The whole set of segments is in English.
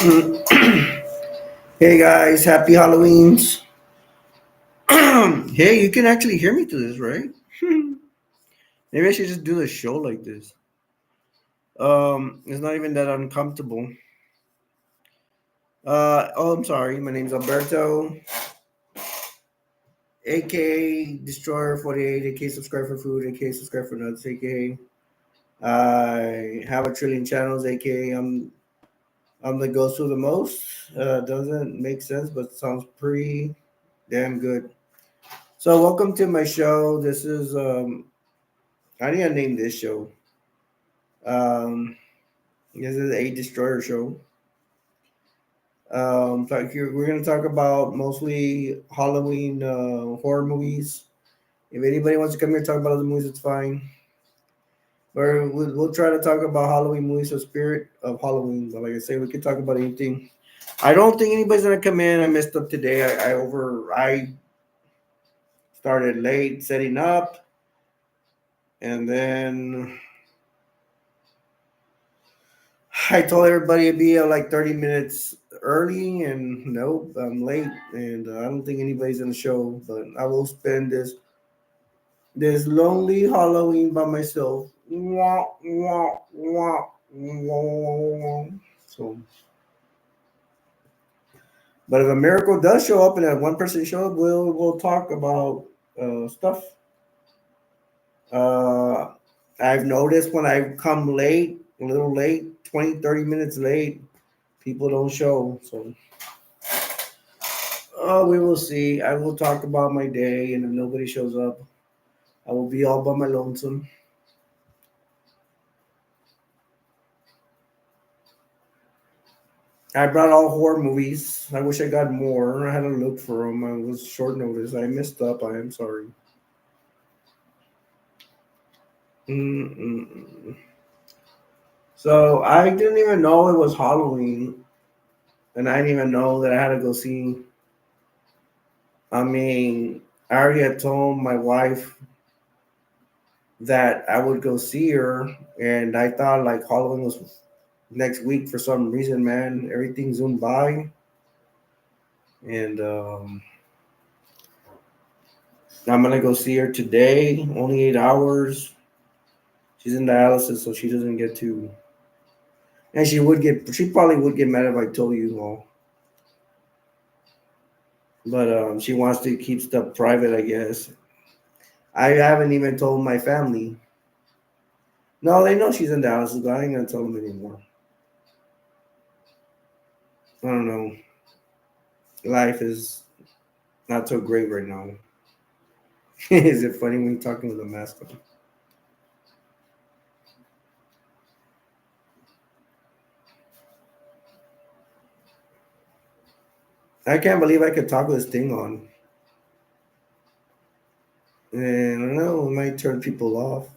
Hey guys, happy Halloweens. Hey, you can actually hear me through this, right? Maybe I should just do a show like this. It's not even that uncomfortable. I'm sorry. My name's Alberto, aka Destroyer 48, aka Subscribe for Food, aka Subscribe for Nuts, aka I have a trillion channels, aka I'm the ghost with the most. Doesn't make sense, but sounds pretty damn good. So welcome to my show. This is I need to name this show. Um, this is a Destroyer show. We're going to talk about mostly Halloween horror movies. If anybody wants to come here and talk about other movies, it's fine. Or we'll try to talk about Halloween movies, the spirit of Halloween. But like I say, we can talk about anything. I don't think anybody's gonna come in. I messed up today. I started late setting up, and then I told everybody it'd be like 30 minutes early, and nope, I'm late, and I don't think anybody's in the show. But I will spend this lonely Halloween by myself. Wah, wah, wah, wah. So, but if a miracle does show up and that one person show up, we'll talk about stuff. Uh, I've noticed when I come late, a little late, 20, 30 minutes late, people don't show. So oh, we will see. I will talk about my day, and if nobody shows up, I will be all by my lonesome. I brought all horror movies. I wish I got more. I had to look for them. I was short notice. I messed up. I am sorry. Mm-mm. So I didn't even know it was Halloween, and I didn't even know that I had to go see. I mean, I already had told my wife that I would go see her, and I thought like Halloween was next week for some reason, man. Everything zoomed by, and I'm gonna go see her today. Only 8 hours. She's in dialysis, so she doesn't get to. And she would get. She probably would get mad if I told you all. But she wants to keep stuff private, I guess. I haven't even told my family. No, they know she's in dialysis, but I ain't gonna tell them anymore. I don't know. Life is not so great right now. Is it funny when you're talking with a mask on? I can't believe I could talk with this thing on. And I don't know, it might turn people off.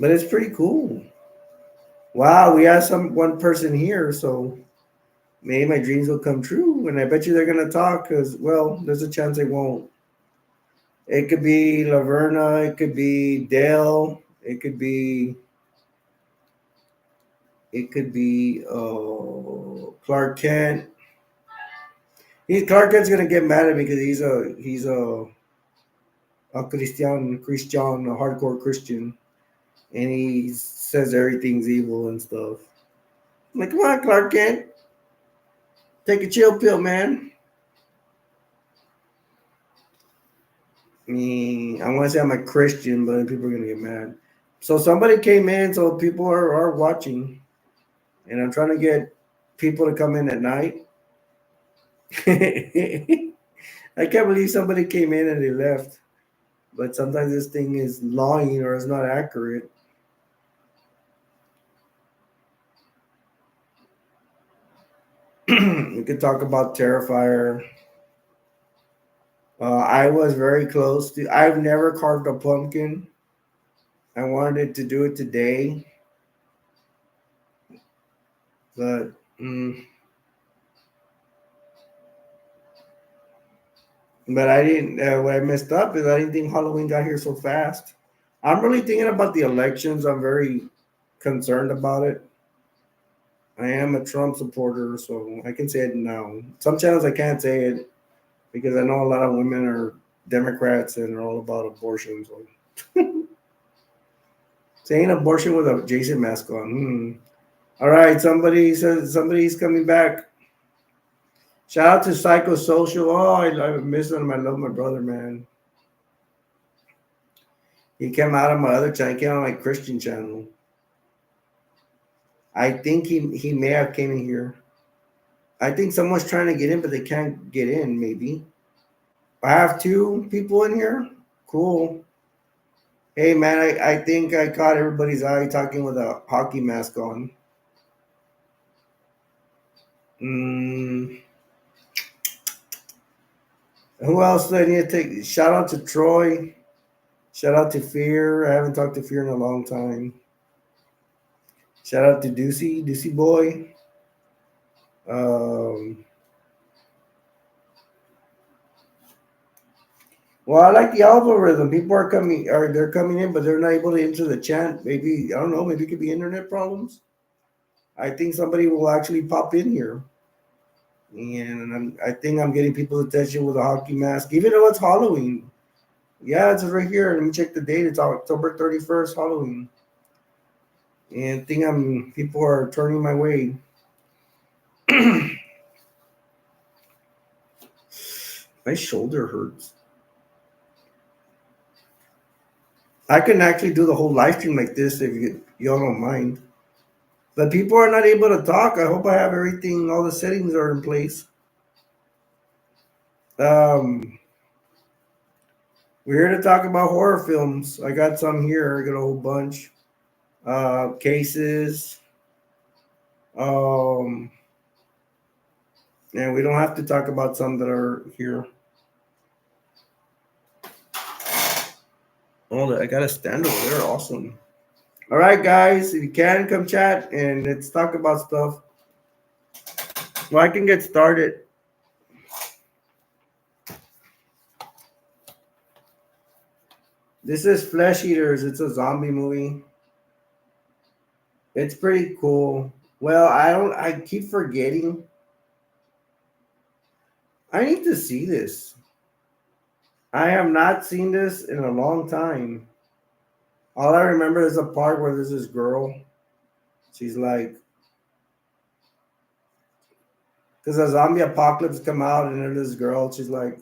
But it's pretty cool. Wow, we have some one person here, so maybe my dreams will come true. And I bet you they're gonna talk because, well, there's a chance they won't. It could be Laverna, it could be Dale, it could be Clark Kent. Clark Kent's gonna get mad at me because he's a Christian, a hardcore Christian, and he says everything's evil and stuff. I'm like, come on, Clark Kent, take a chill pill, man. I mean, I want to say I'm a Christian, but then people are gonna get mad. So somebody came in, so people are watching, and I'm trying to get people to come in at night. I can't believe somebody came in and they left. But sometimes this thing is lying or it's not accurate. We could talk about Terrifier. I was very close to. I've never carved a pumpkin. I wanted to do it today, but but I didn't. What I messed up is I didn't think Halloween got here so fast. I'm really thinking about the elections. I'm very concerned about it. I am a Trump supporter, so I can say it now. Some channels I can't say it because I know a lot of women are Democrats and are all about abortion. So saying abortion with a Jason mask on. All right, somebody says somebody's coming back. Shout out to Psychosocial. Oh, I miss him. I love my brother, man. He came out of my other channel. He came out of my Christian channel. I think he may have came in here. I think someone's trying to get in, but they can't get in. Maybe I have two people in here. Cool. Hey man, I think I caught everybody's eye talking with a hockey mask on. Mm, who else do I need to take? Shout out to Troy. Shout out to Fear. I haven't talked to Fear in a long time. Shout out to Deucey boy. Um, well, I like the algorithm. People they're coming in, but they're not able to enter the chat. Maybe I don't know. Maybe it could be internet problems. I think somebody will actually pop in here, and I think I'm getting people's attention with a hockey mask, even though it's Halloween. Yeah, it's right here. Let me check the date. It's October 31st, Halloween, and I think I'm people are turning my way. My shoulder hurts. I can actually do the whole live stream like this if y'all don't mind. But people are not able to talk. I hope I have everything, all the settings are in place. Um, we're here to talk about horror films. I got some here. I got a whole bunch. Cases. Um, and we don't have to talk about some that are here. Oh, I got a stand over there. Awesome. All right, guys. If you can, come chat and let's talk about stuff. Well, I can get started. This is Flesh Eaters. It's a zombie movie. It's pretty cool. Well, I keep forgetting. I need to see this. I have not seen this in a long time. All I remember is a part where there's this girl. She's like, because a zombie apocalypse come out, and there's this girl. She's like,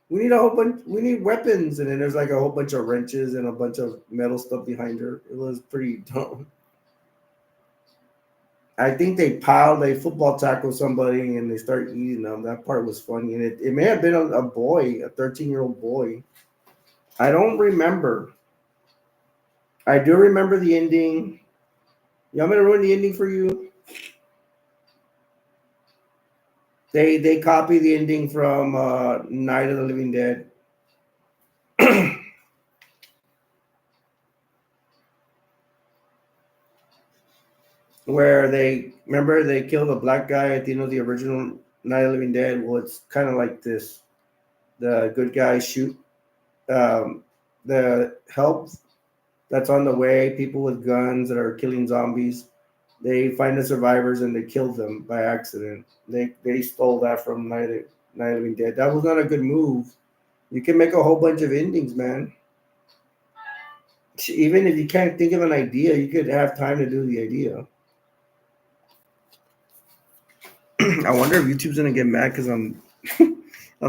we need a whole bunch. We need weapons, and then there's like a whole bunch of wrenches and a bunch of metal stuff behind her. It was pretty dumb. I think they football tackle somebody and they start eating them. That part was funny, and it may have been a boy, a 13-year-old boy. I don't remember. I do remember the ending. You want me to ruin the ending for you? They copy the ending from Night of the Living Dead. Where they remember they killed a black guy at the end of the original Night of the Living Dead. Well, it's kind of like this. The good guys shoot the help that's on the way, people with guns that are killing zombies. They find the survivors and they kill them by accident. They stole that from Night of the Living Dead. That was not a good move. You can make a whole bunch of endings, man. Even if you can't think of an idea, you could have time to do the idea. I wonder if YouTube's gonna get mad because I'm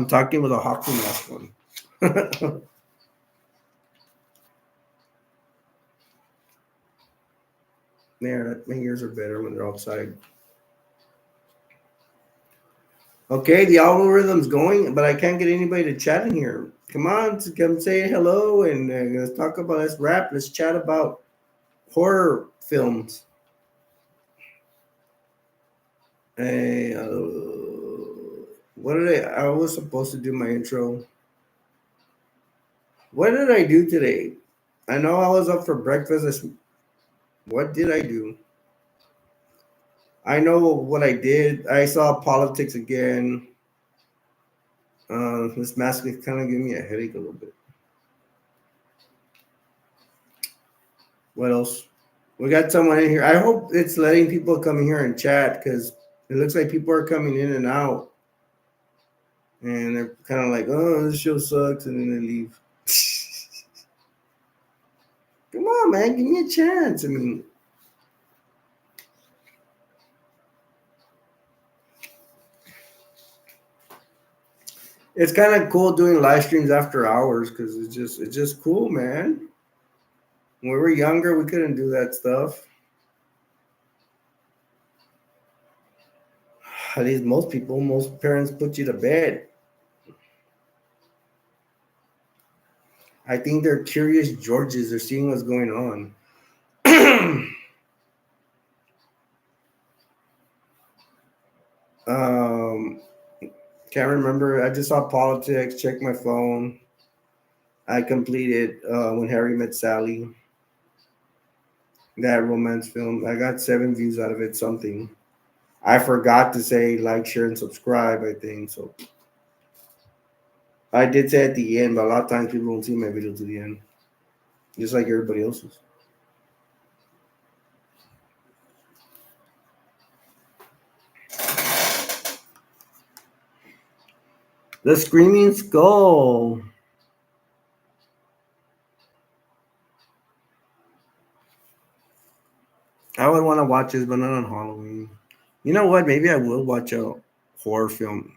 talking with a hockey mask on. There, my ears are better when they're outside. Okay, the algorithm's going, but I can't get anybody to chat in here. Come on, to come say hello and let's talk about, let's rap, let's chat about horror films. Hey, what did I was supposed to do my intro. What did I do today? I know I was up for breakfast. What did I do? I know what I did. I saw politics again. This mask is kind of giving me a headache a little bit. What else? We got someone in here. I hope it's letting people come in here and chat because it looks like people are coming in and out, and they're kind of like, "Oh, this show sucks," and then they leave. Come on, man, give me a chance. I mean, it's kind of cool doing live streams after hours because it's just cool, man. When we were younger, we couldn't do that stuff. At least most parents put you to bed. I think they're curious Georges. They're seeing what's going on. um, can't remember. I just saw politics. Checked my phone. I completed When Harry Met Sally, that romance film. I got 7 views out of it. Something. I forgot to say like, share, and subscribe. I think so. I did say at the end, but a lot of times people don't see my video to the end, just like everybody else's. The Screaming Skull. I would want to watch this, but not on Halloween. You know what? Maybe I will watch a horror film.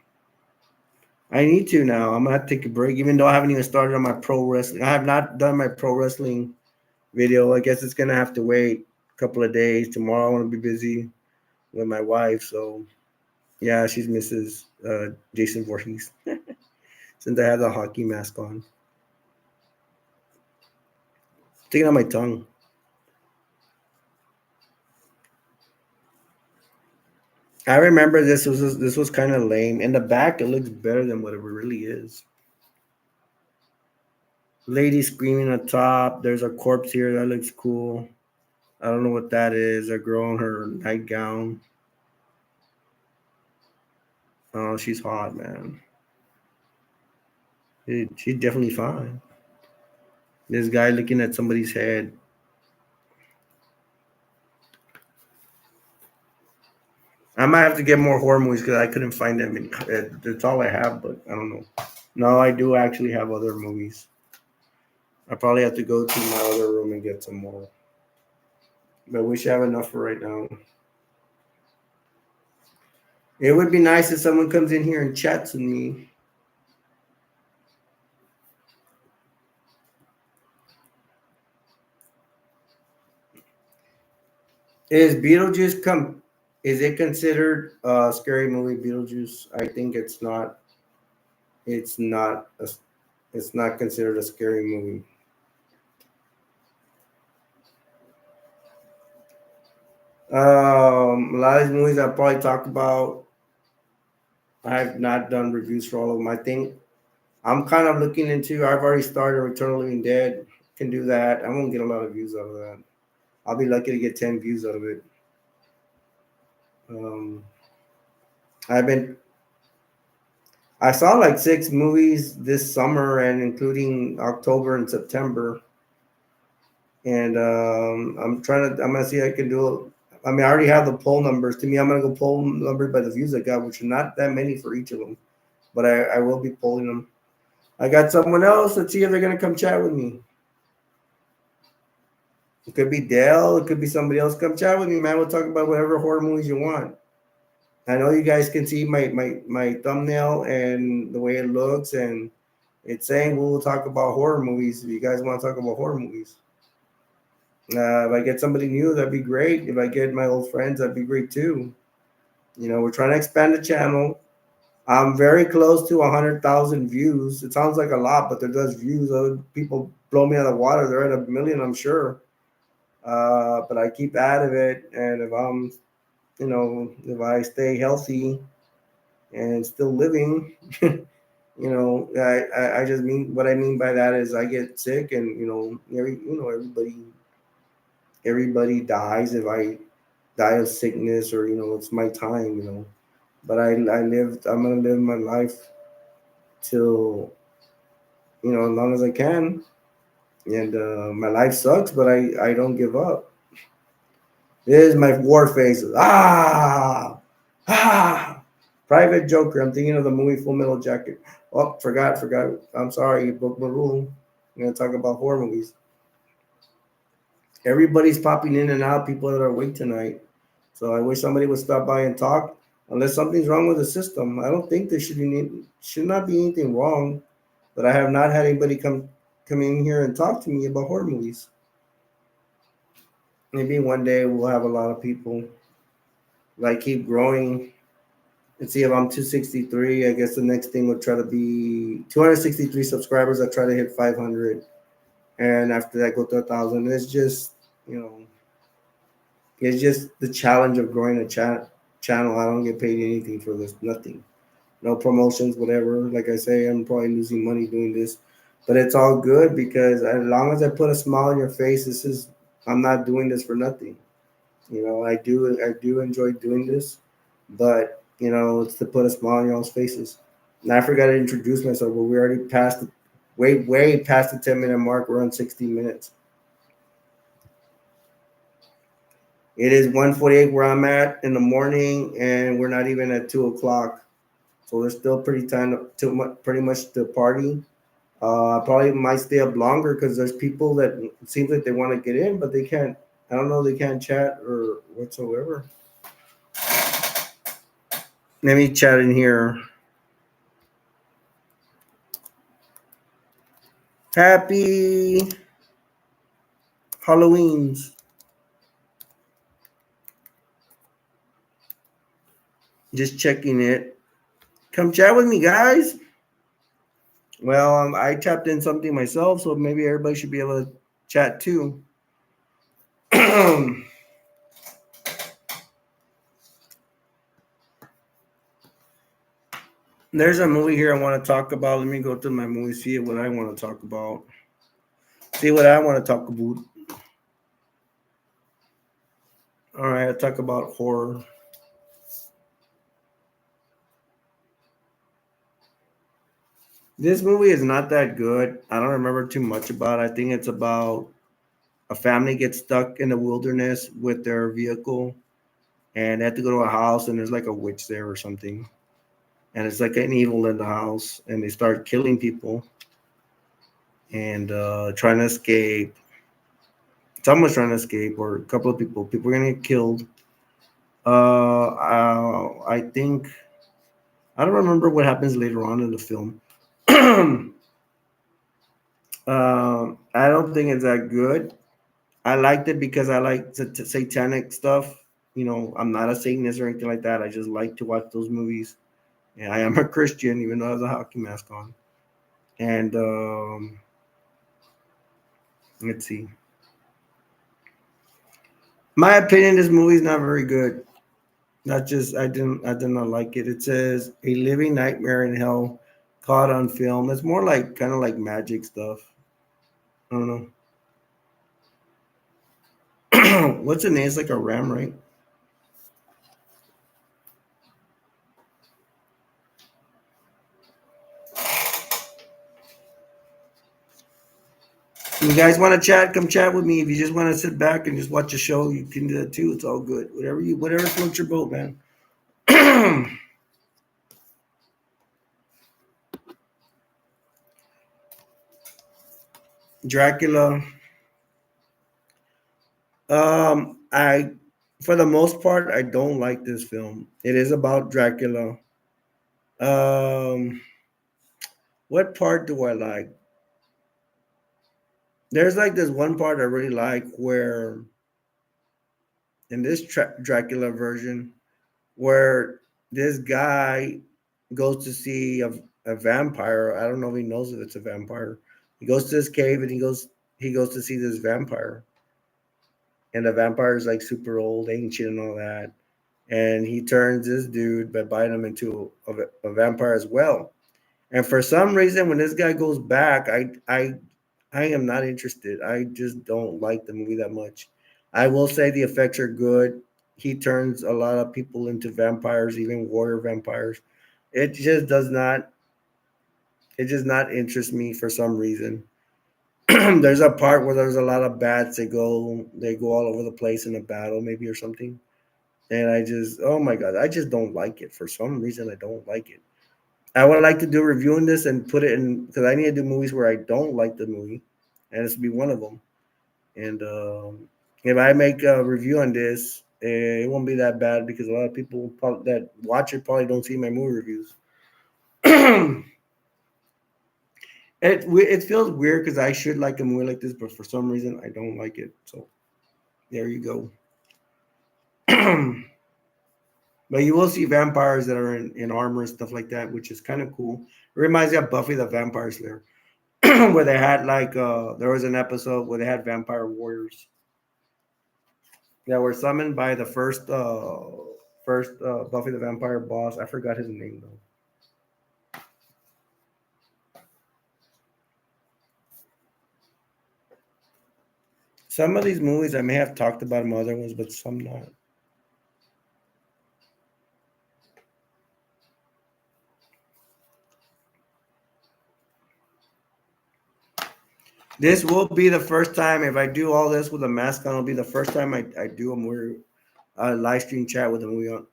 I need to now. I'm gonna have to take a break, even though I haven't even started on my pro wrestling. I have not done my pro wrestling video. I guess it's gonna have to wait a couple of days. Tomorrow I want to be busy with my wife, so yeah, she's Mrs. Jason Voorhees since I have the hockey mask on. Taking out my tongue. I remember this was kind of lame. In the back, it looks better than what it really is. Lady screaming on top. There's a corpse here that looks cool. I don't know what that is. A girl in her nightgown. Oh, she's hot, man. She's definitely fine. This guy looking at somebody's head. I might have to get more horror movies because I couldn't find them. That's all I have, but I don't know. No, I do actually have other movies. I probably have to go to my other room and get some more. But we should have enough for right now. It would be nice if someone comes in here and chats with me. Is Beetlejuice come? Is it considered a scary movie? Beetlejuice? I think it's not. It's not. It's not considered a scary movie. A lot of these movies I probably talked about. I have not done reviews for all of them. I think I'm kind of looking into. I've already started Return of the Living Dead. Can do that. I won't get a lot of views out of that. I'll be lucky to get 10 views out of it. Um, I've been. I saw like 6 movies this summer, and including October and September. And I'm gonna see if I can do it. I mean, I already have the poll numbers. To me, I'm gonna go poll numbers by the views I got, which are not that many for each of them, but I will be polling them. I got someone else. Let's see if they're gonna come chat with me. It could be Dale. It could be somebody else. Come chat with me, man. We'll talk about whatever horror movies you want. I know you guys can see my thumbnail and the way it looks, and it's saying we'll talk about horror movies. If you guys want to talk about horror movies. If I get somebody new, that'd be great. If I get my old friends, that'd be great too. We're trying to expand the channel. I'm very close to 100,000 views. It sounds like a lot, but there does views. Other people blow me out of the water. They're at 1 million, I'm sure. But I keep out of it, and if I stay healthy and still living, I just mean what I mean by that is I get sick, and everybody dies if I die of sickness, or it's my time. But I'm gonna live my life till as long as I can. and my life sucks, but I don't give up. This is my war face. Ah. Private Joker. I'm thinking of the movie Full Metal Jacket. Oh, forgot. I'm sorry, you broke my rule. I'm gonna talk about horror movies. Everybody's popping in and out. People that are awake tonight. So I wish somebody would stop by and talk. Unless something's wrong with the system, I don't think there should not be anything wrong. But I have not had anybody come in here and talk to me about horror movies. Maybe one day we'll have a lot of people. Like keep growing. And see if I'm 263. I guess the next thing will try to be 263 subscribers. I try to hit 500, and after that go to 1,000. It's just it's just the challenge of growing a channel. I don't get paid anything for this. Nothing. No promotions, whatever. Like I say, I'm probably losing money doing this, but it's all good because as long as I put a smile on your face, I'm not doing this for nothing. I do enjoy doing this, but it's to put a smile on y'all's faces. And I forgot to introduce myself, but we already passed way past the 10-minute mark. We're on 16 minutes. It is 1:48 where I'm at in the morning, and we're not even at 2 o'clock. So there's still pretty much to party. I probably might stay up longer because there's people that it seems like they want to get in, but they can't. I don't know. They can't chat or whatsoever. Let me chat in here. Happy Halloween's. Just checking it. Come chat with me, guys. Well, I tapped in something myself, so maybe everybody should be able to chat too. There's a movie here I want to talk about. Let me go to my movie, see what I want to talk about. See what I want to talk about. All right, I'll talk about horror. This movie is not that good. I don't remember too much about it. I think it's about a family gets stuck in the wilderness with their vehicle and they have to go to a house and there's like a witch there or something. And it's like an evil in the house and they start killing people and trying to escape. Someone's trying to escape or a couple of people are gonna get killed. I think I don't remember what happens later on in the film. I don't think it's that good. I liked it because I like satanic stuff. I'm not a Satanist or anything like that. I just like to watch those movies. And I am a Christian, even though I have a hockey mask on. And let's see. My opinion, this movie is not very good. Not just I did not like it. It says a living nightmare in hell caught on film. It's more like kind of like magic stuff. I don't know. What's the name? It's like a ram, right? You guys want to chat? Come chat with me. If you just want to sit back and just watch a show, you can do that too. It's all good. Whatever floats your boat, man. Dracula. I for the most part, I don't like this film. It is about Dracula. Um, what part do I like? There's like this one part I really like where in this Dracula version, where this guy goes to see a vampire. I don't know if he knows if it's a vampire. He goes to this cave and he goes to see this vampire. And the vampire is like super old, ancient, and all that. And he turns this dude by biting him into a vampire as well. And for some reason, when this guy goes back, I am not interested. I just don't like the movie that much. I will say the effects are good. He turns a lot of people into vampires, even warrior vampires. It just does not. It does not interest me for some reason. There's a part where there's a lot of bats. They go all over the place in a battle, maybe or something. And I just, oh my god, I just don't like it for some reason. I don't like it. I would like to do reviewing this and put it in because I need to do movies where I don't like the movie, and this will be one of them. And if I make a review on this, it won't be that bad because a lot of people that watch it probably don't see my movie reviews. It feels weird because I should like a movie like this, but for some reason I don't like it. So there you go. But you will see vampires that are in armor and stuff like that, which is kind of cool. It reminds me of Buffy the Vampire Slayer, where they had like there was an episode where they had vampire warriors that were summoned by the first Buffy the Vampire boss. I forgot his name though. Some of these movies I may have talked about in other ones, but some not. This will be the first time if I do all this with a mask on. It'll be the first time I do a movie, a live stream chat with a movie on.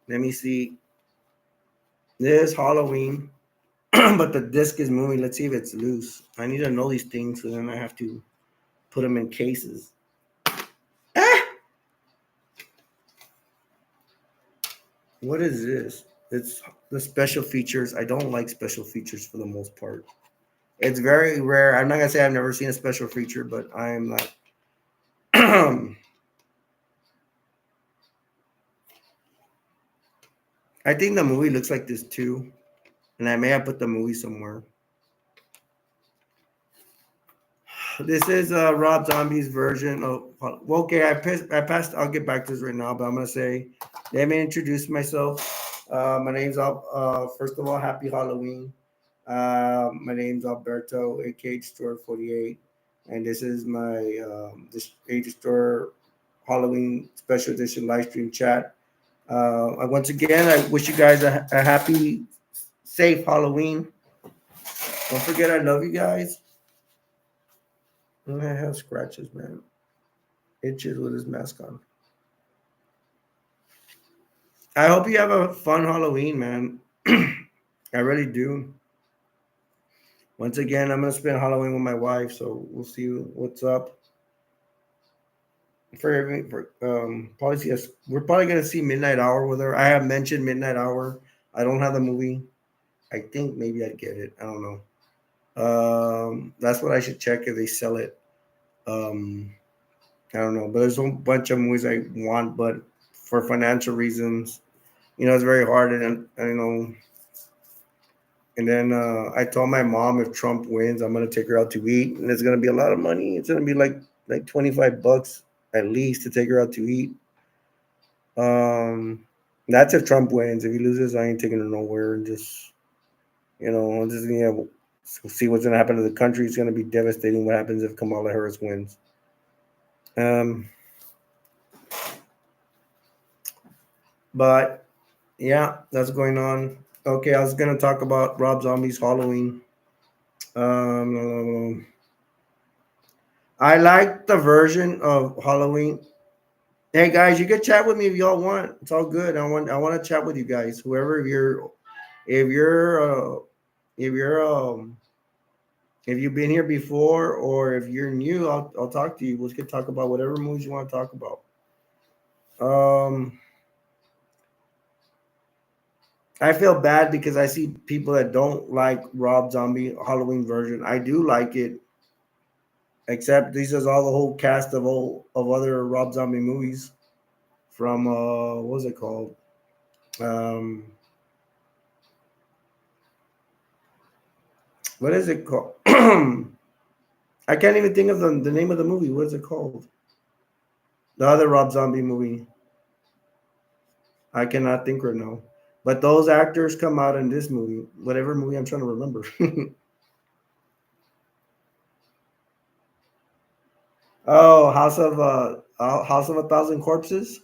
Let me see. This Halloween, but the disc is moving. Let's see if it's loose. I need to know these things, so then I have to put them in cases. Ah! What is this? It's the special features. I don't like special features for the most part. It's very rare. I'm not gonna say I've never seen a special feature, but I'm not. I think the movie looks like this too, and I may have put the movie somewhere. This is Rob Zombie's version of. Well, okay, I passed. I'll get back to this right now, but I'm gonna say, let me introduce myself. My name's first of all, Happy Halloween. My name's Alberto, aka Store 48, and this is my this Age Store Halloween special edition live stream chat. Once again, I wish you guys a happy, safe Halloween. Don't forget, I love you guys. And I have scratches, man. Itches with his mask on. I hope you have a fun Halloween, man. I really do. Once again, I'm gonna spend Halloween with my wife, so we'll see what's up. Probably see us. We're probably gonna see Midnight Hour with her. I have mentioned Midnight Hour. I don't have the movie. I think maybe I'd get it. I don't know. That's what I should check if they sell it. Um, I don't know, but there's a bunch of movies I want, but for financial reasons, it's very hard. And you know, and then I told my mom if Trump wins, I'm gonna take her out to eat, and it's gonna be a lot of money. It's gonna be like $25 at least to take her out to eat. Um, that's if Trump wins. If he loses, I ain't taking her nowhere. And just I'm just gonna see what's gonna happen to the country. It's gonna be devastating. What happens if Kamala Harris wins? Um, but yeah, that's going on. Okay, I was gonna talk about Rob Zombie's Halloween. I like the version of Halloween. Hey guys, you can chat with me if y'all want. It's all good. I want to chat with you guys. Whoever if you're if you're if you've been here before or if you're new, I'll talk to you. We can talk about whatever movies you want to talk about. Um, I feel bad because I see people that don't like Rob Zombie Halloween version. I do like it, except this is all the whole cast of other Rob Zombie movies from what was it called? Um, what is it called? I can't even think of the name of the movie. What is it called? The other Rob Zombie movie. I cannot think right now. But those actors come out in this movie, whatever movie I'm trying to remember. Oh, House of a Thousand Corpses.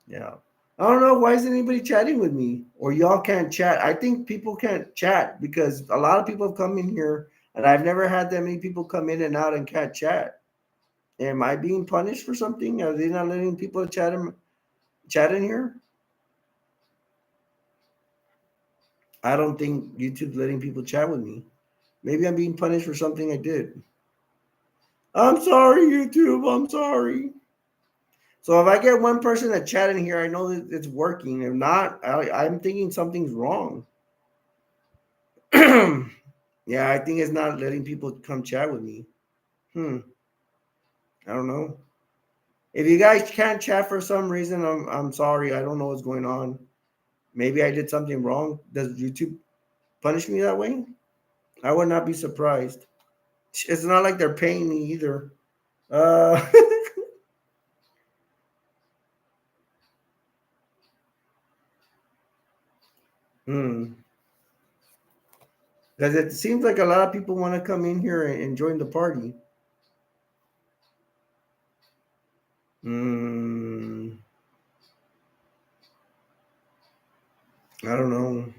Yeah. I don't know why isn't anybody chatting with me or y'all can't chat. I think people can't chat because a lot of people have come in here And I've never had that many people come in and out and can't chat. Am I being punished for something? Are they not letting people chat in here? I don't think YouTube's letting people chat with me. Maybe I'm being punished for something I did. I'm sorry, YouTube. I'm sorry. So if I get one person to chat in here, I know that it's working. If not, I'm thinking something's wrong. Yeah, I think it's not letting people come chat with me. I don't know. If you guys can't chat for some reason, I'm sorry. I don't know what's going on. Maybe I did something wrong. Does YouTube punish me that way? I would not be surprised. It's not like they're paying me either. Uh, hmm. Because it seems like a lot of people want to come in here and join the party. Hmm. I don't know.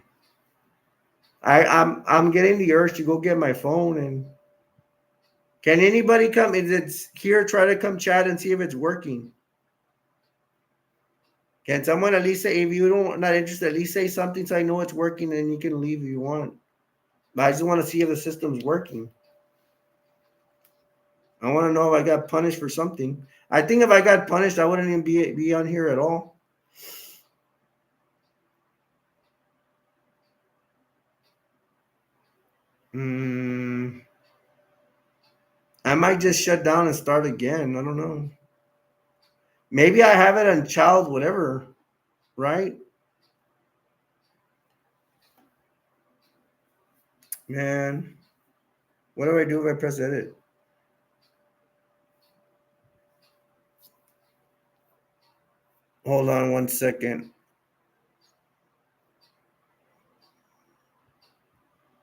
I'm getting the urge to go get my phone and can anybody come? Is it here? Try to come chat and see if it's working. Can someone at least say if you don't not interested, at least say something so I know it's working and you can leave if you want. But I just want to see if the system's working. I want to know if I got punished for something. I think if I got punished, I wouldn't even be on here at all. Hmm. I might just shut down and start again. I don't know. Maybe I have it on child whatever, right? Man, what do I do if I press edit? Hold on 1 second.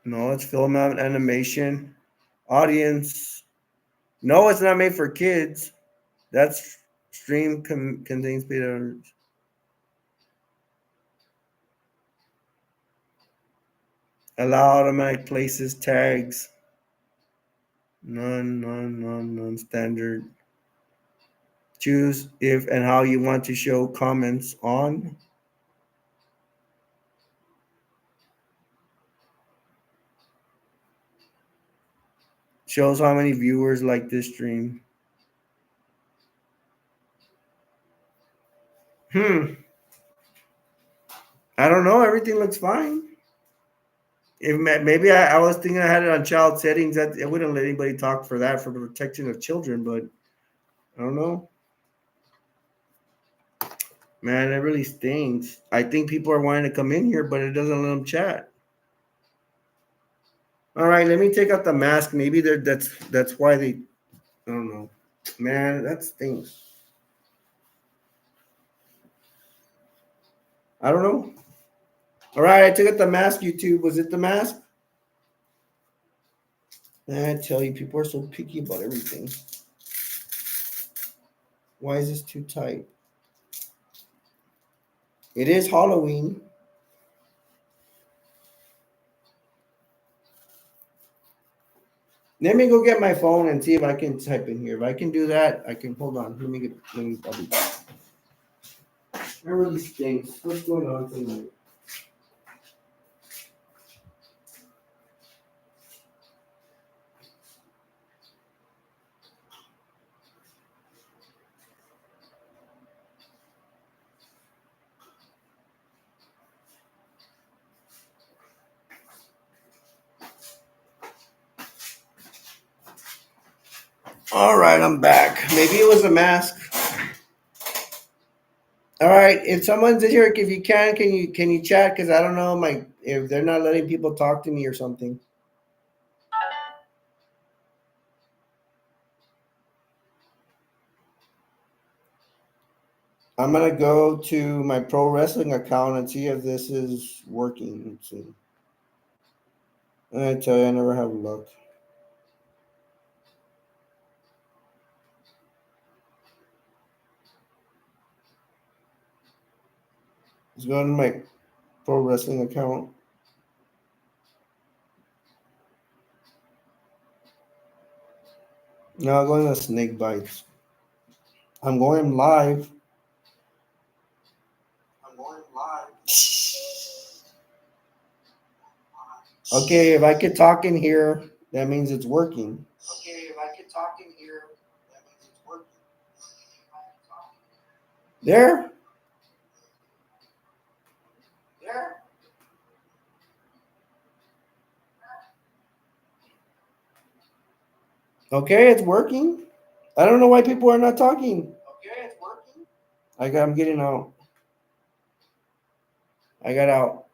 No, it's film out animation. Audience. No, it's not made for kids. That's stream contains beta. Allow automatic places, tags. None, standard. Choose if and how you want to show comments on. Shows how many viewers like this stream. Hmm. I don't know. Everything looks fine. If maybe I was thinking I had it on child settings that it wouldn't let anybody talk for that for the protection of children, but I don't know. Man, it really stinks. I think people are wanting to come in here, but it doesn't let them chat. All right, let me take out the mask. Maybe that's why they. I don't know. Man, that stinks. I don't know. All right, I took out the mask. YouTube, was it the mask? Man, I tell you, people are so picky about everything. Why is this too tight? It is Halloween. Let me go get my phone and see if I can type in here. If I can do that, I can hold on. Let me I'll be back. That really stinks. What's going on tonight? All right, I'm back. Maybe it was a mask. All right, if someone's in here, if you can you chat? Because I don't know my if they're not letting people talk to me or something. I'm gonna go to my pro wrestling account and see if this is working. Let's see. I tell you, I never have luck. Let's go to my pro wrestling account. No, I'm going to snake bites. I'm going live. Okay, if I could talk in here, that means it's working. There? Okay, it's working. I don't know why people are not talking. I'm getting out. I got out.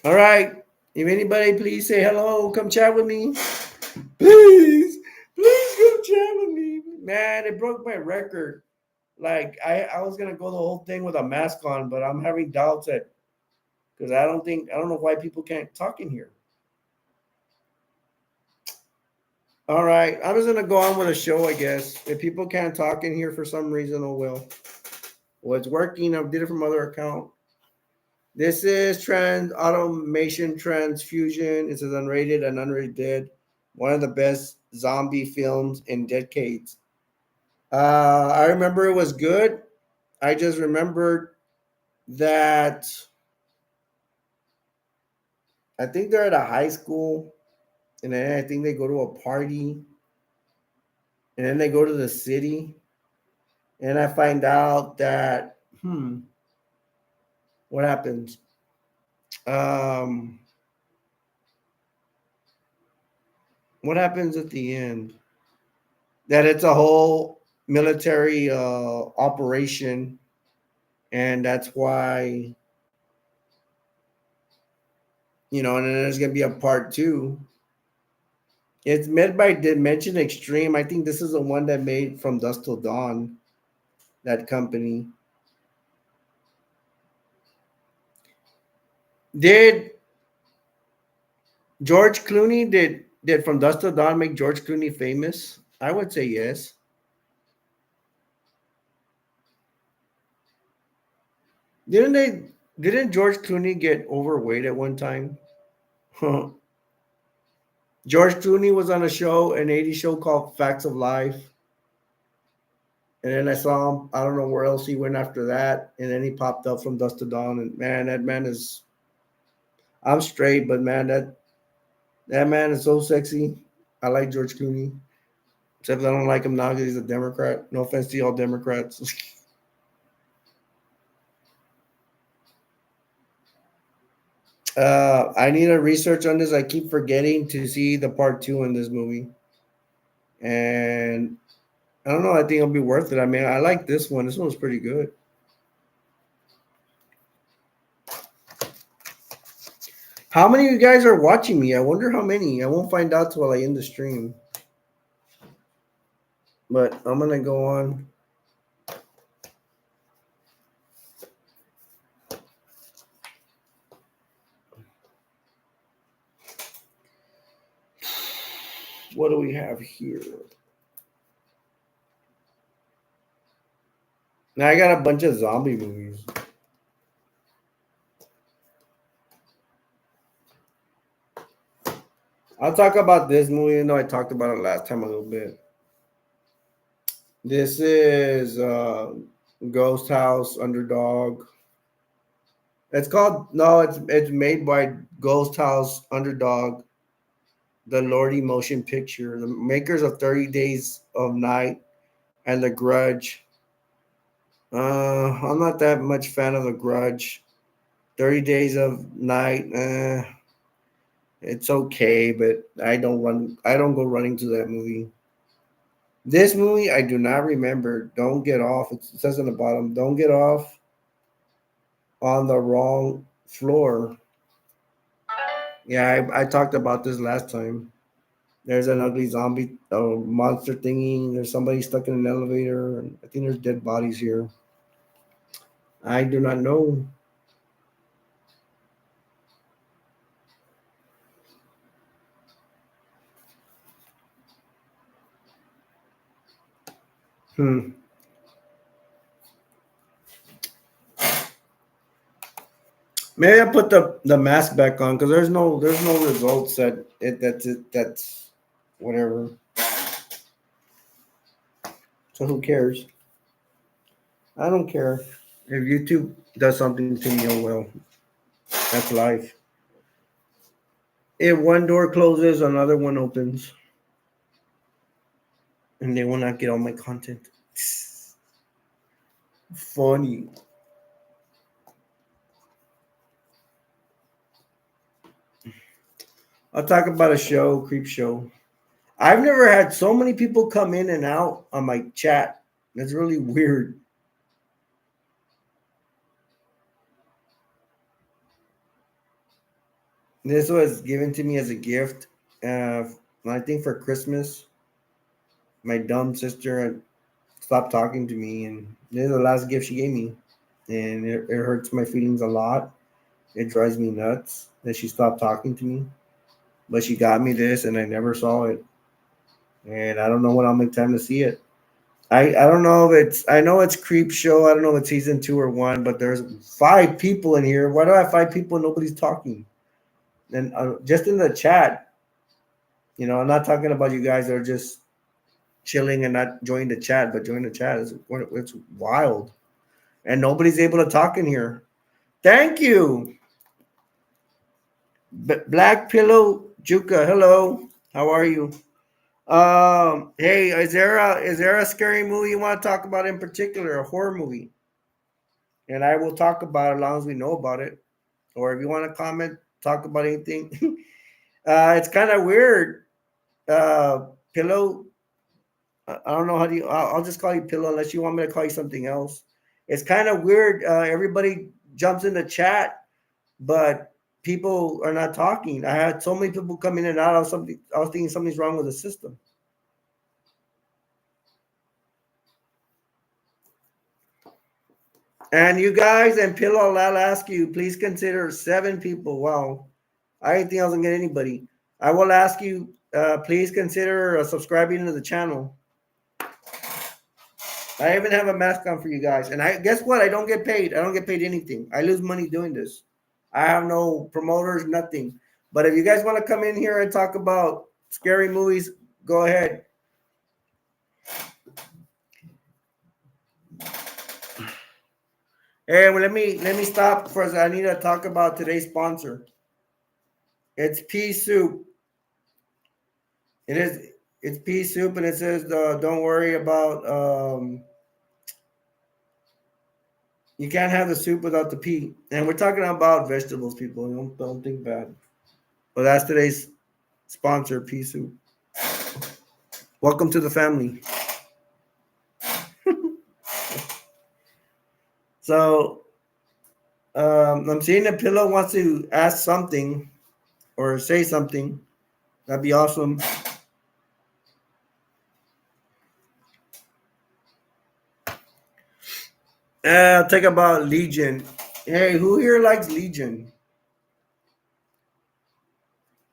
All right. If anybody, please say hello. Come chat with me. Please come chat with me. Man, it broke my record. Like I was gonna go the whole thing with a mask on, but I'm having doubts that because I don't know why people can't talk in here. All right, I'm just gonna go on with a show, I guess. If people can't talk in here for some reason, oh well. Well, it's working. I did it from other account. This is Trans Automation Transfusion. It says unrated and unrated. One of the best zombie films in decades. I remember it was good. I just remembered that I think they're at a high school, and then I think they go to a party, and then they go to the city, and I find out that what happens? Um, what happens at the end? That it's a whole military operation, and that's why And then there's gonna be a part two. It's made by Dimension Extreme. I think this is the one that made From Dusk Till Dawn. That company did. George Clooney did From Dusk Till Dawn make George Clooney famous? I would say yes. Didn't they? Didn't George Clooney get overweight at one time? George Clooney was on a show, an '80s show called Facts of Life, and then I saw him. I don't know where else he went after that, and then he popped up from Dusk to Dawn. And man, that man is. I'm straight, but man, that man is so sexy. I like George Clooney, except I don't like him now because he's a Democrat. No offense to all Democrats. I need to research on this. I keep forgetting to see the part two in this movie, and I don't know. I think it'll be worth it. I mean, I like this one. This one was pretty good. How many of you guys are watching me? I wonder how many. I won't find out till I end the stream. But I'm gonna go on. What do we have here? Now I got a bunch of zombie movies. I'll talk about this movie. You know, I talked about it last time a little bit. This is Ghost House Underdog. It's called no. It's made by Ghost House Underdog, the Lordy Motion Picture, the makers of 30 Days of Night and The Grudge. I'm not that much fan of The Grudge. 30 Days of Night. It's okay, but I don't run. I don't go running to that movie. This movie I do not remember. Don't get off. It says on the bottom. Don't get off on the wrong floor. Yeah, I talked about this last time. There's an ugly zombie monster thingy. There's somebody stuck in an elevator. I think there's dead bodies here. I do not know. Hmm. Maybe I put the mask back on because there's no results that's whatever. So who cares? I don't care. If YouTube does something to me, oh well. That's life. If one door closes, another one opens, and they will not get all my content. Funny. I'll talk about a show, creep show. I've never had so many people come in and out on my chat. That's really weird. This was given to me as a gift. Uh, I think for Christmas, my dumb sister stopped talking to me, and this is the last gift she gave me, and it hurts my feelings a lot. It drives me nuts that she stopped talking to me, but she got me this, and I never saw it, and I don't know when I'll make time to see it. I don't know if it's I know it's Creep Show. I don't know if it's season 2 or 1, but there's 5 people in here. Why do I have 5 people and nobody's talking? And just in the chat, I'm not talking about you guys that are just chilling and not joining the chat, but join the chat. It's wild, and nobody's able to talk in here. Thank you, Black Pillow Juka. Hello, how are you? Hey, is there a scary movie you want to talk about in particular, a horror movie? And I will talk about it as long as we know about it. Or if you want to comment, talk about anything. It's kind of weird. Pillow. I don't know how do you. I'll just call you Pillow unless you want me to call you something else. It's kind of weird. Everybody jumps in the chat, but people are not talking. I had so many people come in and out. I was thinking something's wrong with the system. And you guys and Pillow, I'll ask you, please consider 7 people. Wow. I didn't think I was gonna get anybody. I will ask you, please consider subscribing to the channel. I even have a mask on for you guys. And I guess what? I don't get paid. I don't get paid anything. I lose money doing this. I have no promoters, nothing. But if you guys want to come in here and talk about scary movies, go ahead. Hey, well, let me stop first. I need to talk about today's sponsor. It's Pea Soup. It is. It's pea soup, and it says, "Don't worry about. You can't have the soup without the pea." And we're talking about vegetables, people. Don't think bad. But that's today's sponsor, Pea Soup. Welcome to the family. So I'm seeing that Pillow wants to ask something or say something. That'd be awesome. I'll talk about Legion. Hey, who here likes Legion?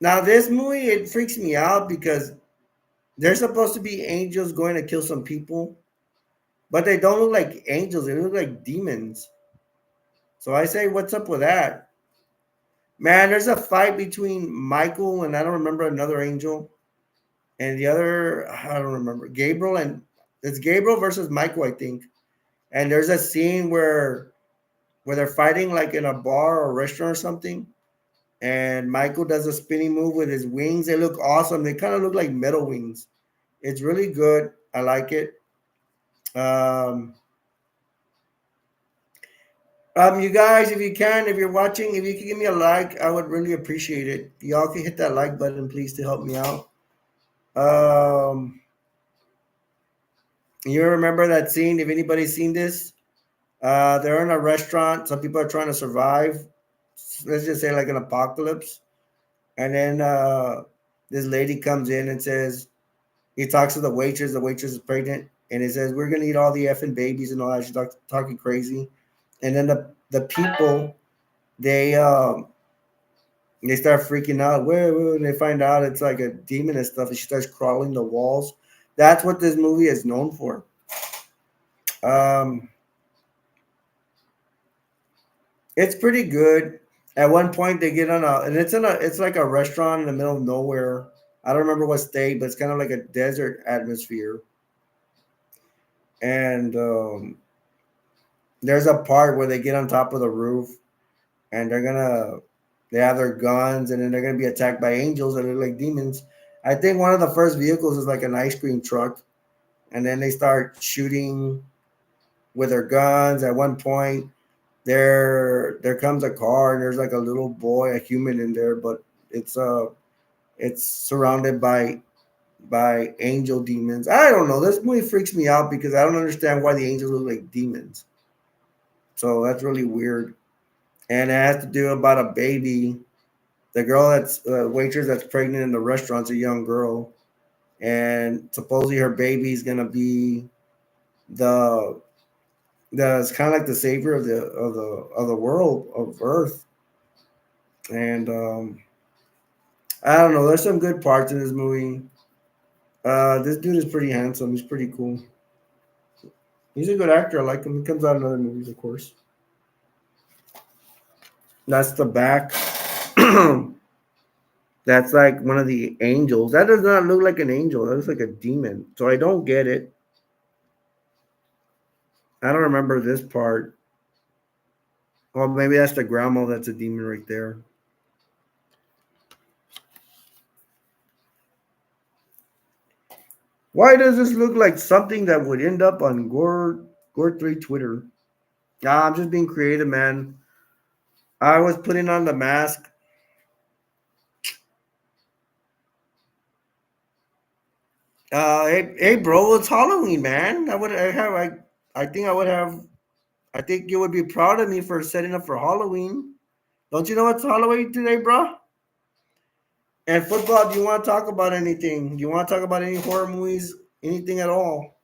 Now, this movie, it freaks me out because they're supposed to be angels going to kill some people, but they don't look like angels. They look like demons. So I say, what's up with that? Man, there's a fight between Michael and I don't remember another angel, and the other, I don't remember, Gabriel, and it's Gabriel versus Michael, I think. And there's a scene where they're fighting like in a bar or restaurant or something, and Michael does a spinning move with his wings. They look awesome. They kind of look like metal wings. It's really good. I like it. Um, you guys, if you can, if you're watching, if you can give me a like, I would really appreciate it. Y'all can hit that like button, please, to help me out. Um, you remember that scene? If anybody's seen this, they're in a restaurant. Some people are trying to survive. Let's just say like an apocalypse. And then this lady comes in and says, he talks to the waitress. The waitress is pregnant, and it says, "We're gonna eat all the effing babies and all that." She's talking crazy, and then the people they they start freaking out. Where they find out it's like a demon and stuff, and she starts crawling the walls. That's what this movie is known for. Um, it's pretty good. At one point, they get on and it's like a restaurant in the middle of nowhere. I don't remember what state, but it's kind of like a desert atmosphere. and there's a part where they get on top of the roof, and they have their guns, and then they're gonna be attacked by angels that look like demons. I think one of the first vehicles is like an ice cream truck, and then they start shooting with their guns. At one point, there comes a car, and there's like a little boy, a human in there, but it's it's surrounded by angel demons. I don't know. This movie freaks me out because I don't understand why the angels look like demons. So that's really weird. And it has to do about a baby. The girl that's waitress that's pregnant in the restaurant's a young girl, and supposedly her baby's gonna be the it's kind of like the savior of the world of Earth. And I don't know. There's some good parts in this movie. This dude is pretty handsome. He's pretty cool. He's a good actor. I like him. He comes out in other movies, of course. That's the back. That's like one of the angels. That does not look like an angel. That looks like a demon. So I don't get it. I don't remember this part. Oh, maybe that's the grandma. That's a demon right there. Why does this look like something that would end up on Gore3 Twitter? I'm just being creative, man. I was putting on the mask. Hey, bro, it's Halloween, man. I think I would have. I think you would be proud of me for setting up for Halloween. Don't you know it's Halloween today, bro? And football. Do you want to talk about anything? Do you want to talk about any horror movies? Anything at all?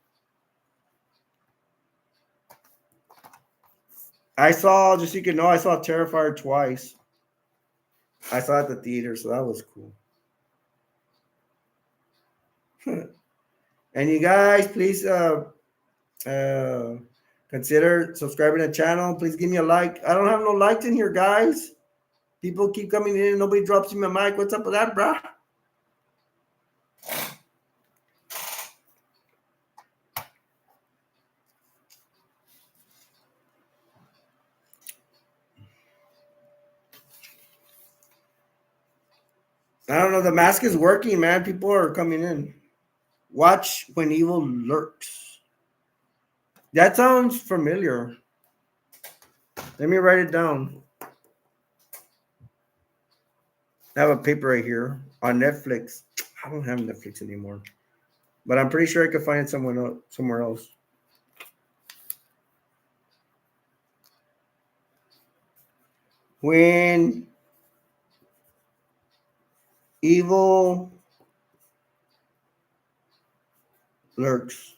I saw, just so you can know, I saw Terrifier twice. I saw it at the theater, so that was cool. And you guys, please uh, consider subscribing to the channel. Please give me a like. I don't have no likes in here, guys. People keep coming in and nobody drops me a mic. What's up with that, bro? I don't know. The mask is working, man. People are coming in. Watch when evil lurks. That sounds familiar. Let me write it down. I have a paper right here on Netflix. I don't have Netflix anymore, but I'm pretty sure I could find it somewhere else. When evil lurks.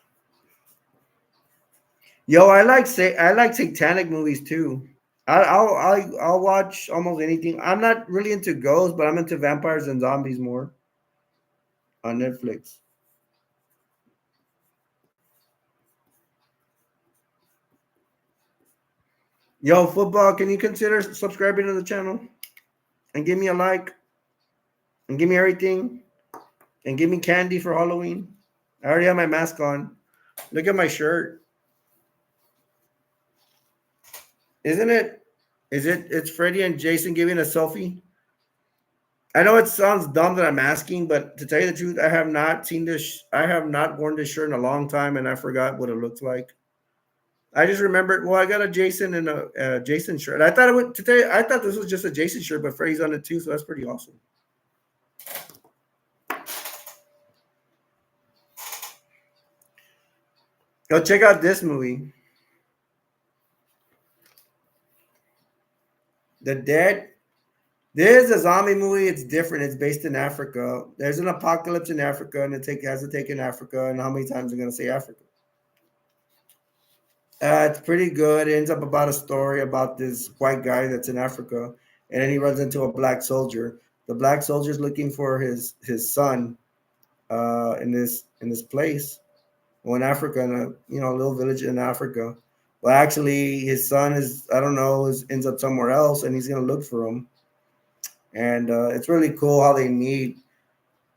Yo, I like satanic movies too. I'll watch almost anything. I'm not really into ghosts, but I'm into vampires and zombies more on Netflix. Yo, football, can you consider subscribing to the channel and give me a like and give me everything and give me candy for Halloween? I already have my mask on. Look at my shirt. Isn't it? It's Freddie and Jason giving a selfie. I know it sounds dumb that I'm asking, but to tell you the truth, I have not seen this. I have not worn this shirt in a long time, and I forgot what it looks like. I just remembered. Well, I got a Jason and a Jason shirt. I thought it would today. I thought this was just a Jason shirt, but Freddie's on it too, so that's pretty awesome. Go check out this movie, The Dead. This is a zombie movie. It's different. It's based in Africa. There's an apocalypse in Africa, and has to take in Africa. And how many times I'm going to say Africa? It's pretty good. It ends up about a story about this white guy that's in Africa, and then he runs into a black soldier. The black soldier is looking for his son in this place, well, in Africa, in a little village in Africa. Well, actually, his son is I don't know ends up somewhere else, and he's gonna look for him. And it's really cool how they meet.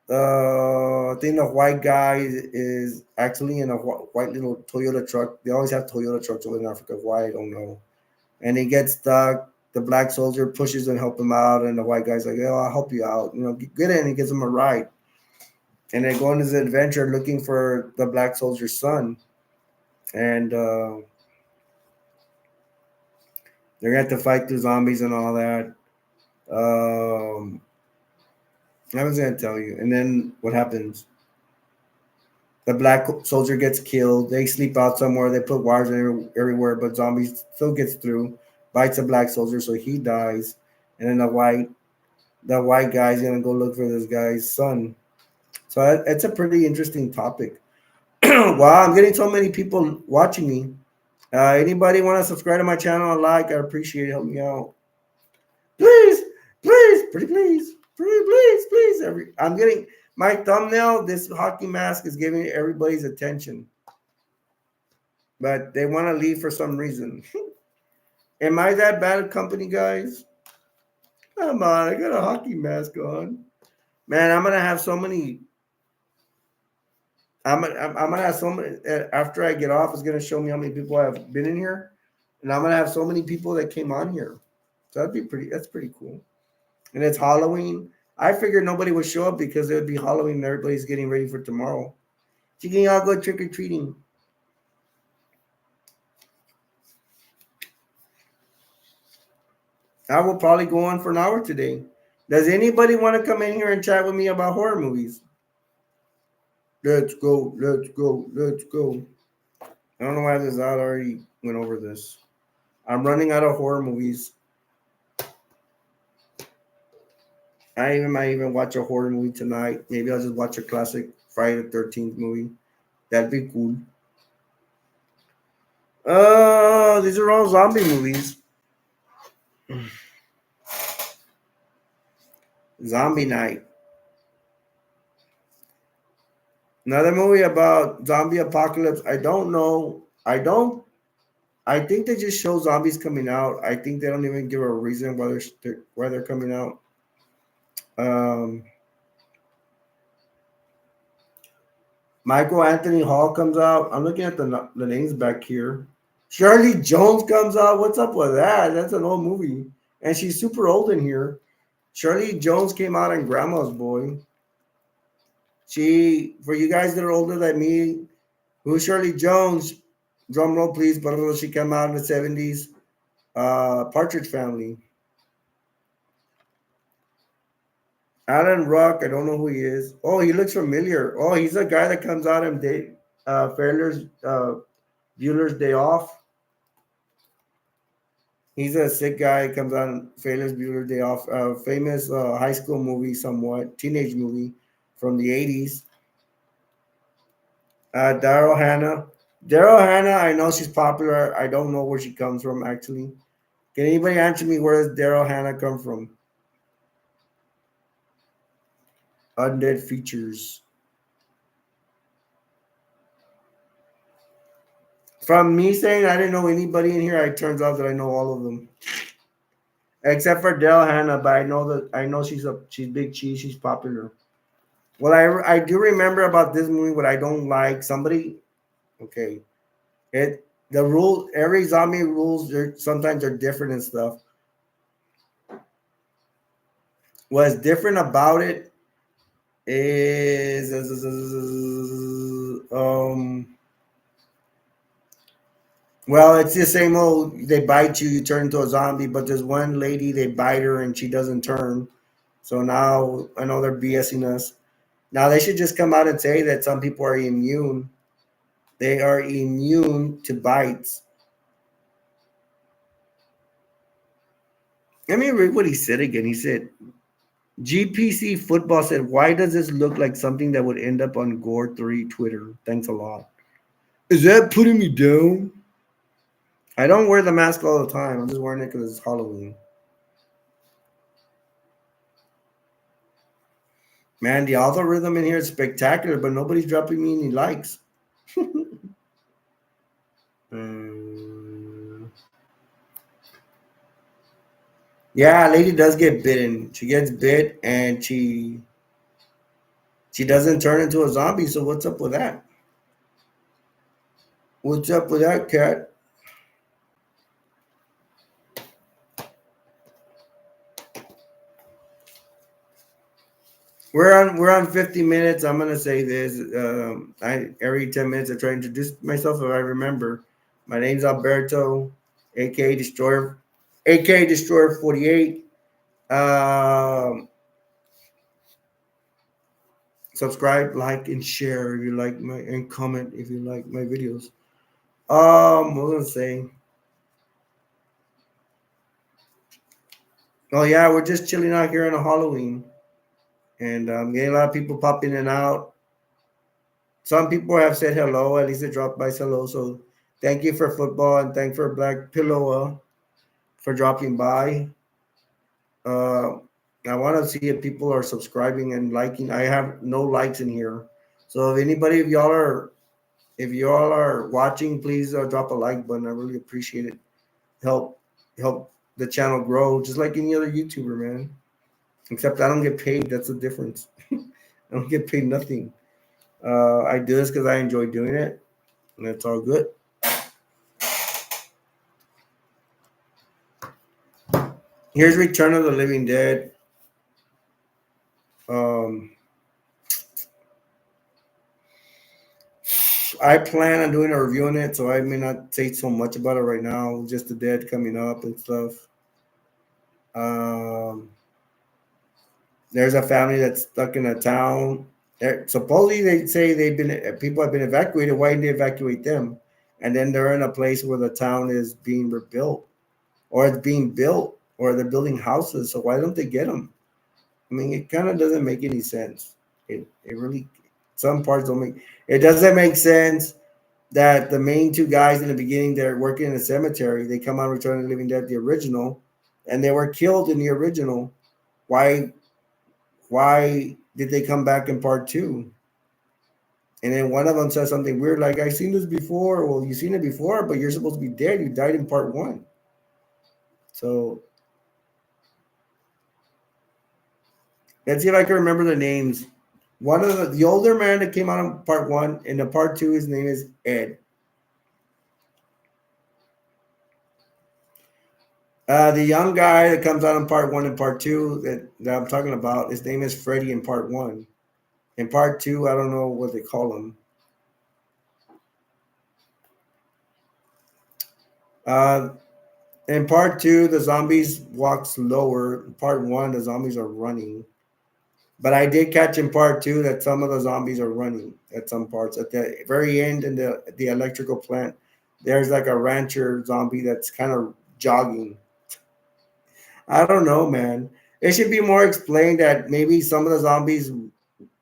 I think the white guy is actually in a white little Toyota truck. They always have Toyota trucks over in Africa. Why I don't know. And he gets stuck. The black soldier pushes and help him out, and the white guy's like, "Oh, I'll help you out. Get in." He gives him a ride, and they go on this adventure looking for the black soldier's son, and they're gonna have to fight the zombies and all that. Um, I was gonna tell you, and then what happens? The black soldier gets killed. They sleep out somewhere. They put wires everywhere, but zombies still gets through. Bites a black soldier, so he dies. And then the white guy's gonna go look for this guy's son. So it's a pretty interesting topic. Wow, I'm getting so many people watching me. Anybody want to subscribe to my channel and like? I appreciate it. Help me out, please, please, pretty please, pretty please, please. I'm getting my thumbnail. This hockey mask is giving everybody's attention, but they want to leave for some reason. Am I that bad at company, guys? Come on, I got a hockey mask on. Man, I'm gonna have so many. I'm gonna have so many. After I get off, it's gonna show me how many people have been in here, and I'm gonna have so many people that came on here. So that'd be pretty. That's pretty cool. And it's Halloween. I figured nobody would show up because it would be Halloween and everybody's getting ready for tomorrow. So you can all go trick or treating. I will probably go on for an hour today. Does anybody want to come in here and chat with me about horror movies? Let's go, let's go, let's go. I don't know why this out already went over this. I'm running out of horror movies. Might even watch a horror movie tonight. Maybe I'll just watch a classic Friday the 13th movie. That'd be cool. These are all zombie movies. Zombie Night. Another movie about zombie apocalypse. I don't know. I think they just show zombies coming out. I think they don't even give a reason why they're coming out. Um, Michael Anthony Hall comes out. I'm looking at the names back here. Shirley Jones comes out. What's up with that? That's an old movie, and she's super old in here. Shirley Jones came out in Grandma's Boy. For you guys that are older than me, who's Shirley Jones? Drum roll, please. But she came out in the 70s. Partridge Family. Alan Ruck, I don't know who he is. Oh, he looks familiar. Oh, he's a guy that comes out and Fairler's Bueller's Day Off. He's a sick guy. Comes out in Fairler's Bueller's Day Off. Famous high school movie, somewhat teenage movie from the 80s. Daryl Hannah. Daryl Hannah, I know she's popular. I don't know where she comes from actually. Can anybody answer me where does Daryl Hannah come from? Undead Features. From me saying I didn't know anybody in here, it turns out that I know all of them, except for Daryl Hannah. But I know she's big cheese. She's popular. Well, I do remember about this movie. What I don't like, somebody. Okay, the rule. Every zombie rules. Sometimes they're different and stuff. What's different about it is well, it's the same old. They bite you, you turn into a zombie. But there's one lady they bite her and she doesn't turn. So now I know they're BSing us. Now they should just come out and say that some people are immune. They are immune to bites. Let me read what he said again. He said, GPC football said, why does this look like something that would end up on Gore3 Twitter? Thanks a lot. Is that putting me down? I don't wear the mask all the time. I'm just wearing it because it's Halloween. Man, the algorithm in here is spectacular, but nobody's dropping me any likes. Yeah, lady does get bitten. She gets bit and she She doesn't turn into a zombie, so what's up with that? What's up with that, cat? We're on 50 minutes. I'm gonna say this. I every 10 minutes I try to introduce myself if I remember. My name's Alberto, aka Destroyer, aka Destroyer 48. Subscribe, like, and share if you like my and comment if you like my videos. What was I saying? Oh yeah, we're just chilling out here on a Halloween, and getting a lot of people pop in and out. Some people have said hello. At least they dropped by hello. So thank you for football and thank for Black Pillow for dropping by. Uh, I want to see if people are subscribing and liking. I have no likes in here, so if anybody, if y'all are watching, please drop a like button. I really appreciate it. Help the channel grow, just like any other YouTuber, man. Except I don't get paid. That's the difference. I don't get paid nothing. I do this because I enjoy doing it, and it's all good. Here's Return of the Living Dead. Um, I plan on doing a review on it, so I may not say so much about it right now. Just the dead coming up and stuff. Um, there's a family that's stuck in a town. Supposedly, they say people have been evacuated. Why didn't they evacuate them? And then they're in a place where the town is being rebuilt, or it's being built, or they're building houses. So why don't they get them? I mean, it kind of doesn't make any sense. It really, some parts don't make. It doesn't make sense that the main two guys in the beginning, they're working in a cemetery. They come on Return of the Living Dead, the original, and they were killed in the original. Why why did they come back in part two? And then one of them says something weird like, I've seen this before. Well, you've seen it before, but you're supposed to be dead. You died in part one. So let's see if I can remember the names. One of the older man that came out in part one, and the part two, his name is Ed. The young guy that comes out in part one and part two that I'm talking about, his name is Freddie in part one. In part two, I don't know what they call him. Uh, in part two, the zombies walk slower. In part one, the zombies are running. But I did catch in part two that some of the zombies are running at some parts. At the very end in the electrical plant, there's like a rancher zombie that's kind of jogging. I don't know, man. It should be more explained that maybe some of the zombies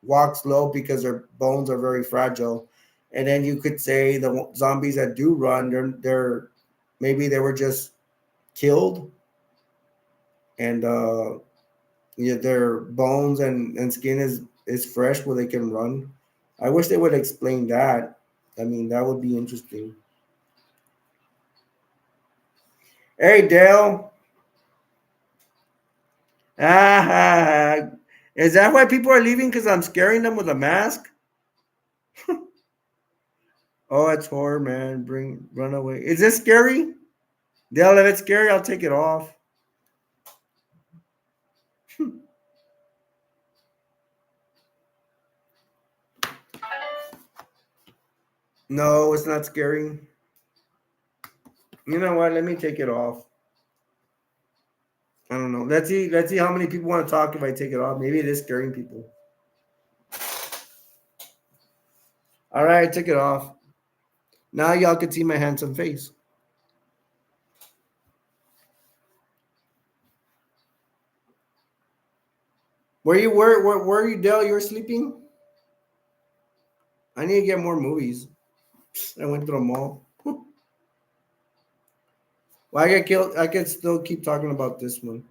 walk slow because their bones are very fragile. And then you could say the zombies that do run, they're maybe they were just killed and yeah, their bones and skin is fresh where they can run. I wish they would explain that. I mean, that would be interesting. Hey, Dale. Ah, is that why people are leaving? Because I'm scaring them with a mask? Oh, it's horror, man. Run away. Is this scary? Dale, if it's scary, I'll take it off. No, it's not scary. You know what? Let me take it off. I don't know. Let's see how many people want to talk if I take it off. Maybe it is scaring people. All right, I took it off. Now y'all can see my handsome face. Where are you, Dell? You're sleeping? I need to get more movies. I went to the mall. Well, I get killed. I can still keep talking about this one.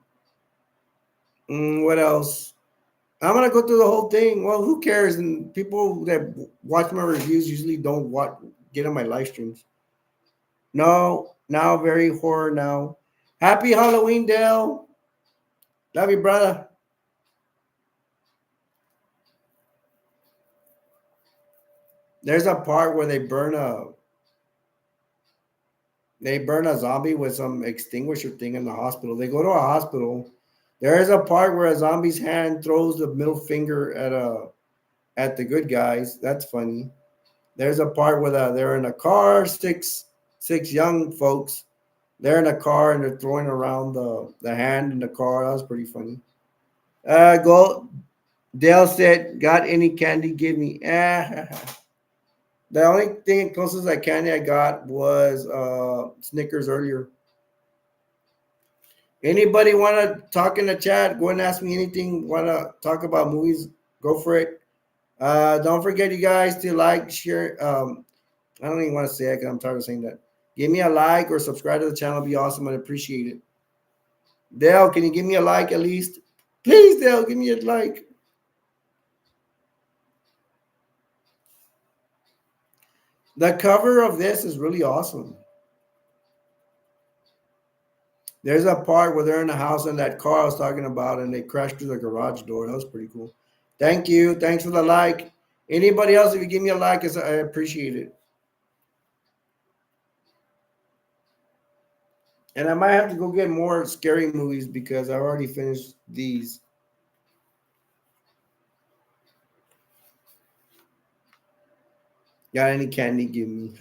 What else? I'm gonna go through the whole thing. Well, who cares? And people that watch my reviews usually don't get on my live streams. No, now very horror now. Happy Halloween, Dale. Love you, brother. There's a part where they burn a zombie with some extinguisher thing in the hospital. They go to a hospital. There is a part where a zombie's hand throws the middle finger at the good guys. That's funny. There's a part where they're in a car, six young folks. They're in a car and they're throwing around the hand in the car. That was pretty funny. Go. Dale said, "Got any candy? Give me." The only thing closest to candy I got was Snickers earlier. Anybody want to talk in the chat? Go and ask me anything. Want to talk about movies? Go for it. Don't forget, you guys, to like, share. I don't even want to say it because I'm tired of saying that. Give me a like or subscribe to the channel. It'd be awesome. I'd appreciate it. Dale, can you give me a like at least? Please, Dale, give me a like. The cover of this is really awesome. There's a part where they're in the house in that car I was talking about and they crash through the garage door. That was pretty cool. Thank you. Thanks for the like. Anybody else, if you give me a like, I appreciate it. And I might have to go get more scary movies because I already finished these. Got any candy? Give me.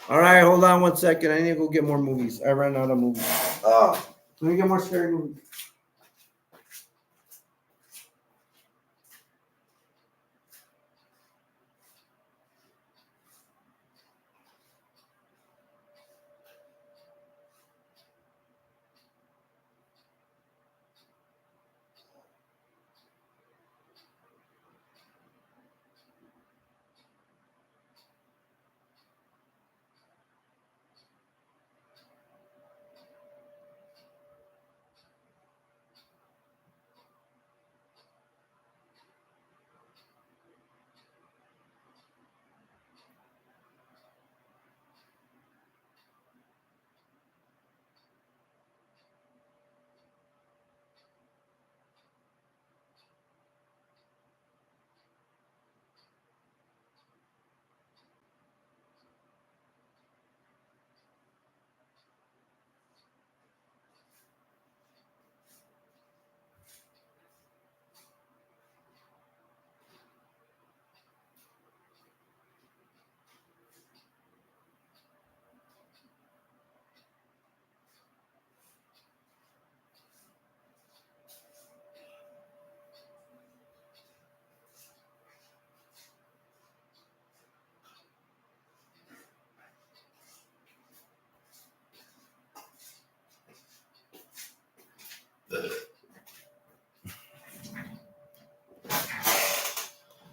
All right, hold on 1 second. I need to go get more movies. I ran out of movies. Oh, let me get more scary movies.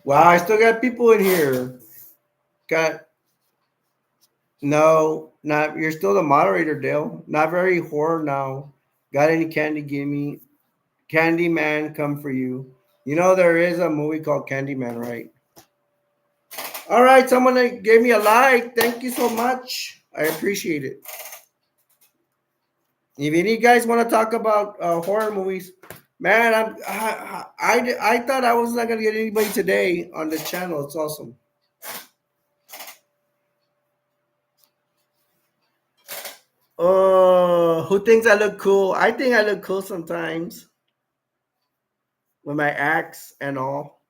Wow, I still got people in here. Got no, not you're still the moderator, Dale. Not very horror now. Got any candy? Give me. Candyman, come for you. You know there is a movie called Candyman, right? All right, someone that gave me a like. Thank you so much. I appreciate it. If any guys want to talk about horror movies, man, I thought I was not gonna get anybody today on this channel. It's awesome. Who thinks I look cool? I think I look cool sometimes with my axe and all.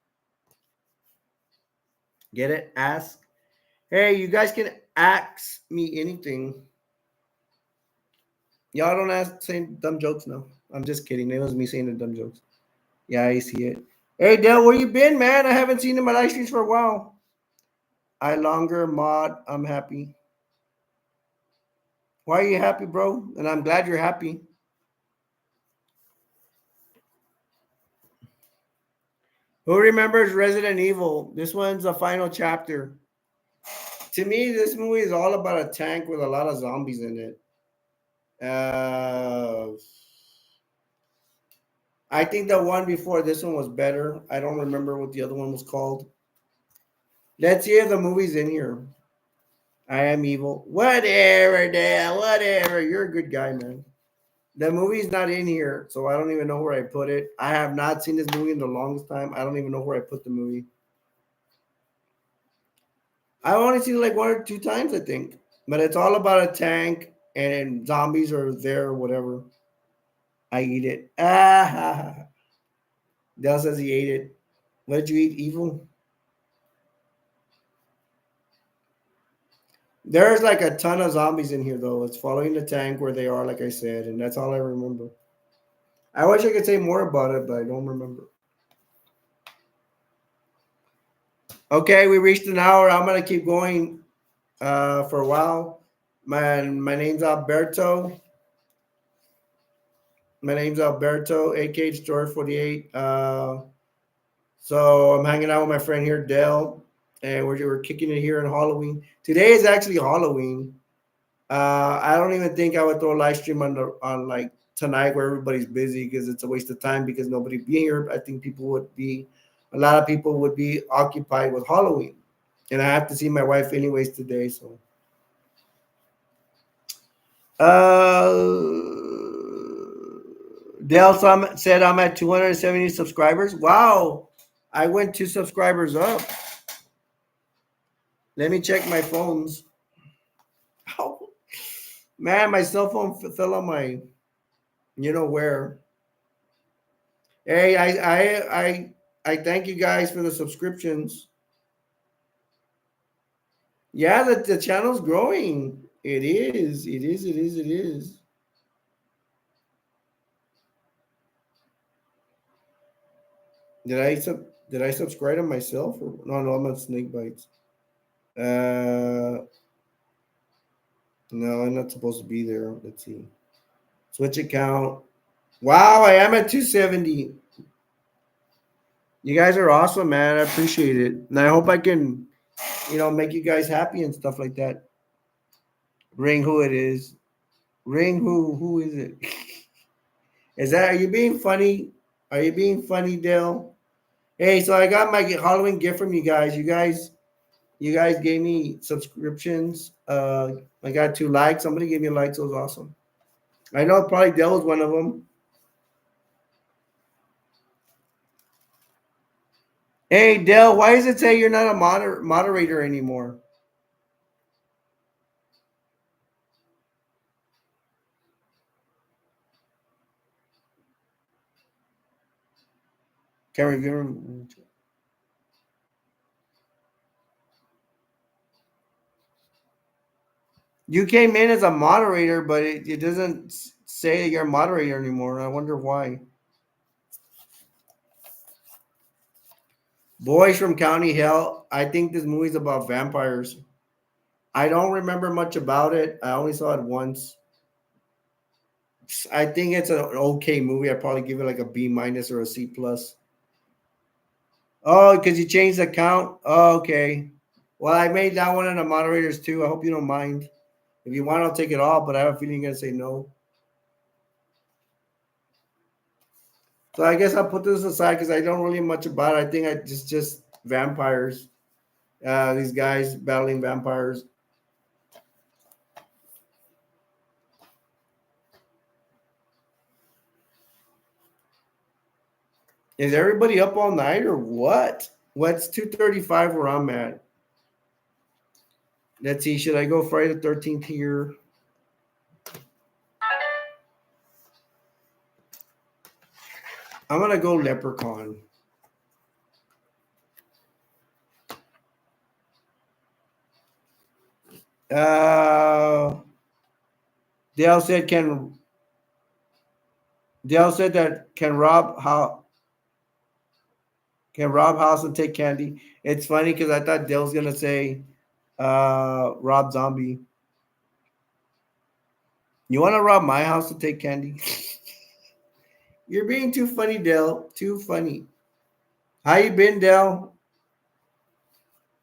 Get it? Ask. Hey, you guys can ask me anything. Y'all don't ask saying dumb jokes now. I'm just kidding. It was me saying the dumb jokes. Yeah, I see it. Hey Dale, where you been, man? I haven't seen you in my live streams for a while. I longer mod. I'm happy. Why are you happy, bro? And I'm glad you're happy. Who remembers Resident Evil? This one's the final chapter. To me, this movie is all about a tank with a lot of zombies in it. I think the one before this one was better. I don't remember what the other one was called. Let's see if the movie's in here. I am evil. Whatever, Dale. Whatever. You're a good guy, man. The movie's not in here, so I don't even know where I put it. I have not seen this movie in the longest time. I don't even know where I put the movie. I've only seen it like one or two times, I think. But it's all about a tank and zombies are there or whatever. I eat it. Ah, Dell says he ate it. What did you eat? Evil? There's like a ton of zombies in here though. It's following the tank where they are, like I said, and that's all I remember. I wish I could say more about it, but I don't remember. Okay, we reached an hour. I'm gonna keep going for a while. My name's Alberto. My name's Alberto, aka Store 48. So I'm hanging out with my friend here, Dell, and we're kicking it here on Halloween. Today is actually Halloween. I don't even think I would throw a live stream on like tonight where everybody's busy because it's a waste of time because nobody be here. I think a lot of people would be occupied with Halloween, and I have to see my wife anyways today. So, Dale said I'm at 270 subscribers. Wow, I went 2 subscribers up. Let me check my phones. Oh, man, my cell phone fell on my, you know where. Hey, I thank you guys for the subscriptions. Yeah, the channel's growing. It is. It is. It is. It is. Did I subscribe to myself or no? I'm on Snake Bites. Uh, no, I'm not supposed to be there. Let's see. Switch account. Wow, I am at 270. You guys are awesome, man. I appreciate it, and I hope I can, make you guys happy and stuff like that. Ring who it is. Ring who? Who is it? Is that? Are you being funny? Are you being funny, Dale? Hey, so I got my Halloween gift from you guys. You guys gave me subscriptions. I got 2 likes. Somebody gave me a like, so it was awesome. I know probably Dale was one of them. Hey, Dale, why does it say you're not a moderator anymore? Can review. You came in as a moderator, but it doesn't say that you're a moderator anymore. I wonder why. Boys from County Hell. I think this movie's about vampires. I don't remember much about it. I only saw it once. I think it's an okay movie. I'd probably give it like a B minus or a C plus. Oh, because you changed the count. Oh, okay. Well, I made that one in the moderators too. I hope you don't mind. If you want, I'll take it off, but I have a feeling you're gonna say no. So I guess I'll put this aside because I don't really much about it. I think I just vampires. These guys battling vampires. Is everybody up all night or what? What's 2:35 where I'm at? Let's see. Should I go Friday the 13th here? I'm gonna go Leprechaun. Uh, Dale said Dale said that can rob house and take candy. It's funny because I thought Dale's gonna say Rob Zombie. You want to rob my house to take candy? You're being too funny, Dale. Too funny. How you been, Dale?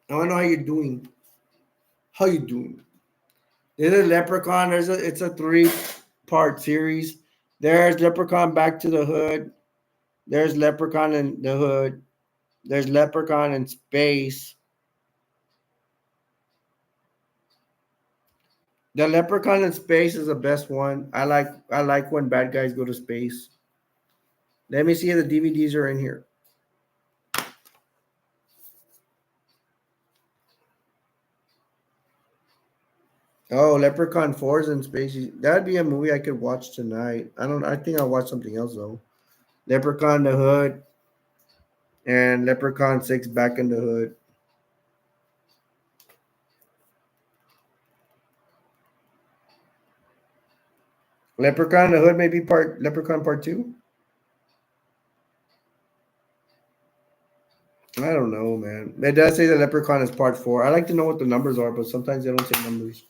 I want to know how you're doing. How you doing? There's a Leprechaun. It's a 3-part series. There's Leprechaun Back to the Hood. There's Leprechaun in the Hood. There's Leprechaun in Space. The Leprechaun in space is the best one. I like when bad guys go to space. Let me see if the DVDs are in here. Oh, Leprechaun 4 is in space. That'd be a movie I could watch tonight. I think I'll watch something else though. Leprechaun the Hood and Leprechaun 6 Back in the Hood. Leprechaun the Hood maybe part Leprechaun part 2? I don't know, man. It does say the Leprechaun is part 4. I like to know what the numbers are, but sometimes they don't say numbers.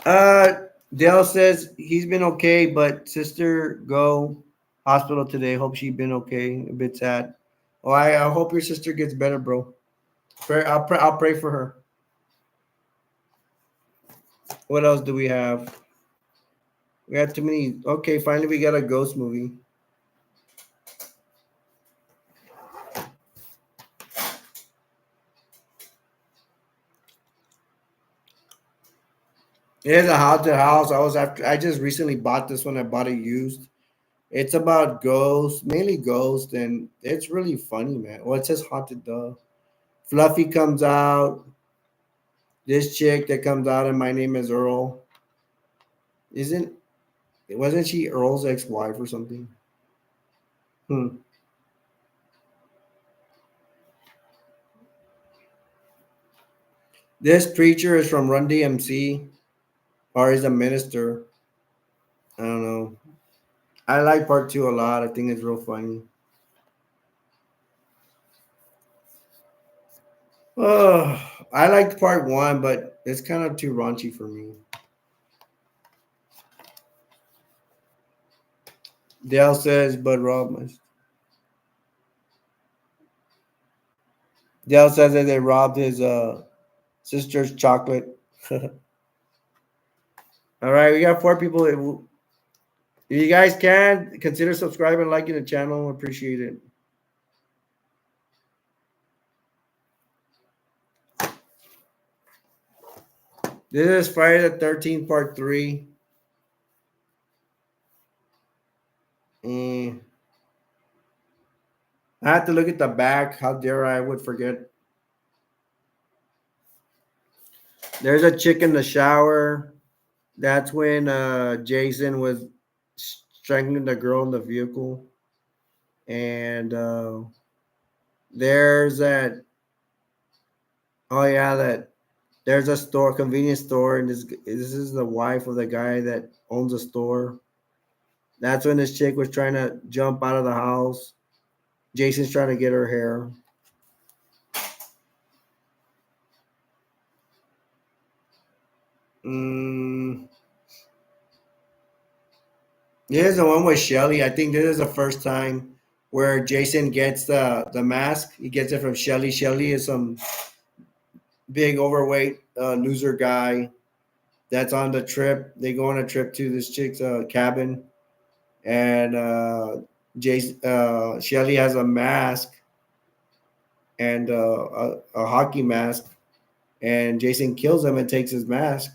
Uh, Dale says he's been okay, but sister go hospital today. Hope she been okay. A bit sad. Oh, I hope your sister gets better, bro. I'll pray for her. What else do we have? We had too many. Okay, finally we got a ghost movie. It is a haunted house. I just recently bought this one. I bought it used. It's about ghosts, mainly ghosts, and it's really funny, man. Well, it says haunted though. Fluffy comes out. This chick that comes out, and my name is Earl. Isn't wasn't she Earl's ex-wife or something? Hmm. This preacher is from Run DMC or is a minister. I don't know. I like part two a lot. I think it's real funny. Oh, I liked part one, but it's kind of too raunchy for me. Dale says, but Rob must. Dale says that they robbed his sister's chocolate. All right, we got four people. If you guys can consider subscribing, liking the channel, appreciate it. This is Friday the 13th, part three. Mm. I have to look at the back. How dare I would forget. There's a chick in the shower. That's when Jason was strangling the girl in the vehicle. And there's that. Oh yeah, that there's a store, convenience store, and this is the wife of the guy that owns a store. That's when this chick was trying to jump out of the house. Jason's trying to get her hair. Mm, here's the one with Shelly. I think this is the first time where Jason gets the mask. He gets it from Shelly. Shelly is some big overweight loser guy that's on the trip. They go on a trip to this chick's cabin, and Jason Shelly has a mask and a hockey mask, and Jason kills him and takes his mask.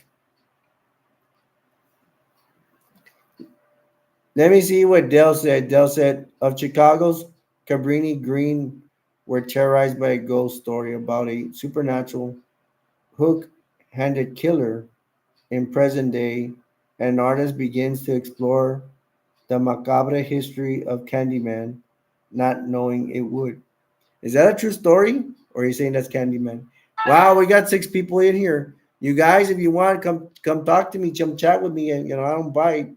Let me see what Dell said. Dell said of Chicago's Cabrini Green were terrorized by a ghost story about a supernatural hook-handed killer in present day. An artist begins to explore the macabre history of Candyman, not knowing it would. Is that a true story? Or are you saying that's Candyman? Wow, we got six people in here. You guys, if you want, come talk to me, come chat with me. And I don't bite.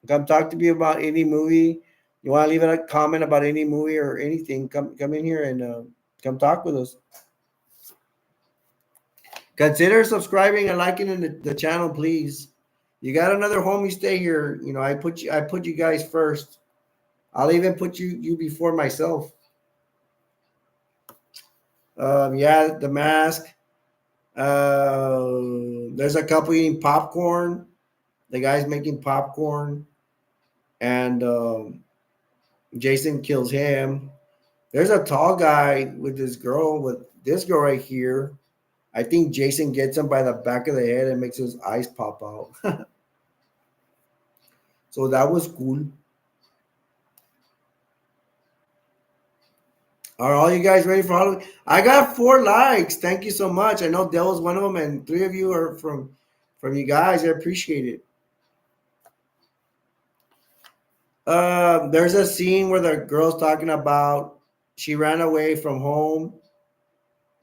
Come talk to me about any movie. You want to leave a comment about any movie or anything? Come in here and come talk with us. Consider subscribing and liking the channel, please. You got another homie stay here. I put you guys first. I'll even put you before myself. Yeah, the mask. There's a couple eating popcorn. The guy's making popcorn, and Jason kills him. There's a tall guy with this girl right here. I think Jason gets him by the back of the head and makes his eyes pop out. So that was cool. Are all you guys ready for Halloween? I got 4 likes. Thank you so much. I know Dell was one of them, and 3 of you are from you guys. I appreciate it. There's a scene where the girl's talking about she ran away from home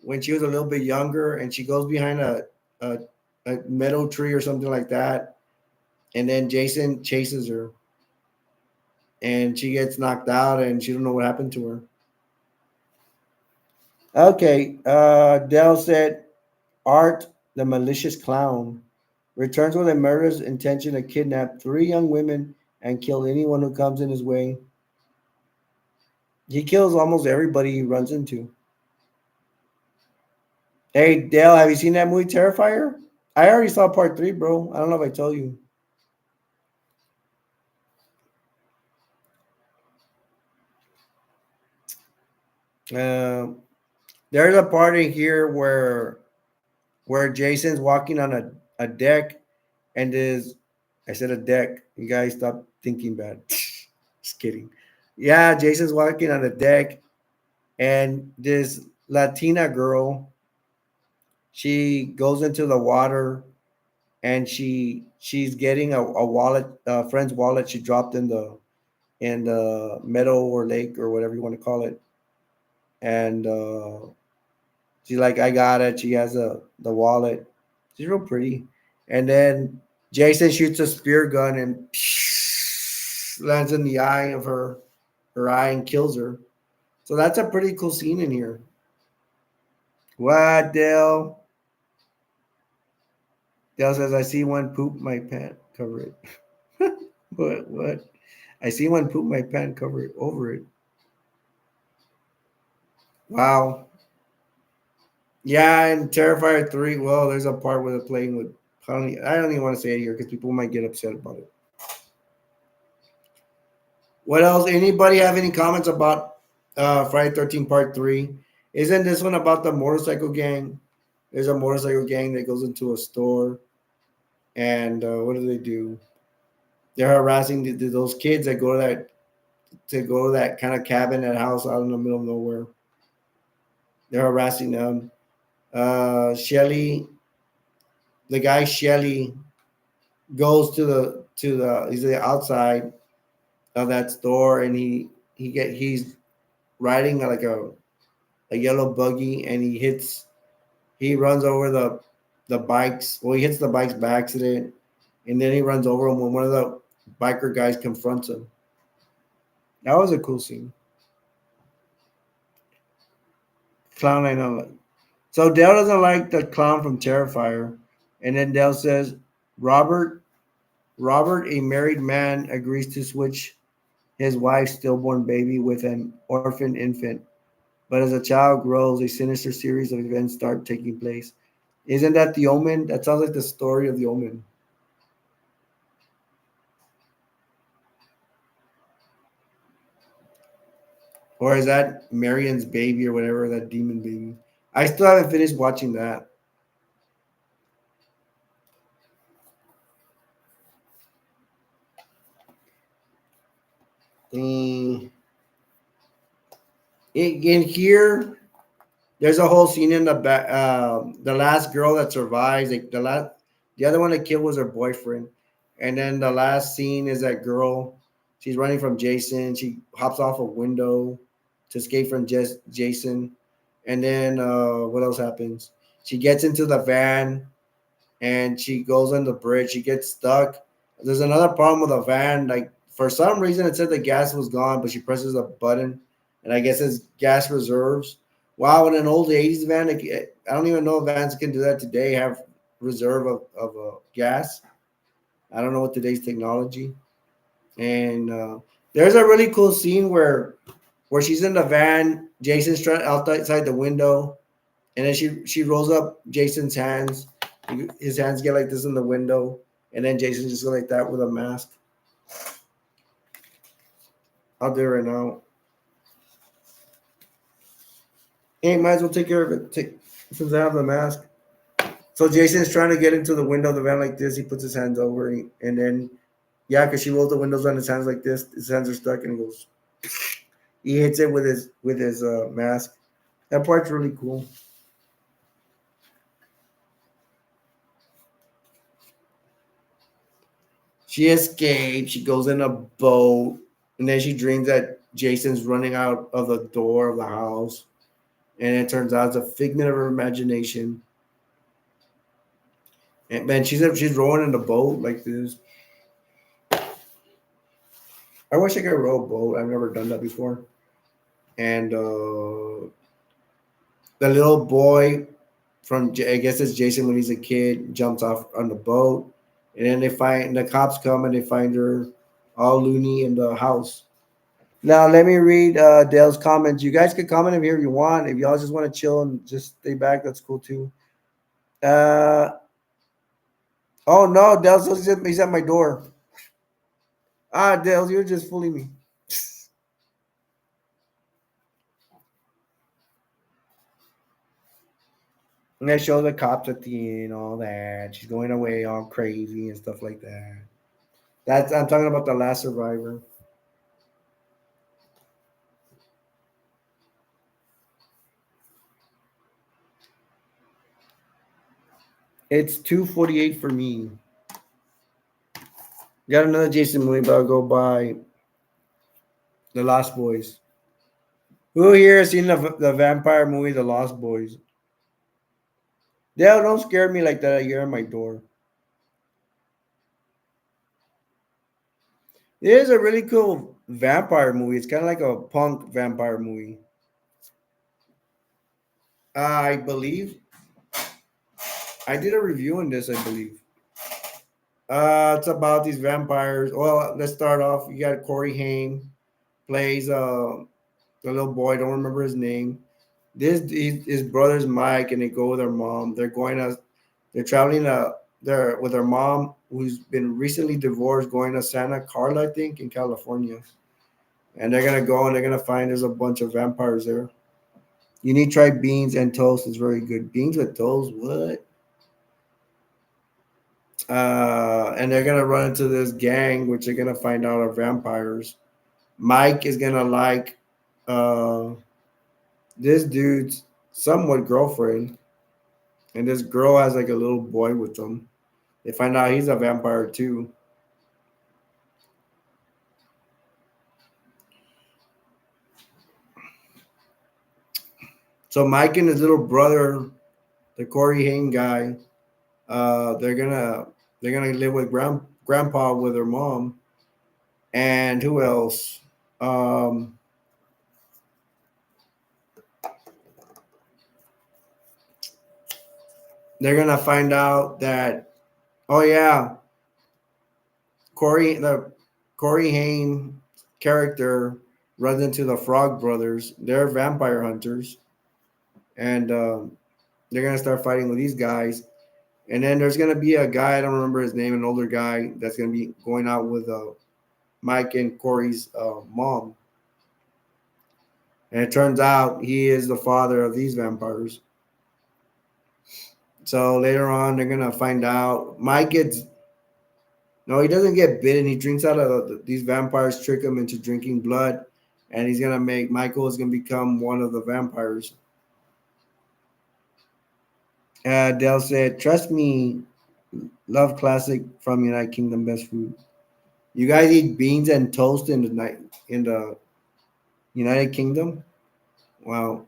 when she was a little bit younger, and she goes behind a, a meadow tree or something like that, and then Jason chases her, and she gets knocked out, and she don't know what happened to her. Okay, Dell said Art, the malicious clown, returns with a murderous intention to kidnap 3 young women and kill anyone who comes in his way. He kills almost everybody he runs into. Hey, Dale, have you seen that movie Terrifier? I already saw part 3, bro. I don't know if I told you. Uh, there's a part in here where Jason's walking on a deck and is I said a deck. You guys stop thinking bad. Just kidding. Yeah, Jason's walking on a deck and this Latina girl, she goes into the water and she's getting a wallet, a friend's wallet she dropped in the meadow or lake or whatever you want to call it, and she's like, I got it. She has the wallet. She's real pretty, and then Jason shoots a spear gun and lands in the eye of her eye and kills her. So that's a pretty cool scene in here. What, Dale? Dale says, I see one poop my pant, cover it. What? What? I see one poop my pant, cover it, over it. Wow. Yeah, and Terrifier 3, well, there's a part where they're playing with. I don't even want to say it here because people might get upset about it. What else? Anybody have any comments about Friday 13 Part 3? Isn't this one about the motorcycle gang? There's a motorcycle gang that goes into a store, and what do they do? They're harassing those kids that go to that kind of cabin, that house out in the middle of nowhere. They're harassing them. Shelly, the guy Shelly, goes to the he's the outside of that store, and he's riding like a yellow buggy, and he runs over the bikes. Well, he hits the bikes by accident, and then he runs over him when one of the biker guys confronts him. That was a cool scene. Clown, I know. So Dale doesn't like the clown from Terrifier, and then Dale says, Robert, Robert, a married man, agrees to switch his wife's stillborn baby with an orphan infant. But as the child grows, a sinister series of events start taking place. Isn't that the Omen? That sounds like the story of the Omen. Or is that Marion's baby or whatever, that demon baby? I still haven't finished watching that. Mm, in here, there's a whole scene in the back. The last girl that survives, like the other one that killed was her boyfriend, and then the last scene is that girl. She's running from Jason. She hops off a window to escape from Jason, and then what else happens? She gets into the van and she goes on the bridge. She gets stuck. There's another problem with the van. Like for some reason, it said the gas was gone, but she presses a button, and I guess it's gas reserves. Wow, in an old '80s van, like, I don't even know if vans can do that today. Have reserve of gas. I don't know what today's technology. And there's a really cool scene where she's in the van. Jason's trying outside the window, and then she rolls up Jason's hands. His hands get like this in the window, and then Jason just go like that with a mask. I'll do it right now. Hey, might as well take care of it. Since I have the mask. So Jason's trying to get into the window of the van like this. He puts his hands over, and then yeah, because she rolls the windows on his hands like this. His hands are stuck, and he goes. He hits it with his mask. That part's really cool. She escapes. She goes in a boat, and then she dreams that Jason's running out of the door of the house, and it turns out it's a figment of her imagination. And man, she's rowing in the boat like this. I wish I could row a boat. I've never done that before. And the little boy from I guess it's Jason when he's a kid jumps off on the boat, and then the cops come and they find her all loony in the house. Now let me read Dale's comments. You guys can comment here if you want. If y'all just want to chill and just stay back, that's cool too. Uh oh no, he's at my door. Ah, Dale, you're just fooling me. And they show the cops at the end, all that. She's going away all crazy and stuff like that. That's I'm talking about the last survivor. It's 2:48 for me. Got another Jason movie, but I'll go by The Lost Boys. Who here has seen the vampire movie The Lost Boys? Dale, don't scare me like that. You're at my door. It is a really cool vampire movie. It's kind of like a punk vampire movie. I believe I did a review on this. I believe. It's about these vampires. Well, let's start off. You got Corey Haim plays the little boy. Don't remember his name. His brother's Mike, and they go with their mom. They're traveling. They're with their mom, who's been recently divorced, going to Santa Carla, I think, in California. And they're gonna go and they're gonna find there's a bunch of vampires there. You need to try beans and toast. It's very good. Beans with toast, what? And they're gonna run into this gang, which they're gonna find out are vampires. Mike is gonna like uh, this dude's somewhat girlfriend, and this girl has like a little boy with them. They find out he's a vampire too. So Mike and his little brother, the Corey Haim guy, they're gonna live with grandpa with her mom, and who else? Um, they're gonna find out that oh yeah, the Corey Haim character runs into the Frog Brothers. They're vampire hunters, and they're gonna start fighting with these guys. And then there's gonna be a guy I don't remember his name, an older guy that's gonna be going out with Mike and Corey's mom. And it turns out he is the father of these vampires. So later on, they're gonna find out. Mike gets no, he doesn't get bitten. He drinks out of these vampires, trick him into drinking blood, and he's gonna make Michael is gonna become one of the vampires. Dale said, "Trust me, love classic from United Kingdom best food. You guys eat beans and toast in the night in the United Kingdom? Wow.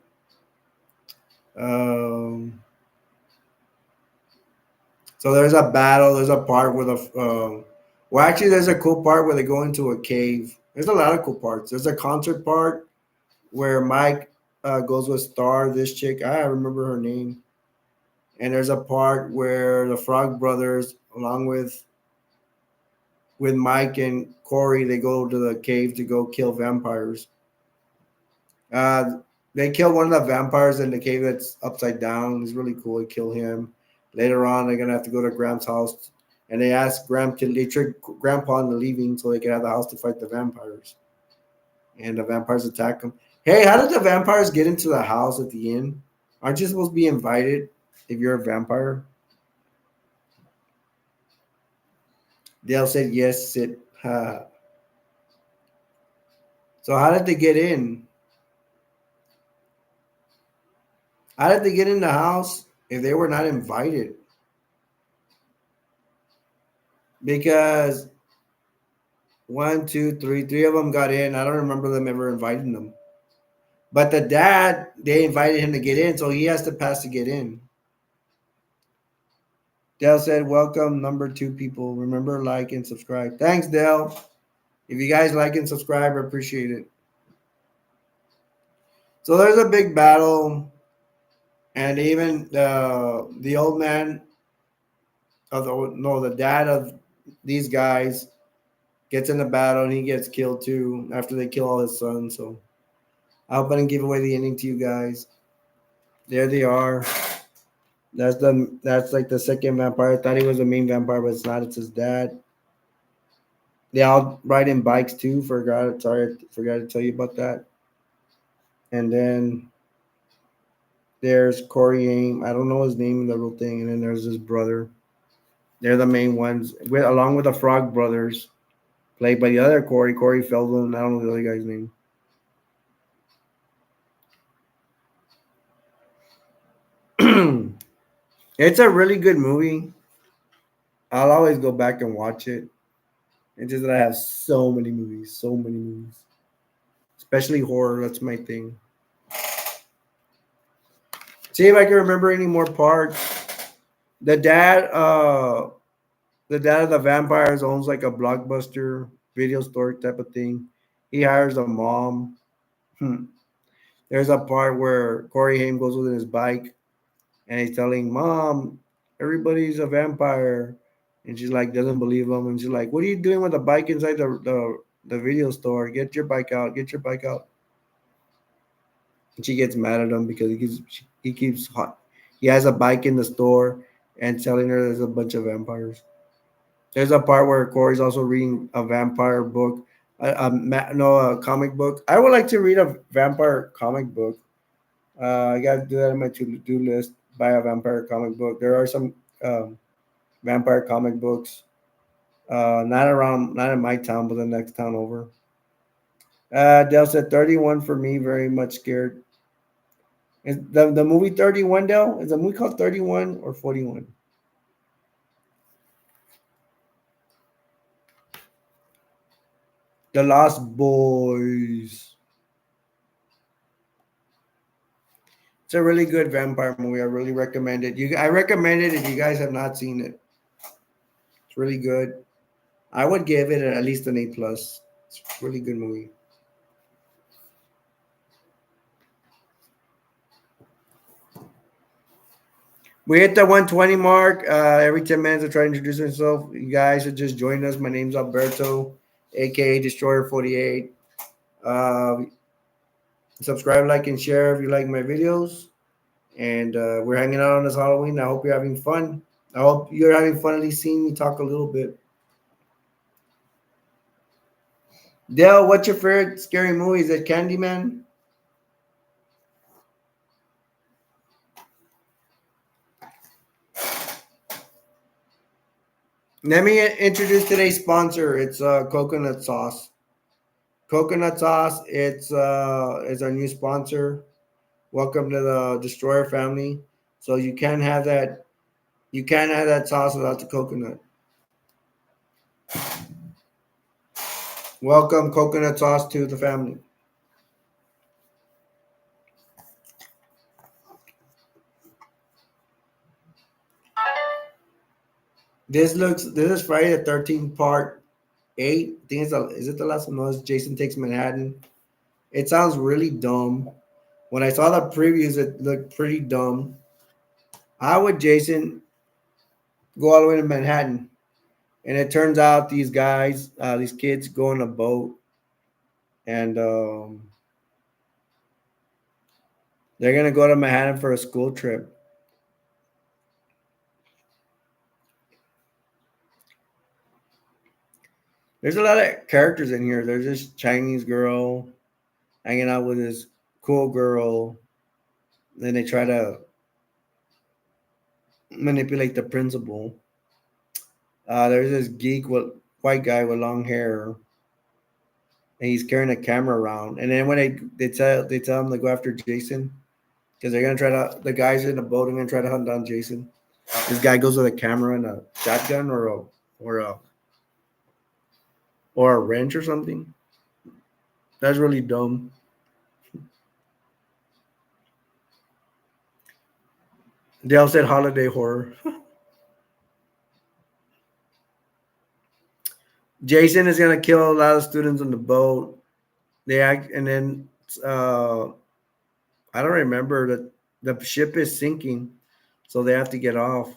Um, so there's a battle. There's a part where well, actually, there's a cool part where they go into a cave. There's a lot of cool parts. There's a concert part where Mike goes with Star, this chick. I remember her name. And there's a part where the Frog Brothers, along with Mike and Corey, they go to the cave to go kill vampires. Uh, they kill one of the vampires in the cave that's upside down. It's really cool. They kill him. Later on, they're gonna have to go to Graham's house, and they ask Graham to they trick Grandpa into leaving so they can have the house to fight the vampires. And the vampires attack them. Hey, how did the vampires get into the house at the end? Aren't you supposed to be invited if you're a vampire? Dale said yes, sit. So how did they get in? How did they get in the house if they were not invited? Because one, two, three of them got in. I don't remember them ever inviting them. But the dad, they invited him to get in, so he has to pass to get in. Dale said, "Welcome, number two people. Remember, like and subscribe." Thanks, Dale. If you guys like and subscribe, I appreciate it. So there's a big battle, and even the old man of the dad of these guys gets in a battle, and he gets killed too after they kill all his sons. So I hope I didn't give away the ending to you guys. There they are. That's like the second vampire. I thought he was the main vampire, but it's not. It's his dad. They all ride in bikes too. Forgot to tell you about that. And then there's Corey Aim. I don't know his name in the real thing. And then there's his brother. They're the main ones, along with the Frog Brothers, played by the other Corey Feldman. I don't know the other guy's name. It's a really good movie. I'll always go back and watch it. It's just that I have so many movies, especially horror. That's my thing. See if I can remember any more parts. The dad, the dad of the vampires owns like a blockbuster video store type of thing. He hires a mom. Hmm. There's a part where Corey Haim goes with his bike and he's telling mom, everybody's a vampire. And she's like, doesn't believe him. And she's like, what are you doing with the bike inside the video store? Get your bike out. Get your bike out. And she gets mad at him because he keeps hot. He has a bike in the store and telling her there's a bunch of vampires. There's a part where Corey's also reading a vampire book, a comic book. I would like to read a vampire comic book. I got to do that on my to-do list. Buy a vampire comic book. There are some vampire comic books, not in my town, but the next town over. Dell said 31 for me. Very much scared. Is the movie 31, Dell? Is the movie called 31 or 41? The Lost Boys. It's a really good vampire movie. I really recommend it. I recommend it if you guys have not seen it. It's really good. I would give it at least an A plus. It's a really good movie. We hit the 120 mark. Every 10 minutes, I try to introduce myself. You guys should just join us. My name's Alberto, aka Destroyer 48. Uh, Subscribe, like, and share if you like my videos. And we're hanging out on this Halloween. I hope you're having fun. I hope you're having fun at least seeing me talk a little bit. Dale, what's your favorite scary movie? Is it Candyman? Let me introduce today's sponsor. It's coconut sauce. Coconut sauce. It's is our new sponsor. Welcome to the Destroyer family. So you can't have that. You can't have that sauce without the coconut. Welcome coconut sauce to the family. This is Friday the 13th part 8. I think is it the last one? No, it's Jason Takes Manhattan. It sounds really dumb. When I saw the previews, it looked pretty dumb. How would Jason go all the way to Manhattan? And it turns out these guys, these kids go on a boat and they're going to go to Manhattan for a school trip. There's a lot of characters in here. There's this Chinese girl hanging out with this cool girl. Then they try to manipulate the principal. There's this geek with white guy with long hair, and he's carrying a camera around. And then when they tell him to go after Jason because they're gonna try to the guys in the boat are gonna try to hunt down Jason. This guy goes with a camera and a shotgun or a or a wrench or something. That's really dumb. They all said holiday horror. Jason is gonna kill a lot of students on the boat. They act, and then uh, I don't remember that the ship is sinking, so they have to get off.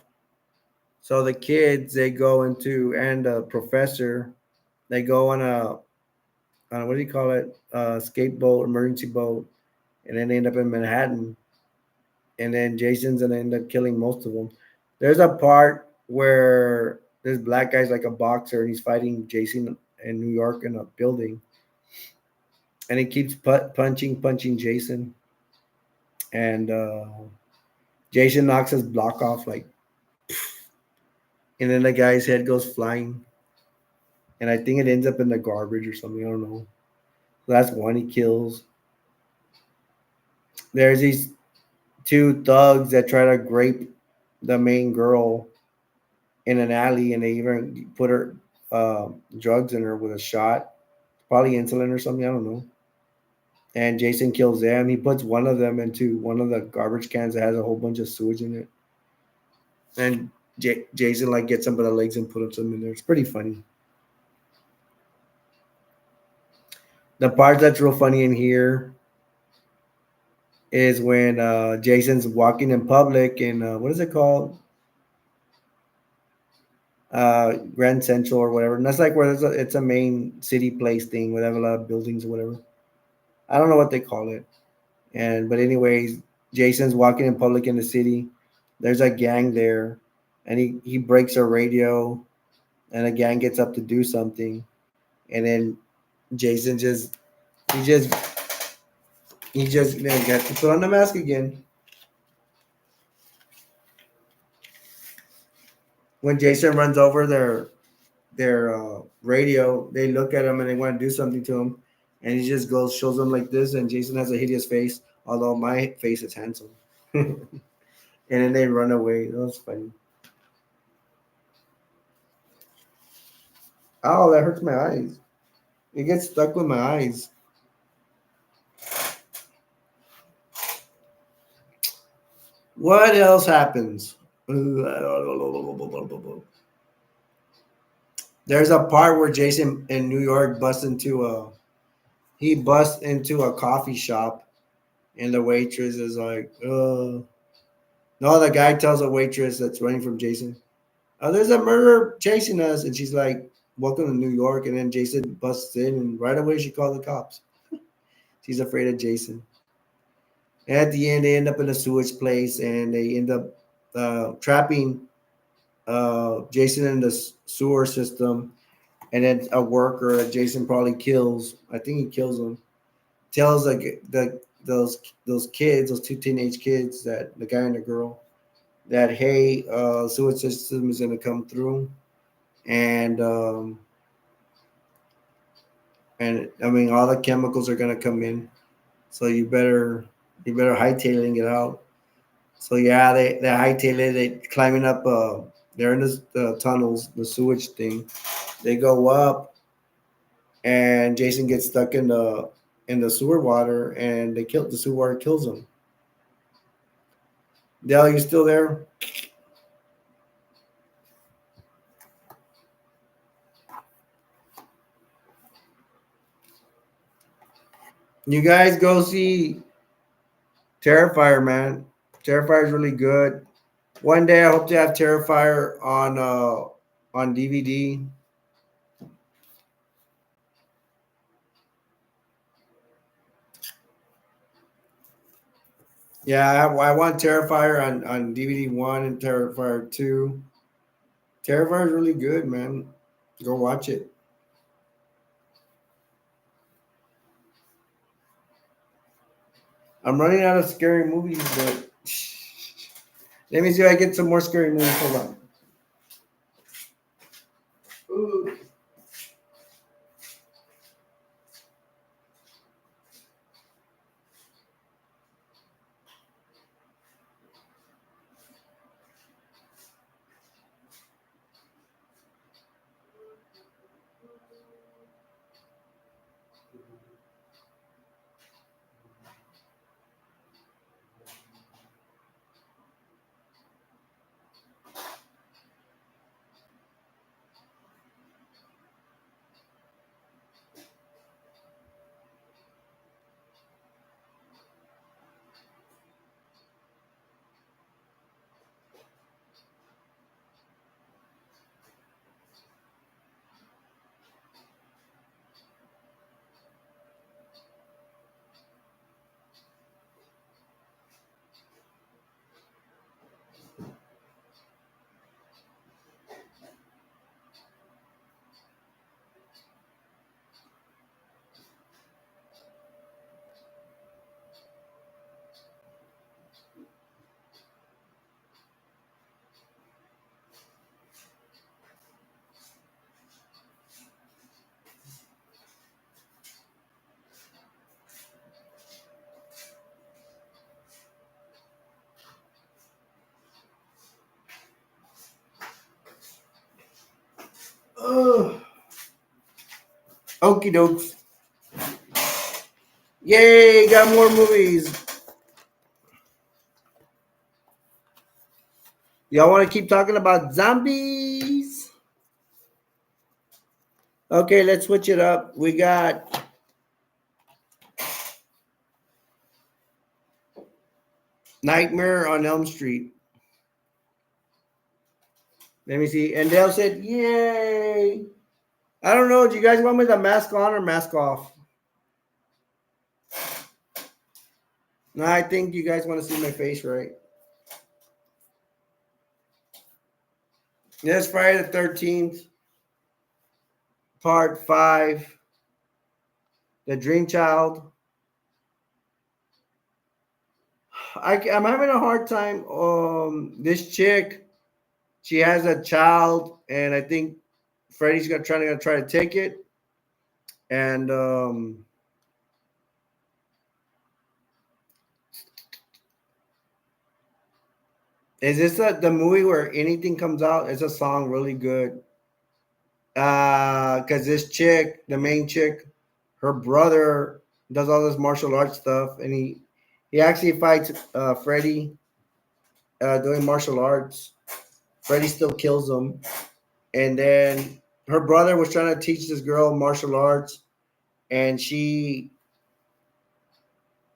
So the kids they go into and the professor they go on a what do you call it? Skateboat, emergency boat, and then they end up in Manhattan. And then Jason's gonna end up killing most of them. There's a part where this black guy's like a boxer and he's fighting Jason in New York in a building, and he keeps punching Jason, and Jason knocks his block off like, and then the guy's head goes flying, and I think it ends up in the garbage or something. I don't know. So that's one he kills. There's these two thugs that try to grape the main girl in an alley, and they even put her uh, drugs in her with a shot, probably insulin or something. I don't know. And Jason kills them. He puts one of them into one of the garbage cans that has a whole bunch of sewage in it, and Jason like gets some of the legs and puts them in there. It's pretty funny. The part that's real funny in here is when Jason's walking in public and what is it called? Grand Central or whatever. And that's like where it's a main city place thing where they have a lot of buildings or whatever. I don't know what they call it. And but anyways, Jason's walking in public in the city. There's a gang there, and he breaks a radio, and a gang gets up to do something, and then Jason just he just he just gets to put on the mask again. When Jason runs over their radio, they look at him and they want to do something to him, and he just goes shows them like this, and Jason has a hideous face, although my face is handsome. And then they run away. That was funny. Oh, that hurts my eyes. It gets stuck with my eyes. What else happens? There's a part where Jason in New York busts into a coffee shop, and the waitress is like, no, the guy tells a waitress that's running from Jason, oh, there's a murderer chasing us, and she's like, welcome to New York, and then Jason busts in, and right away she called the cops. She's afraid of Jason. And at the end, they end up in a sewage place, and they end up trapping Jason in the sewer system, and then a worker that Jason probably kills. I think he kills him. Tells those kids, those two teenage kids, that the guy and the girl, that hey, sewage system is gonna come through, and and I mean all the chemicals are gonna come in, so you better hightail it and get out. So yeah, they hightail it. They climbing up. They're in the tunnels, the sewage thing. They go up, and Jason gets stuck in the sewer water, and the sewer water kills him. Dale, you still there? You guys go see Terrifier, man. Terrifier is really good. One day I hope to have Terrifier on DVD. Yeah, I want Terrifier on DVD one and Terrifier two. Terrifier is really good, man. Go watch it. I'm running out of scary movies, but let me see if I get some more scary movies. Hold on. Oh, okie dokes. Yay, got more movies. Y'all want to keep talking about zombies? Okay, let's switch it up. We got Nightmare on Elm Street. Let me see. And Dale said, yay. I don't know. Do you guys want me to mask on or mask off? No, I think you guys want to see my face, right? Yes, Friday the 13th, part 5, The Dream Child. I'm having a hard time. This chick, she has a child, and I think Freddy's gonna try to take it. And is this the movie where anything comes out? It's a song really good. Because this chick, the main chick, her brother does all this martial arts stuff, and he actually fights Freddy doing martial arts. Freddy still kills him, and then her brother was trying to teach this girl martial arts, and she.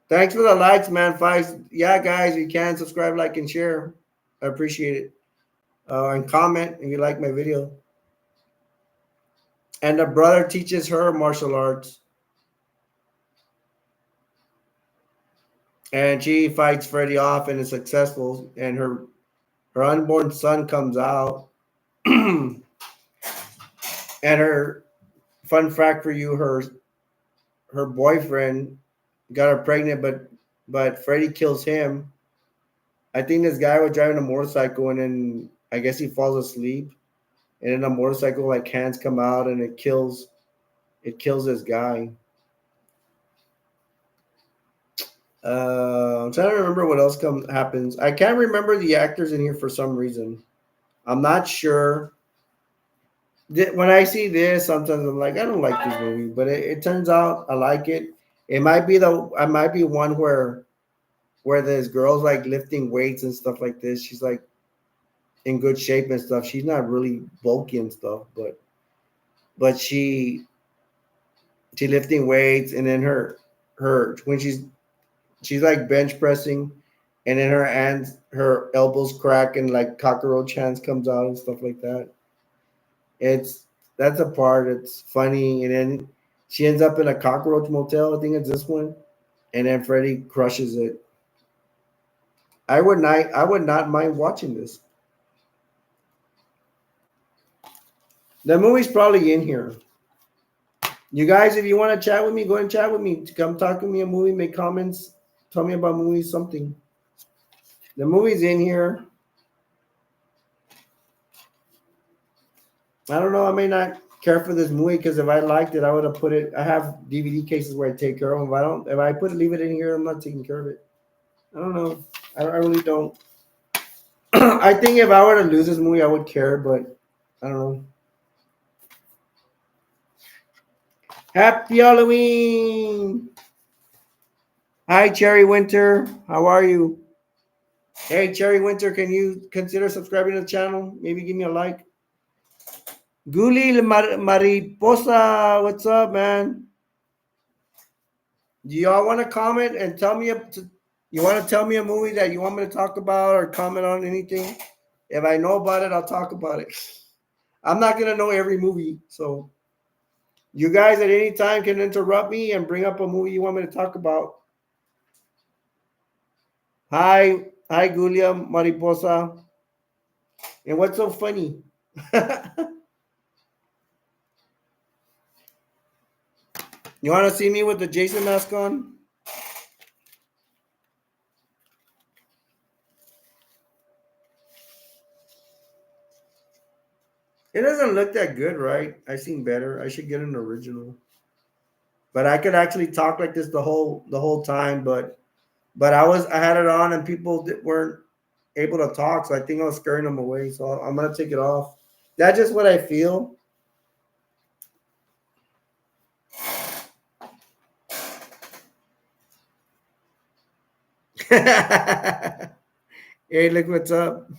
Thanks for the likes, man. Five, yeah, guys, you can subscribe, like, and share. I appreciate it. And comment if you like my video. And the brother teaches her martial arts, and she fights Freddy off and is successful. And her unborn son comes out, and her fun fact for you, her boyfriend got her pregnant, but Freddy kills him. I think this guy was driving a motorcycle, and then I guess he falls asleep, and then a motorcycle like hands come out, and it kills this guy. I'm trying to remember what else happens. I can't remember the actors in here for some reason. I'm not sure. When I see this, sometimes I'm like, I don't like this movie, but it turns out I like it. I might be one where there's girls like lifting weights and stuff like this. She's like in good shape and stuff. She's not really bulky and stuff, but she lifting weights, and then her when she's like bench pressing, and then her elbows crack, and like cockroach hands comes out and stuff like that. It's that's a part. It's funny, and then she ends up in a cockroach motel. I think it's this one, and then Freddy crushes it. I would not mind watching this. The movie's probably in here. You guys, if you want to chat with me, go and chat with me. Come talk to me a movie, make comments, tell me about movies, something. The movie's in here. I don't know. I may not care for this movie because if I liked it, I would have put it. I have DVD cases where I take care of them. If I leave it in here, I'm not taking care of it. I don't know. I really don't. I think if I were to lose this movie, I would care, but I don't know. Happy Halloween! Hi, Cherry Winter. How are you? Hey, Cherry Winter, can you consider subscribing to the channel? Maybe give me a like. Guli Mariposa, what's up, man? Do y'all want to comment and tell me you want to tell me a movie that you want me to talk about or comment on anything? If I know about it, I'll talk about it. I'm not gonna know every movie, so you guys at any time can interrupt me and bring up a movie you want me to talk about. Hi, Gulia Mariposa. And what's so funny? You want to see me with the Jason mask on? It doesn't look that good, right? I seen better. I should get an original. But I could actually talk like this the whole time. But I had it on and people weren't able to talk, so I think I was scaring them away. So I'm gonna take it off. That's just what I feel. Hey, look what's up.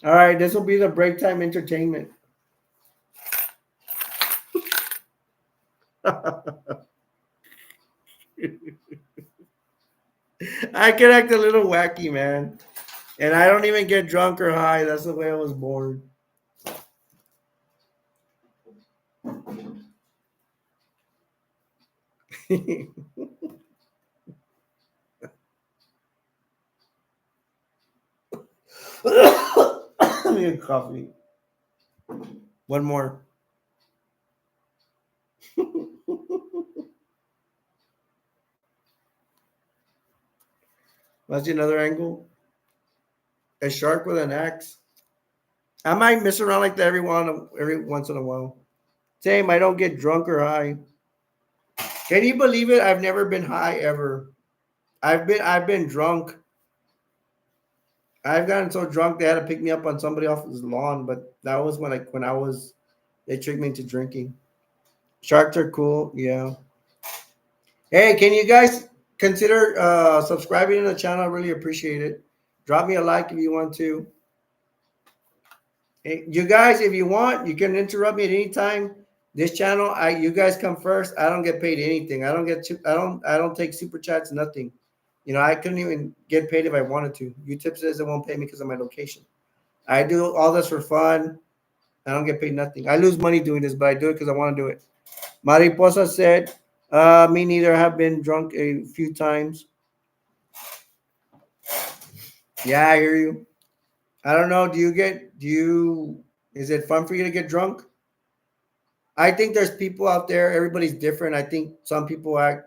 All right, this will be the break time entertainment. I can act a little wacky, man. And I don't even get drunk or high. That's the way I was born. Give me a coffee. One more. That's another angle. A shark with an axe. I might mess around like that every once in a while. Same. I don't get drunk or high. Can you believe it? I've never been high ever. I've been drunk. I've gotten so drunk they had to pick me up on somebody else's lawn, but that was when I was they tricked me into drinking. Sharks are cool, yeah. Hey, can you guys consider subscribing to the channel? I really appreciate it. Drop me a like if you want to. Hey, you guys, if you want, you can interrupt me at any time. This channel, you guys come first. I don't get paid anything. I don't take super chats, nothing. I couldn't even get paid if I wanted to. YouTube says it won't pay me because of my location. I do all this for fun. I don't get paid nothing. I lose money doing this, but I do it because I want to do it. Mariposa said, me neither. I have been drunk a few times. Yeah, I hear you. I don't know. Is it fun for you to get drunk? I think there's people out there. Everybody's different. I think some people act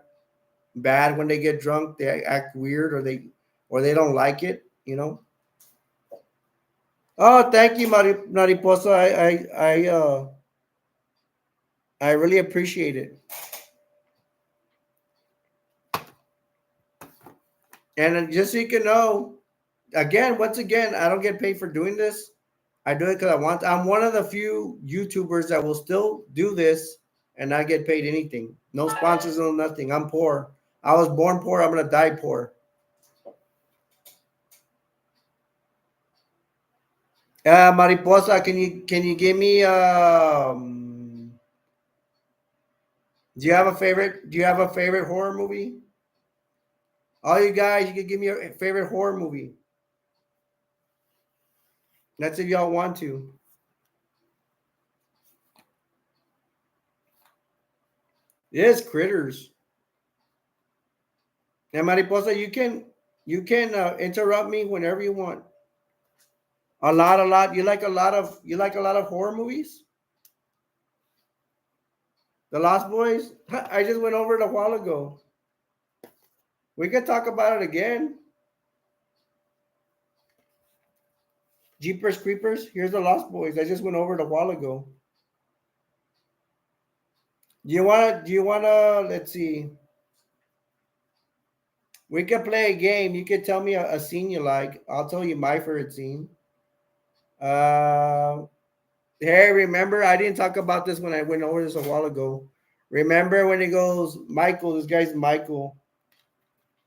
bad when they get drunk. They act weird, or they don't like it. Oh, thank you, Mariposa. I really appreciate it. And just so you can know, once again, I don't get paid for doing this. I do it because I want. I'm one of the few YouTubers that will still do this and not get paid anything. No sponsors, no nothing. I'm poor. I was born poor. I'm gonna die poor. Mariposa, can you give me Do you have a favorite horror movie? All you guys, you can give me a favorite horror movie. That's if y'all want to. Yes, Critters. And Mariposa, you can interrupt me whenever you want. A lot. You like a lot of horror movies? The Lost Boys? I just went over it a while ago. We could talk about it again. Jeepers Creepers. Here's the Lost Boys. I just went over it a while ago. Do you wanna let's see. We could play a game. You could tell me a scene you like. I'll tell you my favorite scene. Uh Hey, remember I didn't talk about this when I went over this a while ago. Remember when it goes, Michael, this guy's Michael,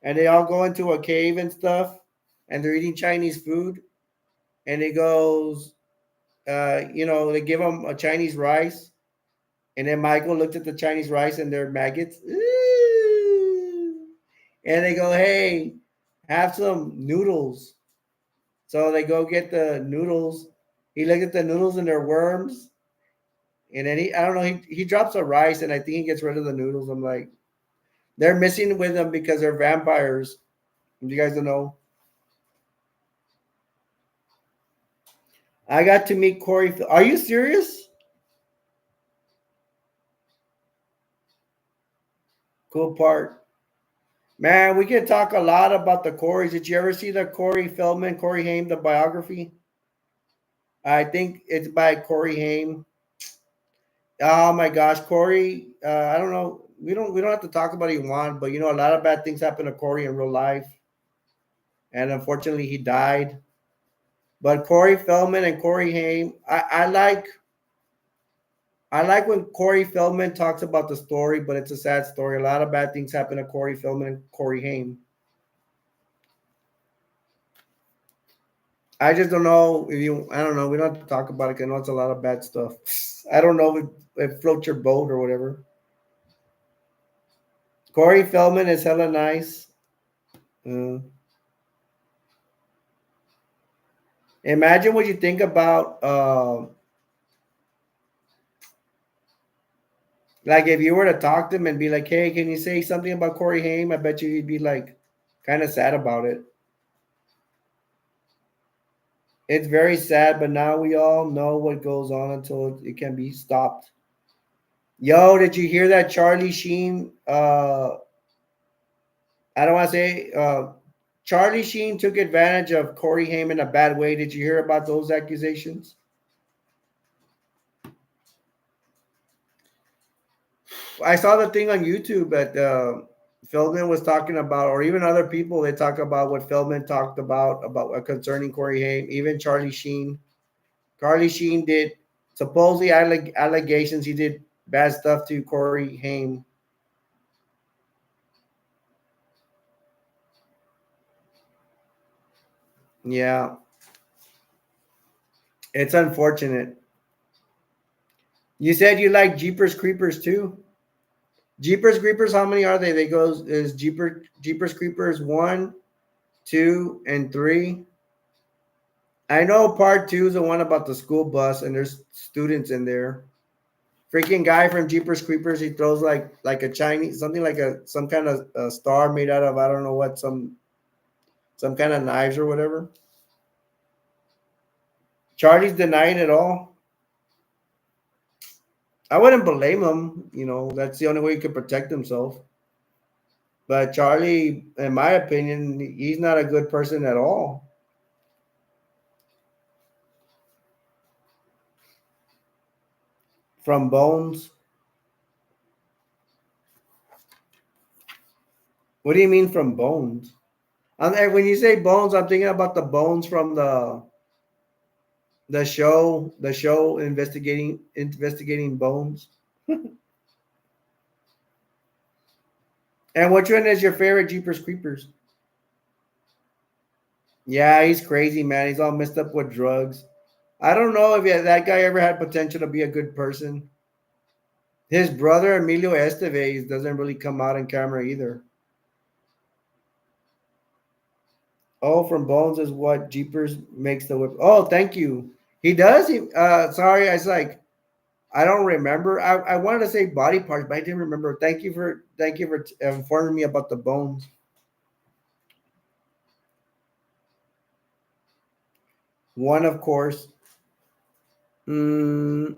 and they all go into a cave and stuff, and they're eating Chinese food, and it goes, they give him a Chinese rice, and then Michael looked at the Chinese rice and they're maggots. Ooh. And they go, hey, have some noodles. So they go get the noodles. He looked at the noodles and they're worms. And then I don't know, he drops a rice and I think he gets rid of the noodles. I'm like, they're missing with them because they're vampires. You guys don't know. I got to meet Corey. Are you serious? Cool part. Man, we can talk a lot about the Corys. Did you ever see the Corey Feldman, Corey Haim, the biography? I think it's by Corey Haim. Oh my gosh, Corey. I don't know. We don't have to talk about it you want, but a lot of bad things happen to Corey in real life, and unfortunately, he died. But Corey Feldman and Corey Haim, I like when Corey Feldman talks about the story, but it's a sad story. A lot of bad things happen to Corey Feldman and Corey Haim. I just don't know if you. I don't know. We don't have to talk about it because I know it's a lot of bad stuff. I don't know if it floats your boat or whatever. Corey Feldman is hella nice. Uh, Imagine what you think about, like if you were to talk to him and be like, "Hey, can you say something about Corey Haim?" I bet you he'd be like, kind of sad about it. It's very sad, but now we all know what goes on until it can be stopped. Yo, did you hear that Charlie Sheen? I don't want to say. Charlie Sheen took advantage of Corey Haim in a bad way. Did you hear about those accusations? I saw the thing on YouTube that Feldman was talking about, or even other people. They talk about what Feldman talked about concerning Corey Haim. Even Charlie Sheen. Charlie Sheen did supposedly allegations he did bad stuff to Corey Haim. Yeah, it's unfortunate. You said you like Jeepers Creepers too. Jeepers Creepers, how many are they? They go is Jeepers Creepers 1, 2, and 3. I know part 2 is the one about the school bus and there's students in there. Freaking guy from Jeepers Creepers, he throws like a Chinese something like a some kind of a star made out of I don't know what some kind of knives or whatever. Charlie's denying it all. I wouldn't blame him. That's the only way he could protect himself. But Charlie, in my opinion, he's not a good person at all. From Bones. What do you mean from Bones? When you say Bones, I'm thinking about the bones from the show investigating Bones. And which one is your favorite Jeepers Creepers? Yeah, he's crazy, man. He's all messed up with drugs. I don't know if that guy ever had potential to be a good person. His brother Emilio Estevez doesn't really come out in camera either. Oh, from Bones is what Jeepers makes the whip. Oh, thank you. He does. Sorry, I was like, I don't remember. I wanted to say body parts, but I didn't remember. Thank you for informing me about the bones. One, of course. Mm,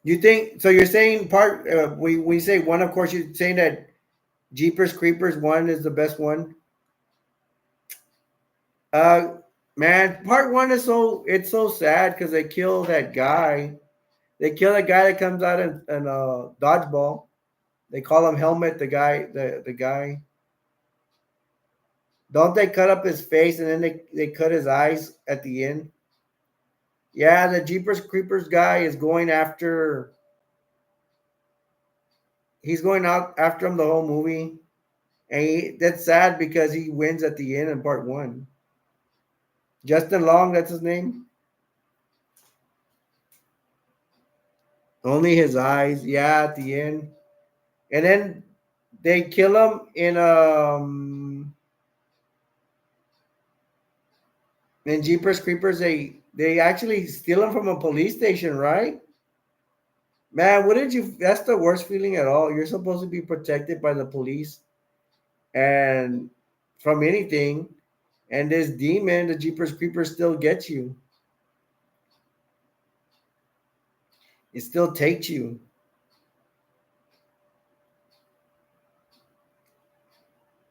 you think so? You're saying part. We say one, of course. You're saying that Jeepers Creepers one is the best one. Uh, Man, part one is it's so sad because they kill that guy. They kill a guy that comes out in dodgeball. They call him Helmet. The guy. Don't they cut up his face and then they cut his eyes at the end? Yeah, the Jeepers Creepers guy is going after. He's going out after him the whole movie, and that's sad because he wins at the end in part one. Justin Long, that's his name. Only his eyes, yeah, at the end, and then they kill him in Jeepers Creepers. They actually steal him from a police station, right? Man, wouldn't you? That's the worst feeling at all. You're supposed to be protected by the police and from anything, and this demon, the Jeepers Creepers, still gets you. It still takes you.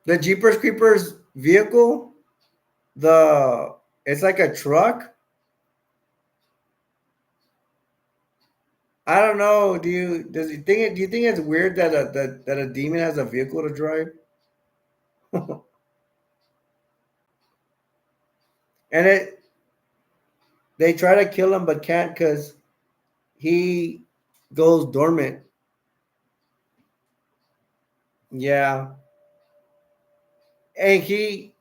The Jeepers Creepers vehicle, the it's like a truck. I don't know. Do you think it's weird that a demon has a vehicle to drive? And they try to kill him but can't because he goes dormant. Yeah, and he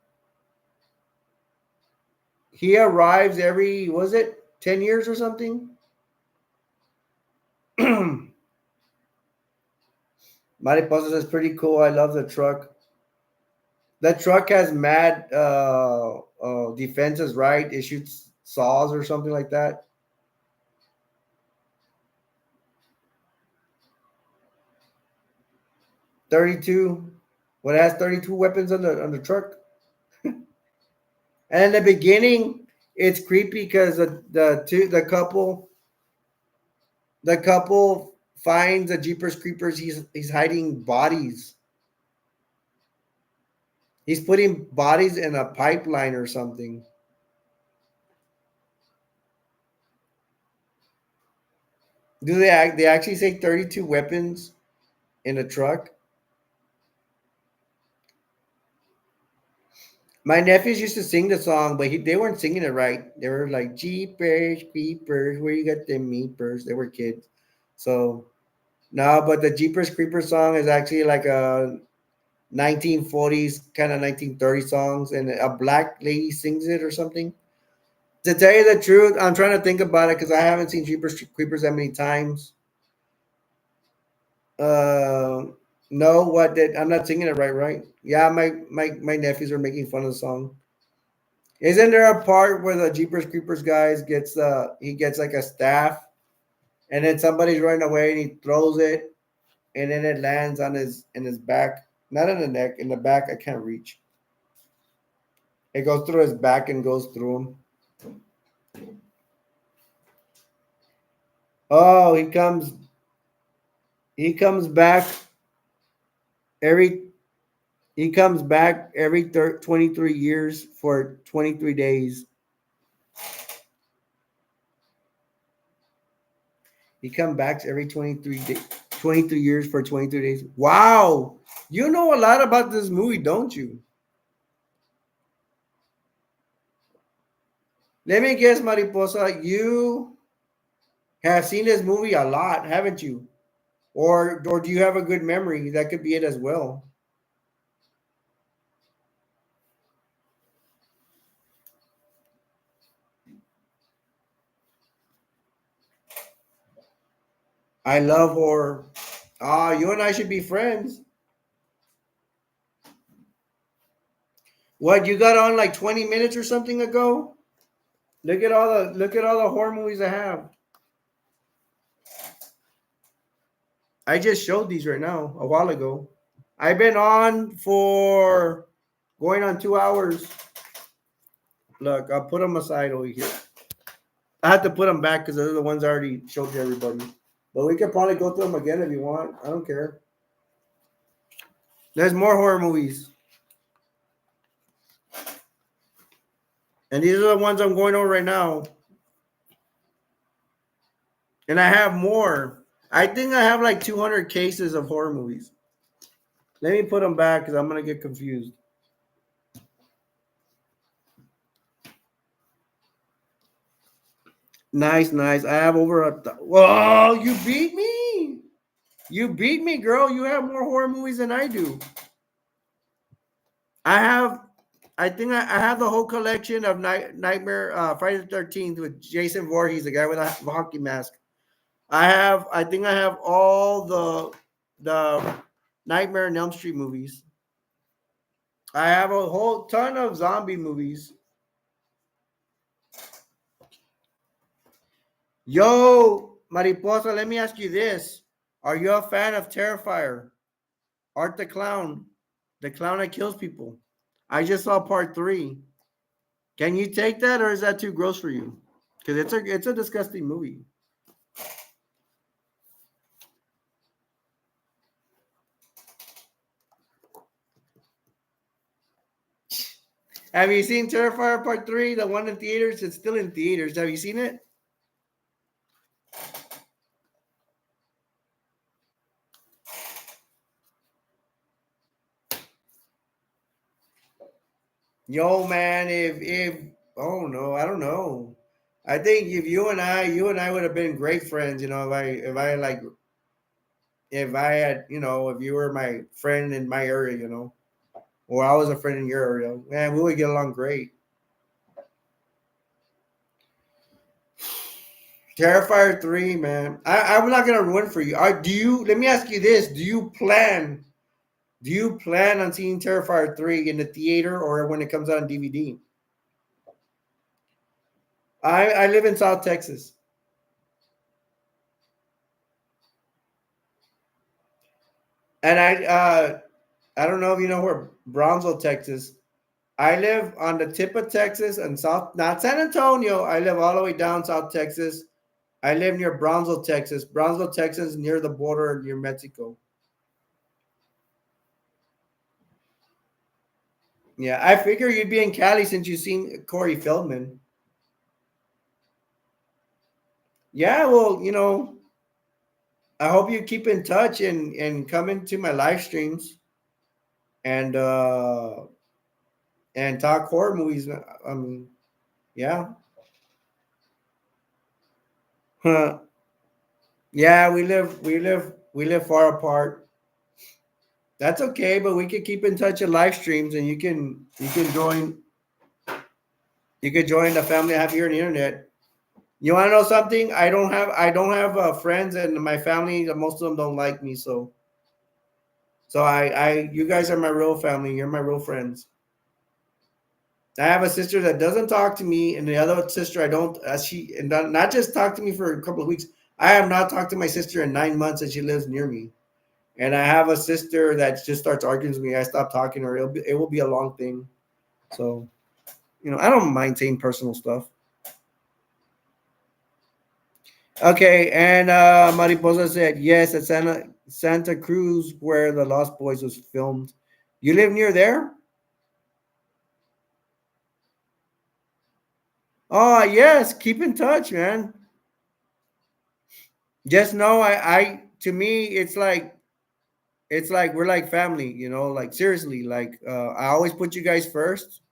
arrives every, was it 10 years or something? Mariposas is pretty cool. I love the truck. That truck has mad defenses, right? It shoots saws or something like that. 32. What, it has 32 weapons on the truck. And in the beginning, it's creepy because the couple finds the Jeepers Creepers. He's hiding bodies. He's putting bodies in a pipeline or something. They actually say 32 weapons in a truck? My nephews used to sing the song, but they weren't singing it right. They were like Jeepers Creepers, where you got them meepers. They were kids, so no. But the Jeepers Creepers song is actually like a 1940s kind of 1930s songs, and a black lady sings it or something. To tell you the truth, I'm trying to think about it because I haven't seen Jeepers Creepers that many times. Uh, no, what did I'm not singing it right? Right? Yeah, my nephews are making fun of the song. Isn't there a part where the Jeepers Creepers guys he gets like a staff, and then somebody's running away and he throws it, and then it lands on his back, not in the neck, in the back. I can't reach. It goes through his back and goes through him. Oh, he comes back every he comes back every 23 years for 23 days. He comes back every 23 years for 23 days. Wow. You know a lot about this movie, don't you? Let me guess, Mariposa, you have seen this movie a lot, haven't you? Or do you have a good memory? That could be it as well. I love horror. Ah, you and I should be friends. What, you got on like 20 minutes or something ago? Look at all the horror movies I have. I just showed these right now a while ago. I've been on for going on 2 hours. Look, I'll put them aside over here. I had to put them back because those are the ones I already showed to everybody. But we could probably go through them again if you want. I don't care. There's more horror movies. And these are the ones I'm going over right now. And I have more. I think I have like 200 cases of horror movies. Let me put them back because I'm going to get confused. Nice, nice. I have over a. Whoa, you beat me. You beat me, girl. You have more horror movies than I do. I have, I think I have the whole collection of Nightmare Friday the 13th with Jason Voorhees, the guy with a hockey mask. I think I have all the Nightmare on Elm Street movies. I have a whole ton of zombie movies. Yo, Mariposa, let me ask you this. Are you a fan of Terrifier? Art the clown that kills people. I just saw part three. Can you take that, or is that too gross for you? Because it's a disgusting movie. Have you seen Terrifier Part 3, the one in theaters? It's still in theaters. Have you seen it? Yo, man, if oh no, I don't know. I think if you and I would have been great friends. You know, if I had, you know, if you were my friend in my area, you know, or I was a friend in your area, man, we would get along great. Terrifier 3, man. I'm not gonna ruin for you. Do you? Let me ask you this: Do you plan on seeing Terrifier 3 in the theater or when it comes out on DVD? I live in South Texas, and I don't know if you know where Brownsville, Texas. I live on the tip of Texas and South, not San Antonio. I live all the way down South Texas. I live near Brownsville, Texas. Brownsville, Texas, near the border near Mexico. Yeah, I figure you'd be in Cali since you've seen Corey Feldman. Yeah, well, you know, I hope you keep in touch and come into my live streams and and talk horror movies. Yeah, huh. Yeah, we live far apart. That's okay, but we can keep in touch in live streams, and you can join the family I have here on the internet. You want to know something? I don't have friends, and my family. Most of them don't like me, so you guys are my real family. You're my real friends. I have a sister that doesn't talk to me, and the other sister I don't. She and not just talk to me for a couple of weeks. I have not talked to my sister in 9 months, and she lives near me. And I have a sister that just starts arguing with me. I stop talking to her. It will be a long thing. So you know, I don't mind saying personal stuff. Okay, and Mariposa said yes at Santa Cruz where the Lost Boys was filmed. You live near there? Oh yes, keep in touch, man. Just know I to me it's like we're like family, you know, like seriously, like I always put you guys first,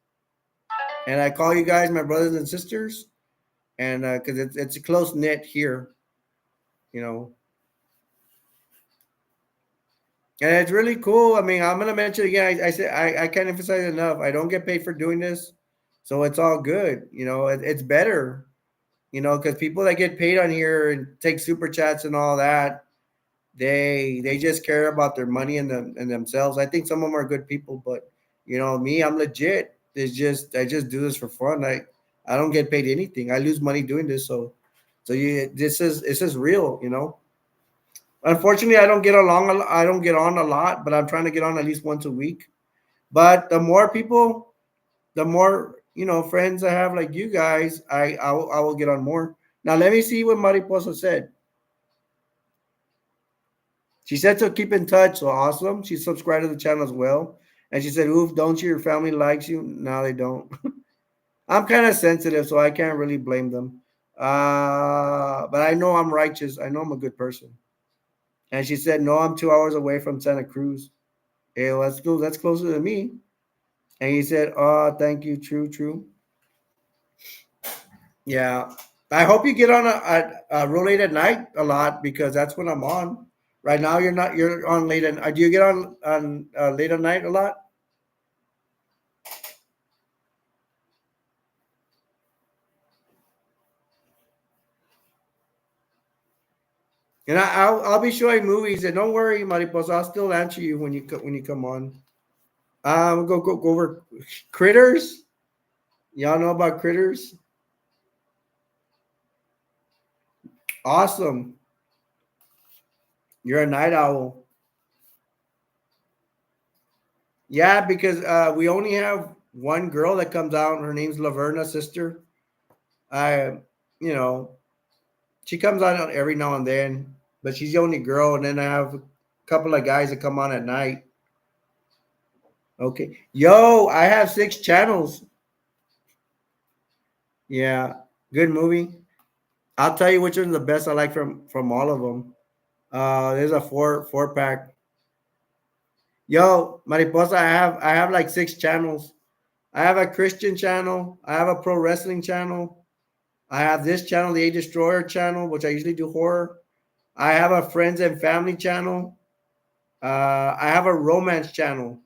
and I call you guys my brothers and sisters, and because it's a close knit here, you know, and it's really cool. I mean, I'm gonna mention again. I said I can't emphasize it enough. I don't get paid for doing this, so it's all good. You know, it's better. You know, because people that get paid on here and take super chats and all that, they just care about their money and themselves. I think some of them are good people, but you know, me, I'm legit. It's just I just do this for fun. I don't get paid anything. I lose money doing this, so you this is real. You know. Unfortunately, I don't get along. I don't get on a lot, but I'm trying to get on at least once a week. But the more people, the more you know, friends I have like you guys, I will get on more. Now let me see what Mariposa said. She said to keep in touch. So awesome. She subscribed to the channel as well, and she said, "Oof, don't you? Your family likes you." No, they don't. I'm kind of sensitive, so I can't really blame them. But I know I'm righteous. I know I'm a good person. And she said, "No, I'm 2 hours away from Santa Cruz." Hey, let's go. That's closer to me. And he said, "Oh, thank you. True, true. Yeah. I hope you get on a real late at night a lot because that's when I'm on. Right now, you're not. You're on late at. Do you get on late at night a lot? And I'll be showing movies. And don't worry, Mariposa. I'll still answer you when when you come on. Go over critters. Y'all know about critters? Awesome. You're a night owl. Yeah, because we only have one girl that comes out. Her name's Laverna, sister. I, you know, she comes out every now and then, but she's the only girl. And then I have a couple of guys that come on at night. Okay. Yo, I have 6 channels. Yeah. Good movie. I'll tell you which one's the best I like from all of them. There's a four pack. Yo, Mariposa, I have like 6 channels. I have a Christian channel. I have a pro wrestling channel. I have this channel, the A Destroyer channel, which I usually do horror. I have a friends and family channel. I have a romance channel.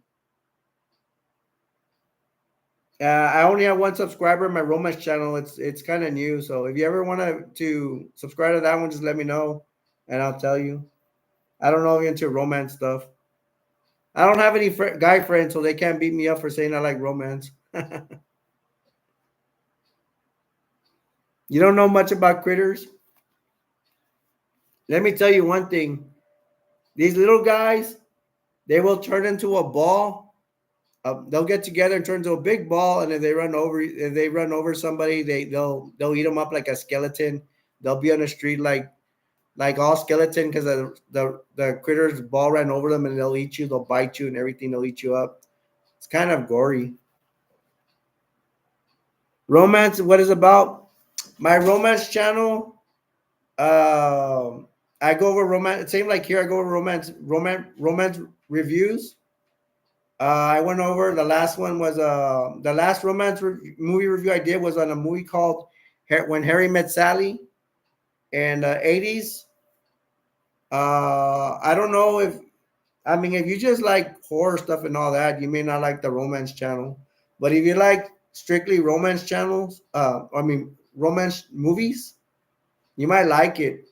I only have one subscriber in my romance channel. It's kind of new, so if you ever want to subscribe to that one, just let me know, and I'll tell you. I don't know if you're into romance stuff. I don't have any guy friends, so they can't beat me up for saying I like romance. You don't know much about critters? Let me tell you one thing. These little guys, they will turn into a ball. They'll get together and turn into a big ball, and if they run over somebody, they'll eat them up like a skeleton. They'll be on the street like all skeleton because the critters ball ran over them, and they'll eat you. They'll bite you and everything. They'll eat you up. It's kind of gory. Romance. What is about my romance channel? Um, I go over romance. Same like here. I go over romance reviews. I went over the last one was the last movie review I did was on a movie called When Harry Met Sally in the 80s. I don't know if I mean if you just like horror stuff and all that, you may not like the romance channel. But if you like strictly romance channels, I mean romance movies, you might like it.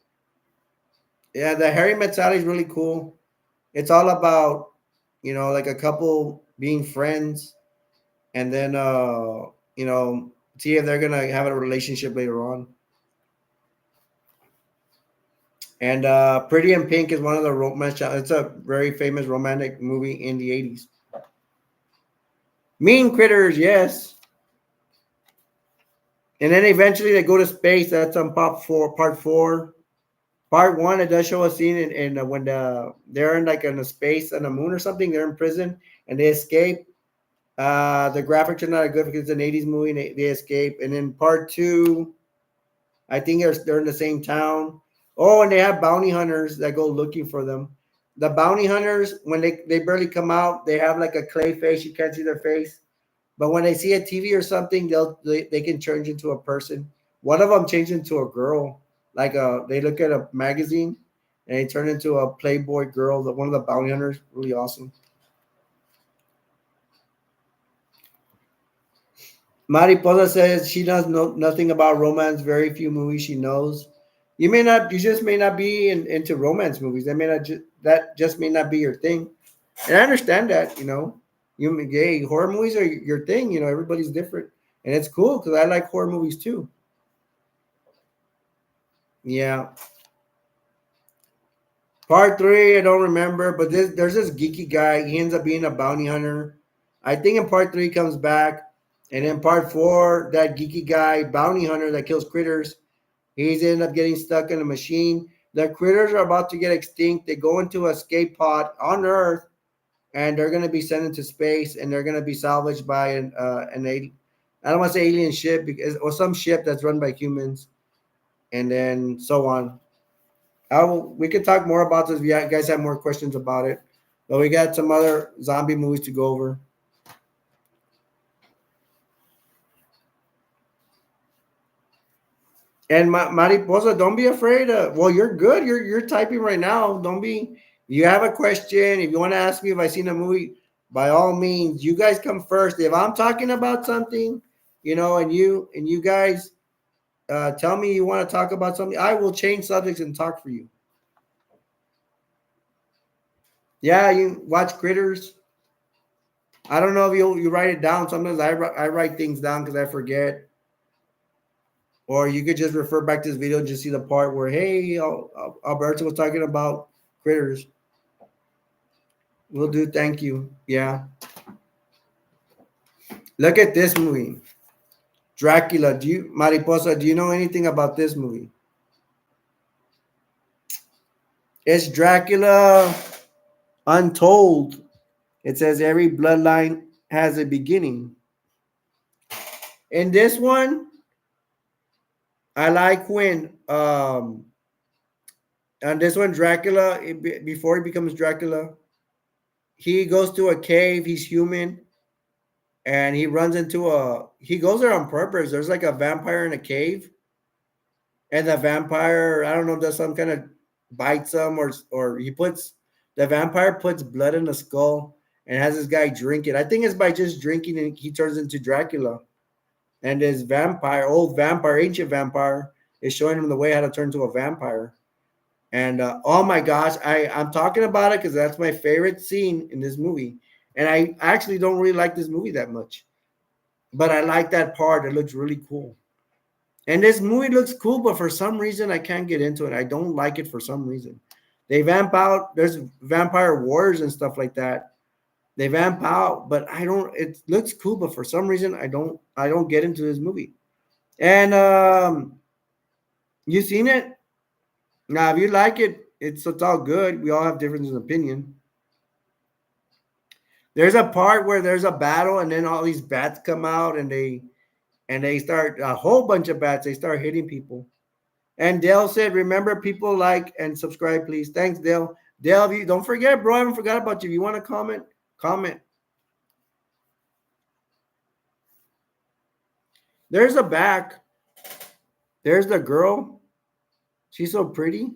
Yeah, the Harry Met Sally is really cool. It's all about like a couple being friends and then see if they're gonna have a relationship later on. And Pretty in Pink is one of the romance. It's a very famous romantic movie in the 80s. Mean Critters, yes. And then eventually they go to space. That's on part four. Part one, it does show a scene in when they're in a space on the moon or something. They're in prison and they escape. The graphics are not good because it's an 80s movie and they escape. And then part two, I think they're in the same town. Oh, and they have bounty hunters that go looking for them. The bounty hunters, when they barely come out, they have like a clay face. You can't see their face. But when they see a TV or something, they can change into a person. One of them changed into a girl. They look at a magazine and they turn into a Playboy girl. One of the bounty hunters, really awesome. Mariposa says she does know nothing about romance. Very few movies she knows. You just may not be into romance movies. That just may not be your thing. And I understand that, gay horror movies are your thing. Everybody's different, and it's cool because I like horror movies too. Yeah. Part three, I don't remember, but there's this geeky guy. He ends up being a bounty hunter. I think in part three comes back, and in part four, that geeky guy, bounty hunter that kills critters, he's ended up getting stuck in a machine. The critters are about to get extinct. They go into a escape pod on Earth, and they're going to be sent into space, and they're going to be salvaged by I don't want to say alien ship or some ship that's run by humans, and then so on. We can talk more about this if you guys have more questions about it. But we got some other zombie movies to go over. And Mariposa, don't be afraid. Well, you're good. You're typing right now. Don't be. If you have a question, if you want to ask me if I seen a movie, by all means, you guys come first. If I'm talking about something, and you guys tell me you want to talk about something, I will change subjects and talk for you. Yeah, you watch Critters. I don't know if you write it down. Sometimes I write things down because I forget. Or you could just refer back to this video and just see the part where, hey, Alberto was talking about Critters. Will do. Thank you. Yeah. Look at this movie. Dracula. Mariposa, do you know anything about this movie? It's Dracula Untold. It says every bloodline has a beginning. In this one, I like when and this one Dracula before he becomes Dracula, he goes to a cave. He's human, and he goes there on purpose. There's like a vampire in a cave, and the vampire, I don't know, does some kind of bites him, or he puts the vampire puts blood in the skull and has this guy drink it. I think it's by just drinking and he turns into Dracula. And this vampire, old vampire, ancient vampire, is showing him the way how to turn to a vampire. And oh my gosh, I'm talking about it because that's my favorite scene in this movie. And I actually don't really like this movie that much, but I like that part. It looks really cool. And this movie looks cool, but for some reason I can't get into it. I don't like it for some reason. They vamp out. There's vampire wars and stuff like that. They vamp out, but I don't. It looks cool, but for some reason I don't. I don't get into this movie. And you seen it? Now, if you like it, it's all good. We all have differences in opinion. There's a part where there's a battle, and then all these bats come out, and they start a whole bunch of bats. They start hitting people. And Dale said, "Remember, people like and subscribe, please." Thanks, Dale. Dale, if you don't forget, bro. I haven't forgot about you. If you want to comment, comment. There's a back. There's the girl. She's so pretty.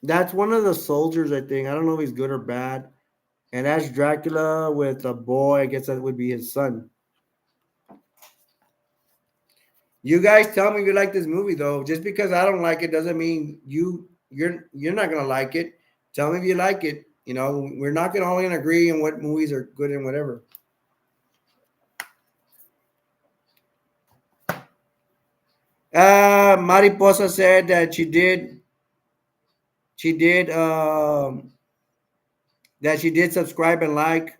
That's one of the soldiers, I think. I don't know if he's good or bad. And that's Dracula with a boy. I guess that would be his son. You guys tell me if you like this movie, though. Just because I don't like it doesn't mean you're not gonna like it. Tell me if you like it. You know, we're not gonna all gonna agree on what movies are good and whatever. Mariposa said that she did that she did subscribe and like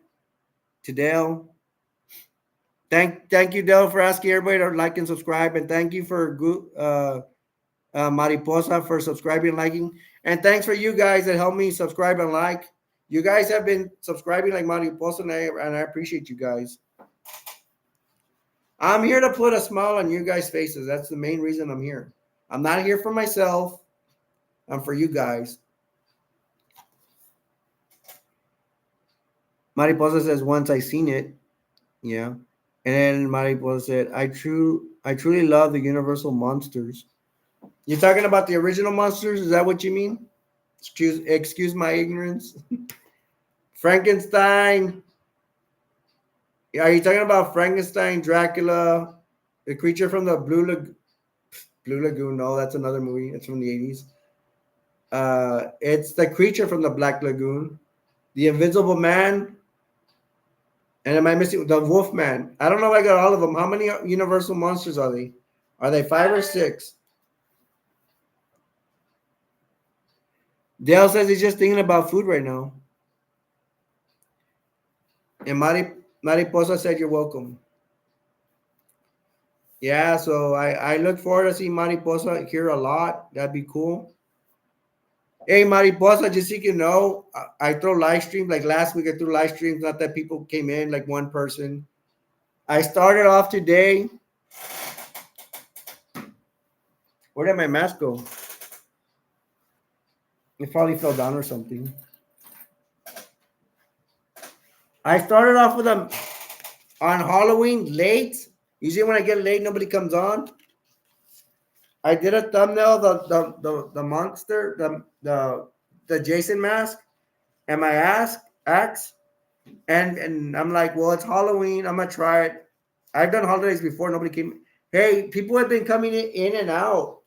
to Dale. Thank you, Dale, for asking everybody to like and subscribe, and thank you for Mariposa for subscribing and liking, and thanks for you guys that help me subscribe and like. You guys have been subscribing like Mariposa, and I appreciate you guys. I'm here to put a smile on you guys' faces. That's the main reason I'm here. I'm not here for myself. I'm for you guys. Mariposa says once I seen it, yeah. And then Mariposa said, I truly love the Universal monsters. You're talking about the original monsters? Is that what you mean? Excuse my ignorance. Frankenstein. Are you talking about Frankenstein, Dracula, the creature from the Blue Lagoon? No, that's another movie. It's from the 80s. It's the creature from the Black Lagoon, the Invisible Man, and am I missing the Wolf Man? I don't know if I got all of them. How many Universal monsters are they? Are they 5 or 6? Dale says he's just thinking about food right now. And Mariposa said you're welcome. Yeah, so I look forward to seeing Mariposa here a lot. That'd be cool. Hey, Mariposa, just so you can know, I throw live streams. Like last week, I threw live streams. Not that people came in, like one person. I started off today. Where did my mask go? It probably fell down or something. I started off with them on Halloween late. Usually when I get late, nobody comes on. I did a thumbnail, the monster, the Jason mask, and my axe. And I'm like, well, it's Halloween. I'm gonna try it. I've done holidays before. Nobody came. Hey, people have been coming in and out.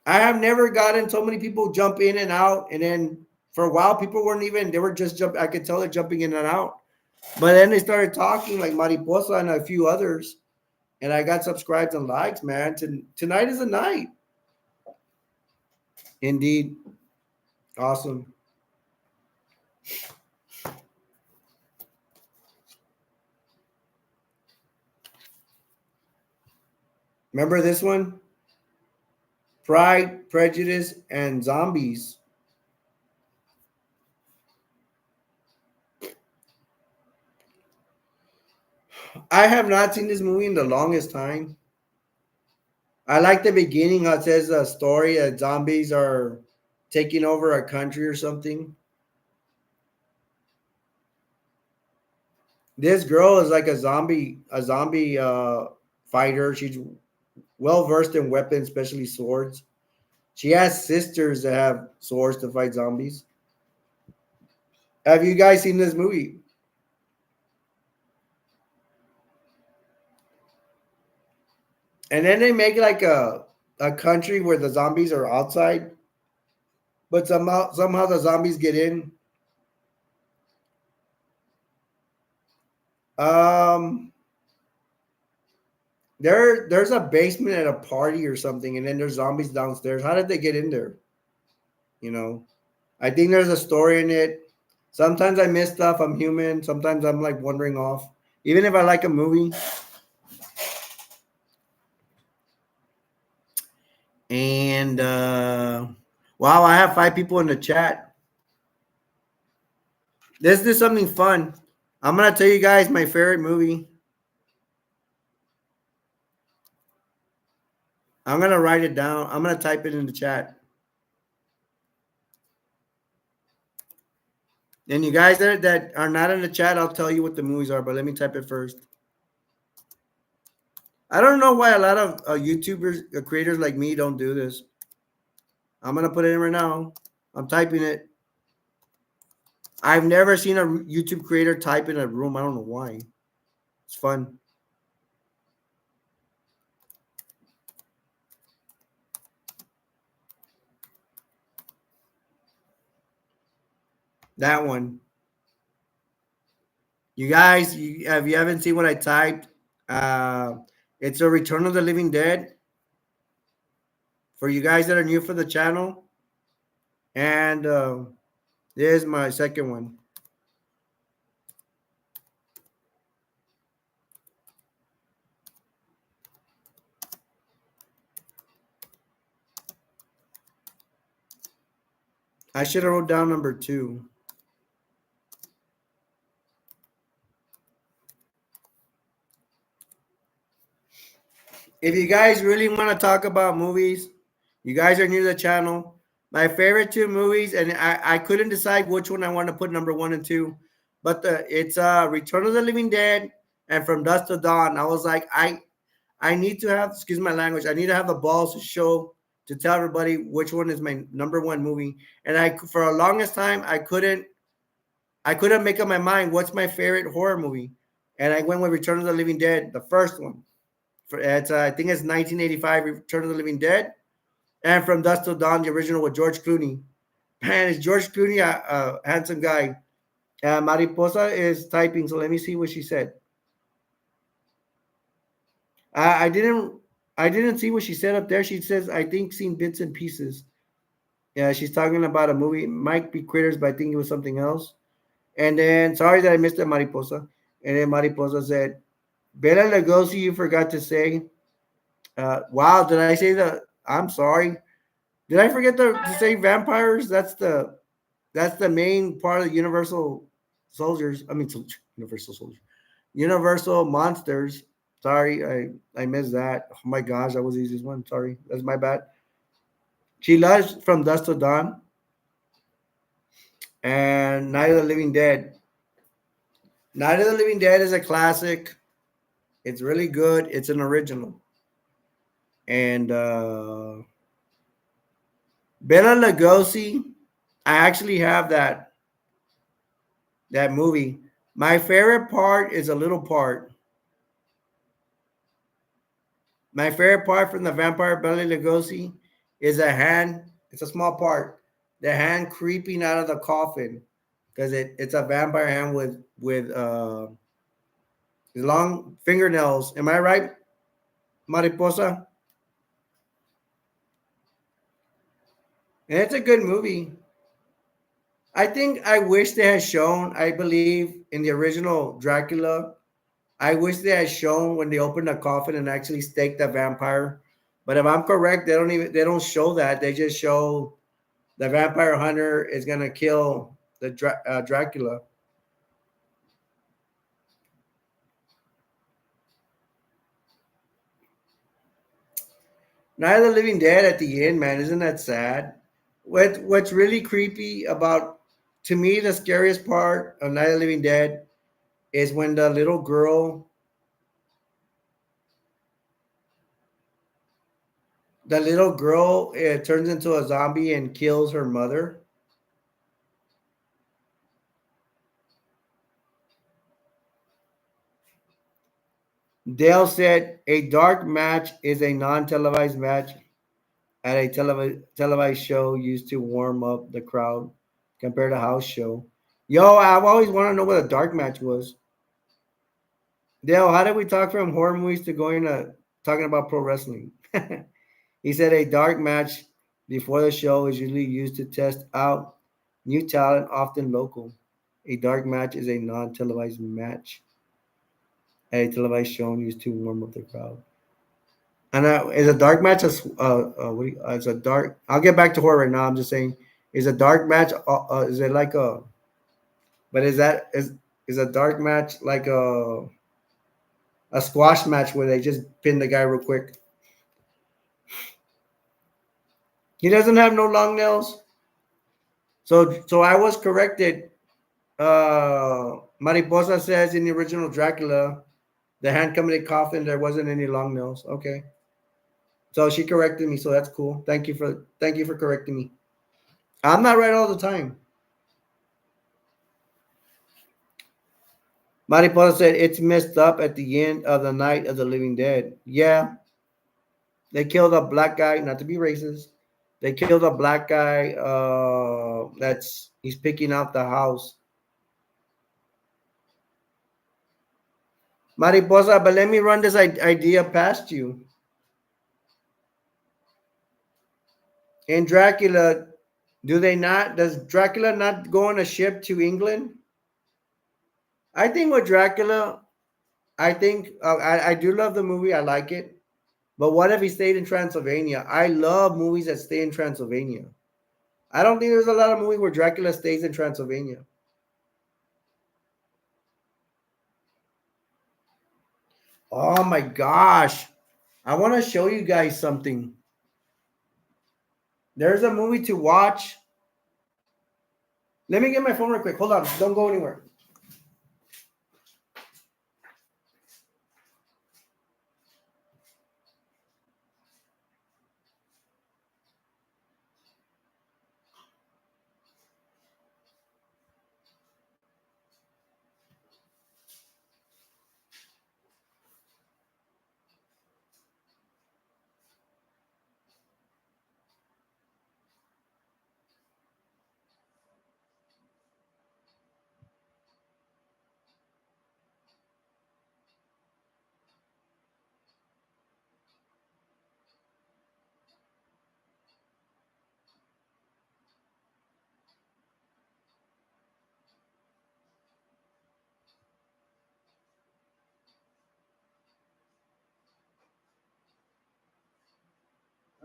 I have never gotten so many people jump in and out. And then for a while, people weren't even. They were just jump. I could tell they're jumping in and out. But then they started talking like Mariposa and a few others, and I got subscribes and likes. Man, tonight is the night. Indeed, awesome. Remember this one? Pride, Prejudice, and Zombies. I have not seen this movie in the longest time. I like the beginning. How it says a story that zombies are taking over a country or something. This girl is like a zombie fighter. She's well versed in weapons, especially swords. She has sisters that have swords to fight zombies. Have you guys seen this movie? And then they make like a country where the zombies are outside, but somehow the zombies get in. Um, there's a basement at a party or something, and then there's zombies downstairs. How did they get in there? You know, I think there's a story in it. Sometimes I miss stuff. I'm human. Sometimes I'm like wandering off. Even if I like a movie. And wow, I have 5 people in the chat. Let's do something fun. I'm gonna tell you guys my favorite movie. I'm gonna write it down. I'm gonna type it in the chat. And you guys that are not in the chat, I'll tell you what the movies are. But let me type it first. I don't know why a lot of YouTubers, creators like me, don't do this. I'm gonna put it in right now. I'm typing it. I've never seen a YouTube creator type in a room. I don't know why. It's fun. That one. You guys, if you haven't seen what I typed, uh, it's a Return of the Living Dead. For you guys that are new for the channel, and there's my second one. I should have wrote down number 2. If you guys really want to talk about movies, you guys are new to the channel. My favorite 2 movies, and I couldn't decide which one I want to put number 1 and 2, but it's Return of the Living Dead and From Dusk to Dawn. I was like, I need to have, excuse my language, I need to have the balls to tell everybody which one is my number 1 movie. And I, for a longest time, I couldn't make up my mind what's my favorite horror movie, and I went with Return of the Living Dead, the first one. For it's I think it's 1985, Return of the Living Dead, and From Dusk Till Dawn, the original with George Clooney. Man, is George Clooney a handsome guy? Mariposa is typing, so let me see what she said. I didn't see what she said up there. She says I think seen bits and pieces. Yeah, she's talking about a movie. It might be Critters, but I think it was something else. And then sorry that I missed it, Mariposa. And then Mariposa said, Bela Lugosi, you forgot to say. Wow, did I say that? I'm sorry. Did I forget to say vampires? That's the main part of the Universal Soldiers. I mean, Universal Soldiers, Universal Monsters. Sorry, I missed that. Oh my gosh, that was the easiest one. Sorry, that's my bad. She loves From Dusk to Dawn and Night of the Living Dead. Night of the Living Dead is a classic. It's really good. It's an original. And Bela Lugosi, I actually have that movie. My favorite part is a little part. My favorite part from the vampire Bela Lugosi is a hand. It's a small part. The hand creeping out of the coffin because it's a vampire hand with long fingernails. Am I right, Mariposa? And it's a good movie. I think I wish they had shown. I believe in the original Dracula. I wish they had shown when they opened the coffin and actually staked the vampire. But if I'm correct, they don't show that. They just show the vampire hunter is gonna kill the Dracula. Night of the Living Dead at the end, man, isn't that sad? What's really creepy about, to me, the scariest part of Night of the Living Dead is when the little girl turns into a zombie and kills her mother. Dale said a dark match is a non-televised match at a televised show used to warm up the crowd compared to house show. Yo, I've always wanted to know what a dark match was. Dale, how did we talk from horror movies to going to talking about pro wrestling? He said a dark match before the show is usually used to test out new talent, often local. A dark match is a non-televised match at a televised show used to warm up the crowd. And is a dark match is a dark? I'll get back to horror right now. I'm just saying, is a dark match? Is it like a? But is a dark match like a squash match where they just pin the guy real quick? He doesn't have no long nails. So I was corrected. Mariposa says in the original Dracula, the hand coming in coffin, there wasn't any long nails. Okay. So she corrected me, so that's cool. Thank you for correcting me. I'm not right all the time. Mariposa said it's messed up at the end of the Night of the Living Dead. Yeah, they killed a black guy. Not to be racist, they killed a black guy. That's he's picking out the house. Mariposa, but let me run this idea past you. In Dracula, do they not? Does Dracula not go on a ship to England? I think with Dracula, I think I do love the movie. I like it. But what if he stayed in Transylvania? I love movies that stay in Transylvania. I don't think there's a lot of movies where Dracula stays in Transylvania. Oh my gosh. I want to show you guys something. There's a movie to watch. Let me get my phone real quick. Hold on. Don't go anywhere.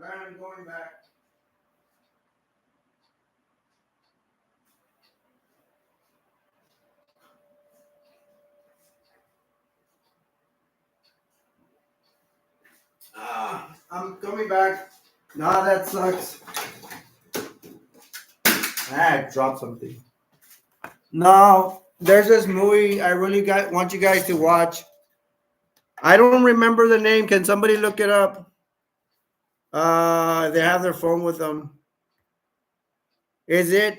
All right, I'm going back. I'm coming back. Nah, that sucks. I dropped something. No, there's this movie I really want you guys to watch. I don't remember the name. Can somebody look it up? They have their phone with them. Is it?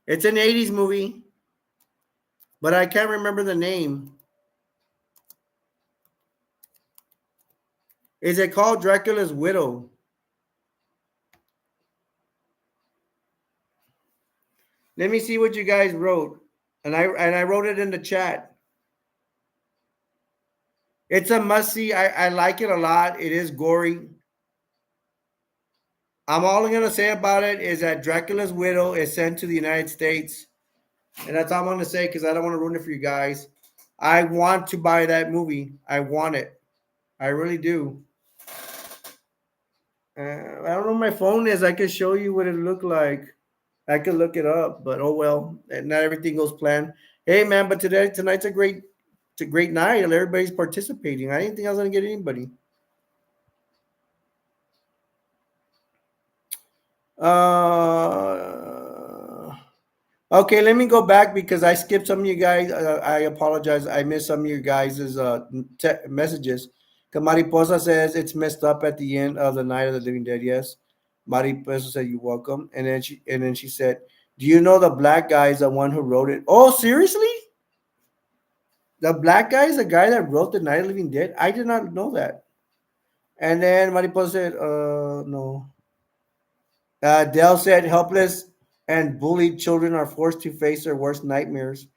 It's an 80s movie, but I can't remember the name. Is it called Dracula's Widow? Let me see what you guys wrote. And I wrote it in the chat. It's a must see. I like it a lot. It is gory. I'm all I'm gonna say about it is that Dracula's Widow is sent to the United States. And that's all I'm gonna say because I don't want to ruin it for you guys. I want to buy that movie. I want it. I really do. I don't know where my phone is. I could show you what it looked like. I could look it up, but oh well. Not everything goes planned. Hey man, but tonight's a great night and everybody's participating. I didn't think I was gonna get anybody. Uh Okay, let me go back because I skipped some of you guys. I apologize. I missed some of you guys' messages. 'Cause Mariposa says it's messed up at the end of the Night of the Living Dead. Yes, Mariposa said you're welcome, and then she said, "Do you know the black guy is the one who wrote it?" Oh, seriously? The black guy is the guy that wrote the Night of the Living Dead? I did not know that. And then Mariposa said, no." Dell said, "Helpless and bullied children are forced to face their worst nightmares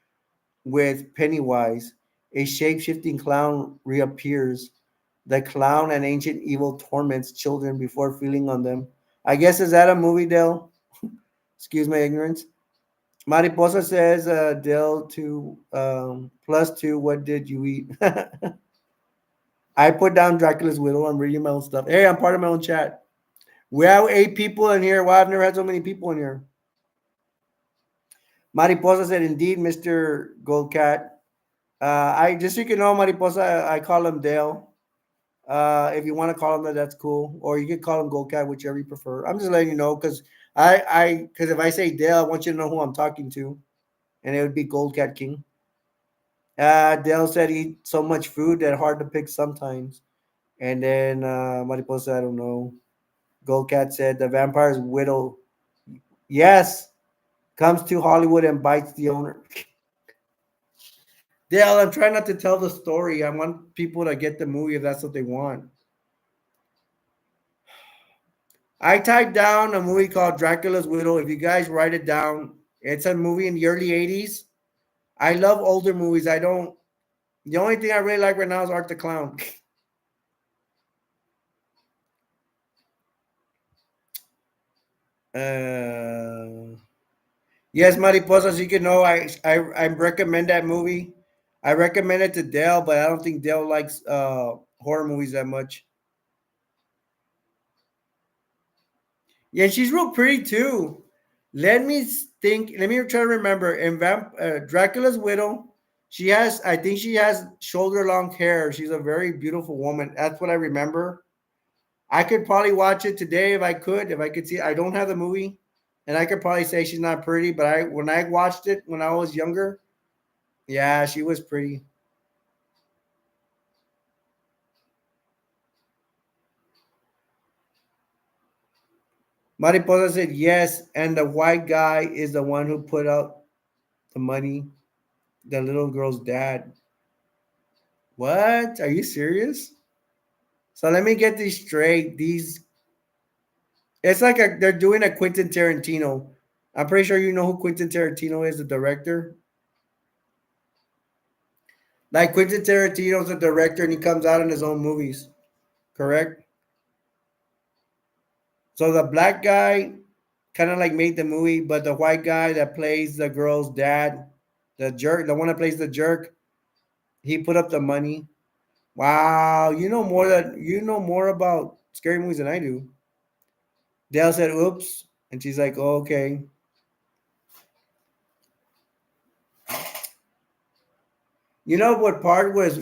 with Pennywise. A shape shifting clown reappears. The clown and ancient evil torments children before feeling on them." I guess, is that a movie, Dell? Excuse my ignorance. Mariposa says, Dell, to +2, what did you eat? I put down Dracula's Widow. I'm reading my own stuff. Hey, I'm part of my own chat. We have 8 people in here. Wow, I've never had so many people in here. Mariposa said, "Indeed, Mr. Goldcat." I just so you can know, Mariposa, I call him Dale. If you want to call him that, that's cool. Or you can call him Goldcat, whichever you prefer. I'm just letting you know because because if I say Dale, I want you to know who I'm talking to, and it would be Goldcat King. Dale said, "Eat so much food that hard to pick sometimes." And then Mariposa, I don't know. Goldcat said, "The vampire's widow, yes, comes to Hollywood and bites the owner." Dale, I'm trying not to tell the story. I want people to get the movie if that's what they want. I typed down a movie called Dracula's Widow. If you guys write it down, it's a movie in the early 80s. I love older movies. I don't, the only thing I really like right now is Art the Clown. uh, yes, Mariposas, you can know I recommend that movie. I recommend it to Dale, but I don't think Dale likes horror movies that much. Yeah, she's real pretty too. Let me think. Let me try to remember. In Dracula's Widow, she has. I think she has shoulder long hair. She's a very beautiful woman. That's what I remember. I could probably watch it today if I could. If I could see, I don't have the movie, and I could probably say she's not pretty. But I when I watched it when I was younger, yeah, she was pretty. Mariposa said yes, and the white guy is the one who put out the money. The little girl's dad. What? Are you serious? So let me get these straight. These it's like they're doing a Quentin Tarantino. I'm pretty sure you know who Quentin Tarantino is, the director. Like Quentin Tarantino's a director and he comes out in his own movies, correct? So the black guy kind of like made the movie, but the white guy that plays the girl's dad, the jerk, the one that plays the jerk, he put up the money. Wow, you know more about scary movies than I do. Dale said, "Oops," and she's like, "Oh, okay." You know what part was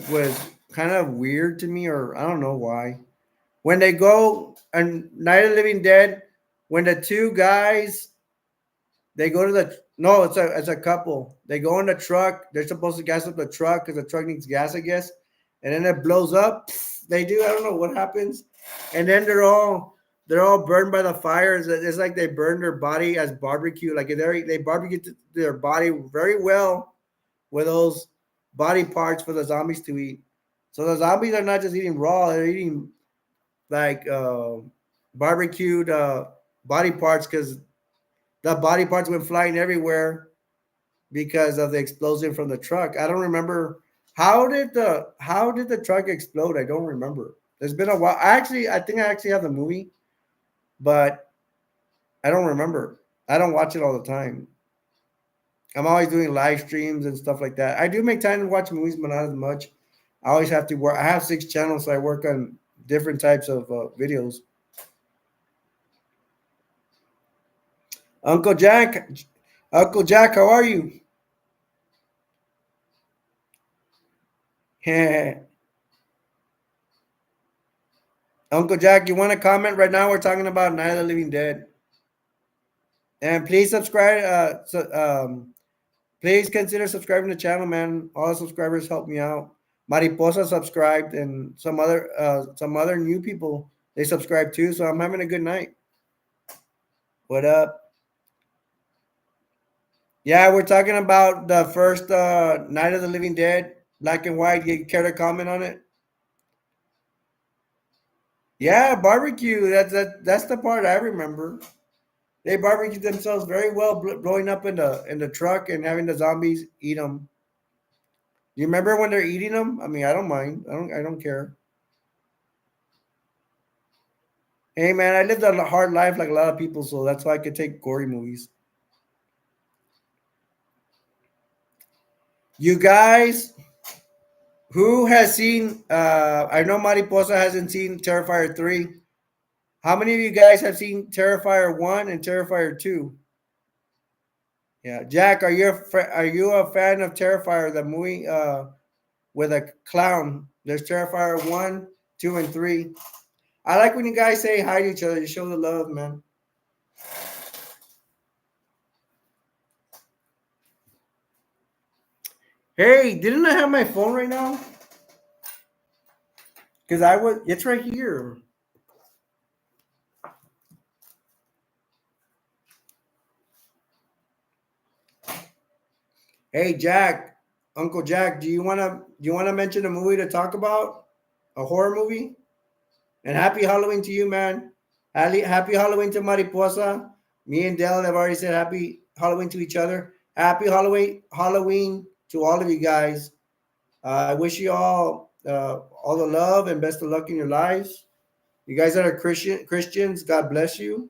kind of weird to me, or I don't know why. When they go and Night of the Living Dead, when the two guys they go to the no, it's a couple. They go in the truck. They're supposed to gas up the truck because the truck needs gas, I guess. And then it blows up. They do. I don't know what happens. And then they're all burned by the fire. It's like they burn their body as barbecue. Like they barbecue their body very well with those body parts for the zombies to eat. So the zombies are not just eating raw; they're eating like barbecued body parts because the body parts went flying everywhere because of the explosion from the truck. I don't remember how did the truck explode. I don't remember. It's been a while. I think I actually have the movie, but I don't remember. I don't watch it all the time. I'm always doing live streams and stuff like that. I do make time to watch movies, but not as much. I always have to work. I have 6 channels, so I work on different types of videos. Uncle Jack, Uncle Jack, how are you? Uncle Jack, you want to comment right now? We're talking about Night of the Living Dead. And please subscribe. Please consider subscribing to the channel, man. All the subscribers help me out. Mariposa subscribed, and some other new people they subscribed too. So I'm having a good night. What up? Yeah, we're talking about the first Night of the Living Dead, black and white. You care to comment on it? Yeah, barbecue. That's the part I remember. They barbecued themselves very well, blowing up in the truck and having the zombies eat them. You remember when they're eating them? I mean, I don't mind. I don't care. Hey man, I lived a hard life like a lot of people, so that's why I could take gory movies. You guys, who has seen? I know Mariposa hasn't seen Terrifier 3. How many of you guys have seen Terrifier 1 and Terrifier 2? Yeah, Jack, are you a fan of Terrifier, the movie with a clown? There's Terrifier 1, 2, and 3. I like when you guys say hi to each other. You show the love, man. Hey, didn't I have my phone right now? Because it's right here. Hey, Jack, Uncle Jack, do you wanna mention a movie to talk about? A horror movie? And happy Halloween to you, man. Happy Halloween to Mariposa. Me and Dell have already said happy Halloween to each other. Happy Halloween to all of you guys. I wish you all the love and best of luck in your lives. You guys that are Christians, God bless you.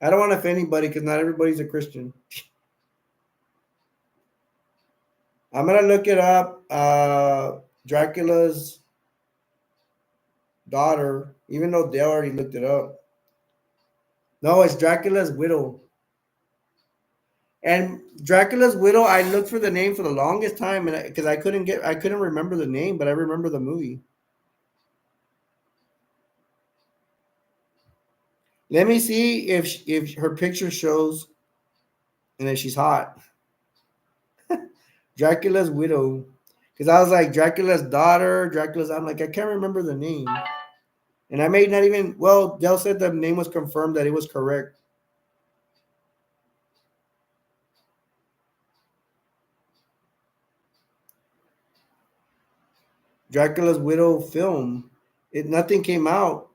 I don't want to offend anybody because not everybody's a Christian. I'm gonna look it up. Dracula's daughter, even though they already looked it up. No, it's Dracula's widow. And Dracula's widow, I looked for the name for the longest time, and because I couldn't remember the name, but I remember the movie. Let me see if her picture shows, and then she's hot. Dracula's widow, because I was like Dracula's daughter, Dracula's. I'm like I can't remember the name, and I may not even. Well, Dell said the name was confirmed that it was correct. Dracula's widow film. It nothing came out.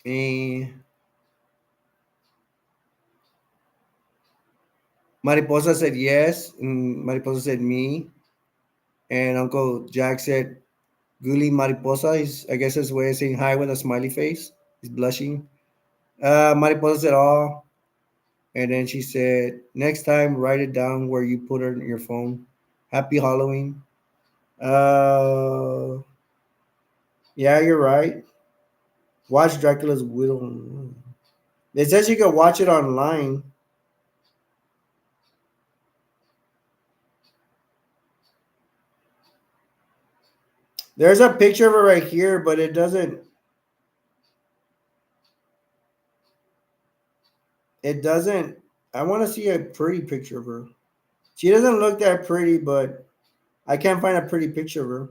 And Mariposa said yes, and Mariposa said me, and Uncle Jack said Guli Mariposa. I guess his way of saying hi with a smiley face. He's blushing. Mariposa said oh, and then she said next time write it down where you put it in your phone. Happy Halloween. Uh, yeah, you're right. Watch Dracula's Widow. It says you can watch it online. There's a picture of her right here, but it doesn't. It doesn't. I want to see a pretty picture of her. She doesn't look that pretty, but I can't find a pretty picture of her.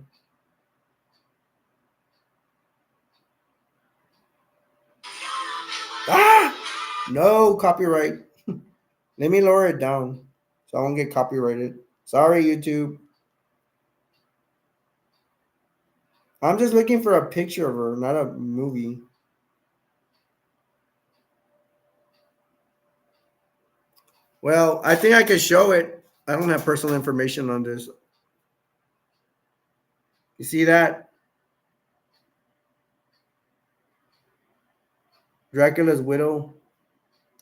Ah! No copyright. Let me lower it down so I won't get copyrighted. Sorry, YouTube. I'm just looking for a picture of her, not a movie. Well, I think I can show it. I don't have personal information on this. You see that? Dracula's widow.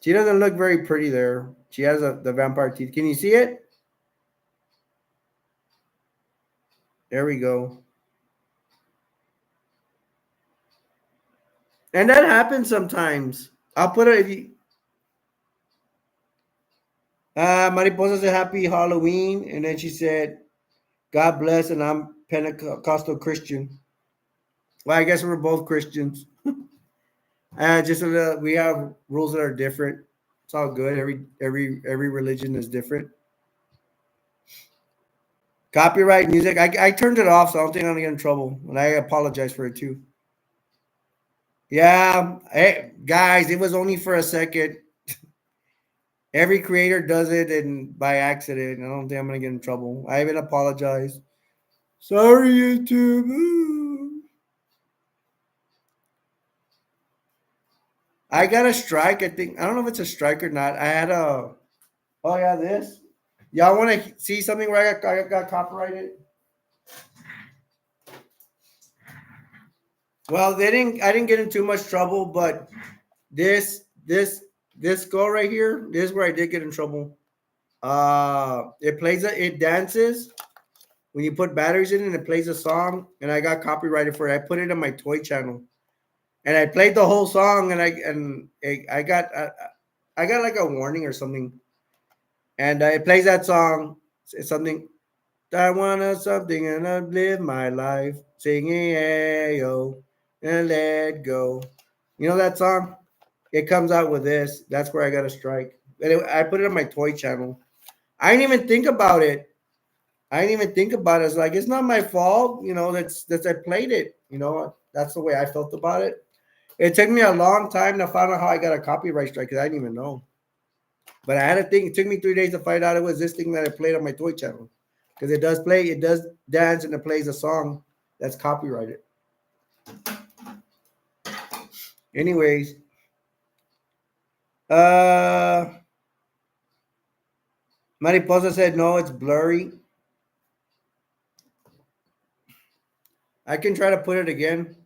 She doesn't look very pretty there. She has the vampire teeth. Can you see it? There we go. And that happens sometimes. I'll put it. If you, Mariposa said happy Halloween. And then she said, God bless, and I'm Pentecostal Christian. Well, I guess we're both Christians. Just we have rules that are different. It's all good. Every religion is different. Copyright music. I turned it off, so I don't think I'm gonna get in trouble. And I apologize for it too. Yeah, hey guys, it was only for a second. Every creator does it and by accident. I don't think I'm gonna get in trouble. I even apologize. Sorry, YouTube. Ooh. I got a strike. I think I don't know if it's a strike or not. I had a. Oh yeah, this. Y'all want to see something where I got copyrighted? Well, they didn't. I didn't get in too much trouble, but this this this girl right here. This is where I did get in trouble. It plays. It dances when you put batteries in it. It plays a song, and I got copyrighted for it. I put it on my toy channel, and I played the whole song, and I got like a warning or something, and it plays that song. It's something. I want something and I live my life singing ayo and let go. You know that song? It comes out with this. That's where I got a strike. And I put it on my toy channel. I didn't even think about it. I didn't even think about it. It's like it's not my fault. You know, that's I played it. You know, that's the way I felt about it. It took me a long time to find out how I got a copyright strike because I didn't even know. But I had to think. It took me 3 days to find out it was this thing that I played on my toy channel because it does dance, and it plays a song that's copyrighted. Anyways, uh, Mariposa said no, it's blurry. I can try to put it again.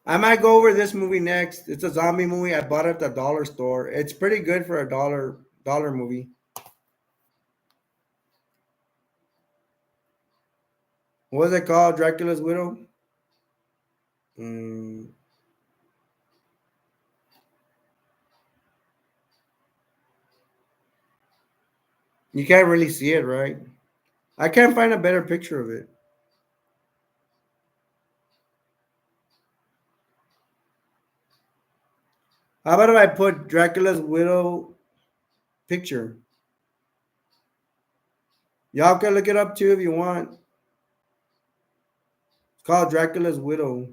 I might go over this movie next. It's a zombie movie. I bought it at the dollar store. It's pretty good for a dollar movie. What was it called? Dracula's Widow? Mm, you can't really see it, right? I can't find a better picture of it. How about if I put Dracula's Widow picture? Y'all can look it up too if you want. It's called Dracula's Widow.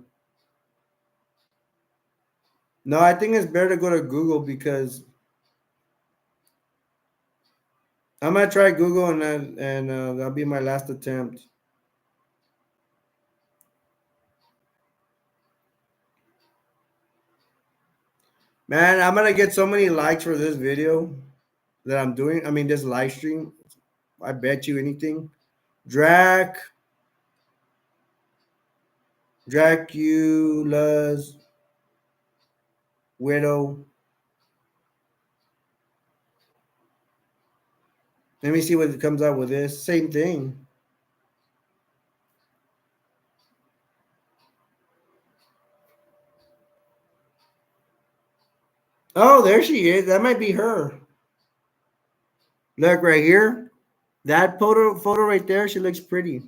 No, I think it's better to go to Google because I'm gonna try Google and that'll be my last attempt. Man, I'm gonna get so many likes for this video that I'm doing. I mean, this live stream. I bet you anything. Drac, Dracula's Widow. Let me see what it comes out with this. Same thing. Oh, there she is. That might be her. Look right here. That photo right there. She looks pretty.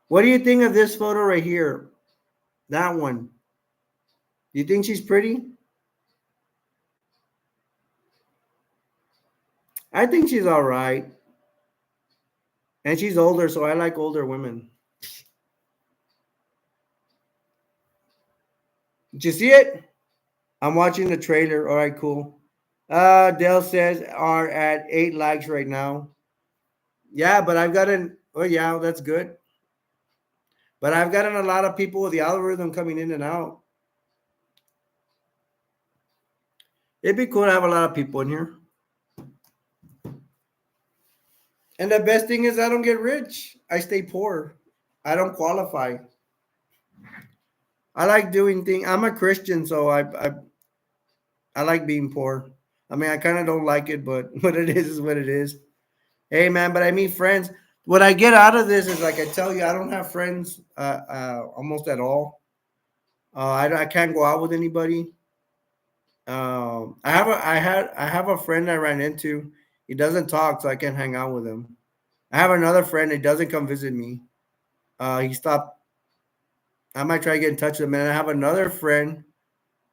What do you think of this photo right here? That one. Do you think she's pretty? I think she's all right. And she's older, so I like older women. Did you see it? I'm watching the trailer. All right, cool. Dell says are at 8 likes right now. Yeah, but I've gotten. Oh yeah, that's good. But I've gotten a lot of people with the algorithm coming in and out. It'd be cool to have a lot of people in here. And the best thing is I don't get rich. I stay poor. I don't qualify. I like doing things. I'm a Christian, so I like being poor. I mean, I kind of don't like it, but what it is what it is. Hey, man, but I meet friends. What I get out of this is like I tell you, I don't have friends almost at all. I can't go out with anybody. I have a friend I ran into. He doesn't talk, so I can't hang out with him. I have another friend that doesn't come visit me. He stopped. I might try to get in touch with him. And I have another friend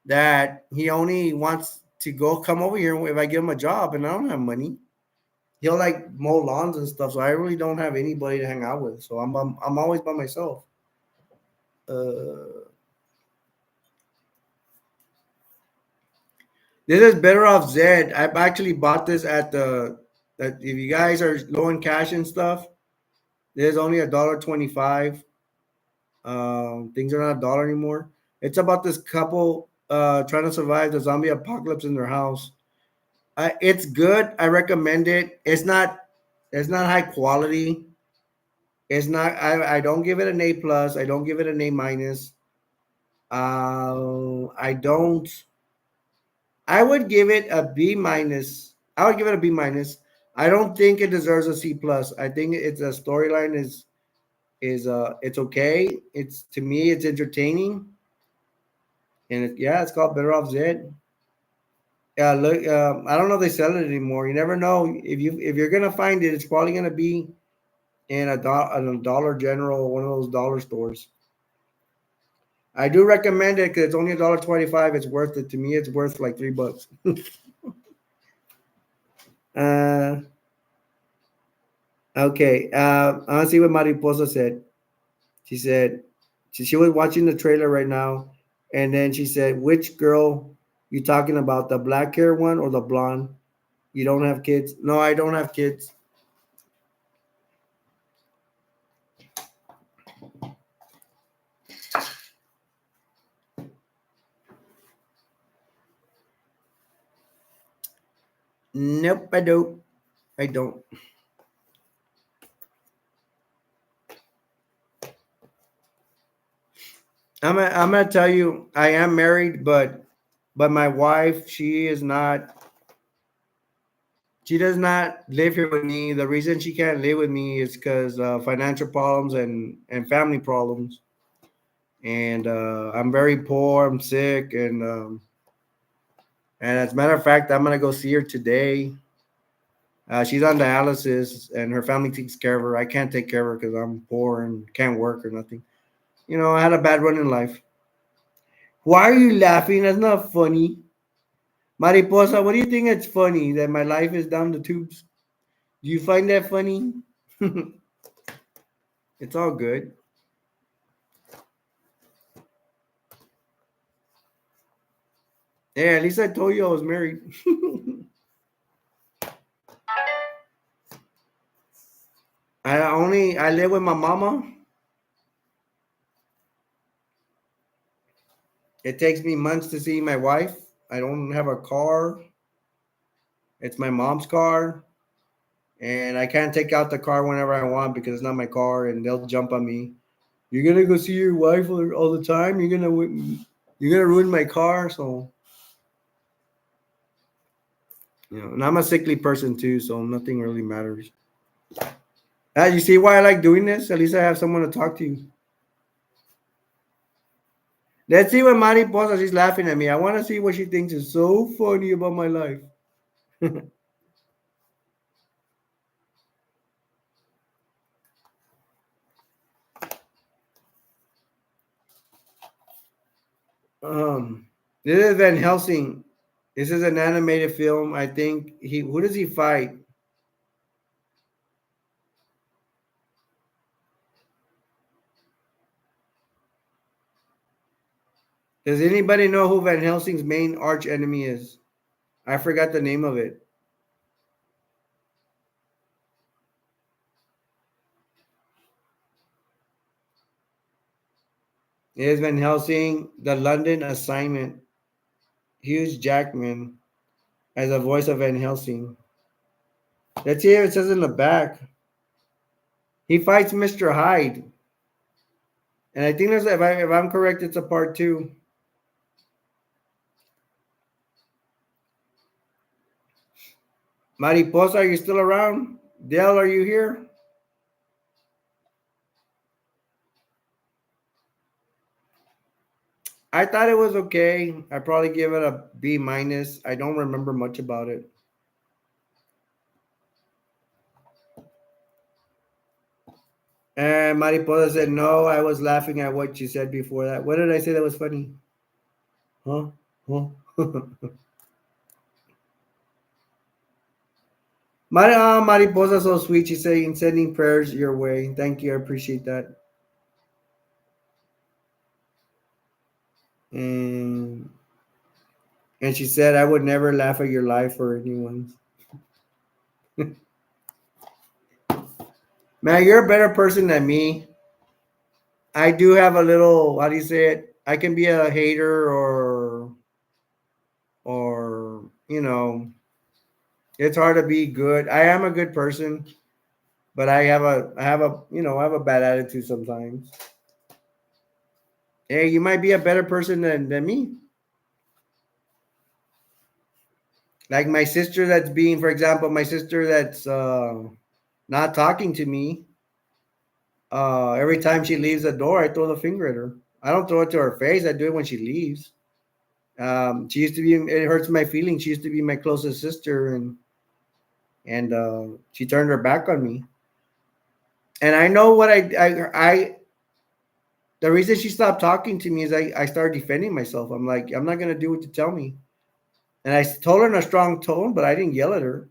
that he only wants to go come over here if I give him a job, and I don't have money. He'll like mow lawns and stuff, so I really don't have anybody to hang out with. So I'm always by myself. Uh, this is better off Zed. I've actually bought this at the that if you guys are low in cash and stuff, there's only $1.25. Things are not a dollar anymore. It's about this couple trying to survive the zombie apocalypse in their house. It's good. I recommend it. It's not high quality. It's not. I don't give it an A plus. I don't give it an A minus. I don't. I would give it a B minus. I would give it a B minus. I don't think it deserves a C plus. I think it's a storyline is it's okay. It's to me it's entertaining, and yeah, it's called Better Off Zed. Yeah, look, I don't know if they sell it anymore. You never know if you're gonna find it. It's probably gonna be in a Dollar General or one of those dollar stores. I do recommend it because it's only $1.25. It's worth it to me. It's worth like $3. uh, okay. I want to see what Mariposa said. She said she was watching the trailer right now, and then she said, "Which girl you talking about? The black hair one or the blonde? You don't have kids? No, I don't have kids. Nope, I don't. I don't. I'm gonna tell you, I am married, but my wife, she does not live here with me. The reason she can't live with me is because financial problems and family problems. And I'm very poor. I'm sick, and as a matter of fact, I'm gonna go see her today. She's on dialysis, and her family takes care of her. I can't take care of her because I'm poor and can't work or nothing. You know, I had a bad run in life. Why are you laughing? That's not funny. Mariposa, what do you think it's funny that my life is down the tubes? Do you find that funny? It's all good. Yeah, at least I told you I was married. I live with my mama. It takes me months to see my wife. I don't have a car. It's my mom's car, and I can't take out the car whenever I want because it's not my car, and they'll jump on me. You're gonna go see your wife all the time. You're gonna ruin my car. So you know, and I'm a sickly person too, so nothing really matters. You see why I like doing this? At least I have someone to talk to. Let's see what Mariposa, she's laughing at me. I want to see what she thinks is so funny about my life. um, this is Van Helsing. This is an animated film. I think who does he fight? Does anybody know who Van Helsing's main arch enemy is? I forgot the name of it. It is Van Helsing, the London assignment. Hugh Jackman as a voice of Van Helsing. Let's see if it says in the back. He fights Mr. Hyde. And I think there's if I'm correct, it's a part two. Mariposa, are you still around? Dale, are you here? I thought it was okay. I probably give it a B minus. I don't remember much about it. And Mariposa said, no, I was laughing at what you said before that. What did I say that was funny? Huh? Huh? Mariposa so sweet. She's saying, sending prayers your way. Thank you. I appreciate that. And and she said, I would never laugh at your life or anyone. Man, you're a better person than me. I do have a little, how do you say it? I can be a hater or it's hard to be good. I am a good person, but I have a bad attitude sometimes. Hey, you might be a better person than me. Like my sister that's being, for example, my sister that's not talking to me. Every time she leaves the door, I throw the finger at her. I don't throw it to her face. I do it when she leaves. She used to be. It hurts my feelings. She used to be my closest sister, and she turned her back on me. And I know what I. The reason she stopped talking to me is I started defending myself. I'm like, I'm not gonna do what you tell me. And I told her in a strong tone, but I didn't yell at her.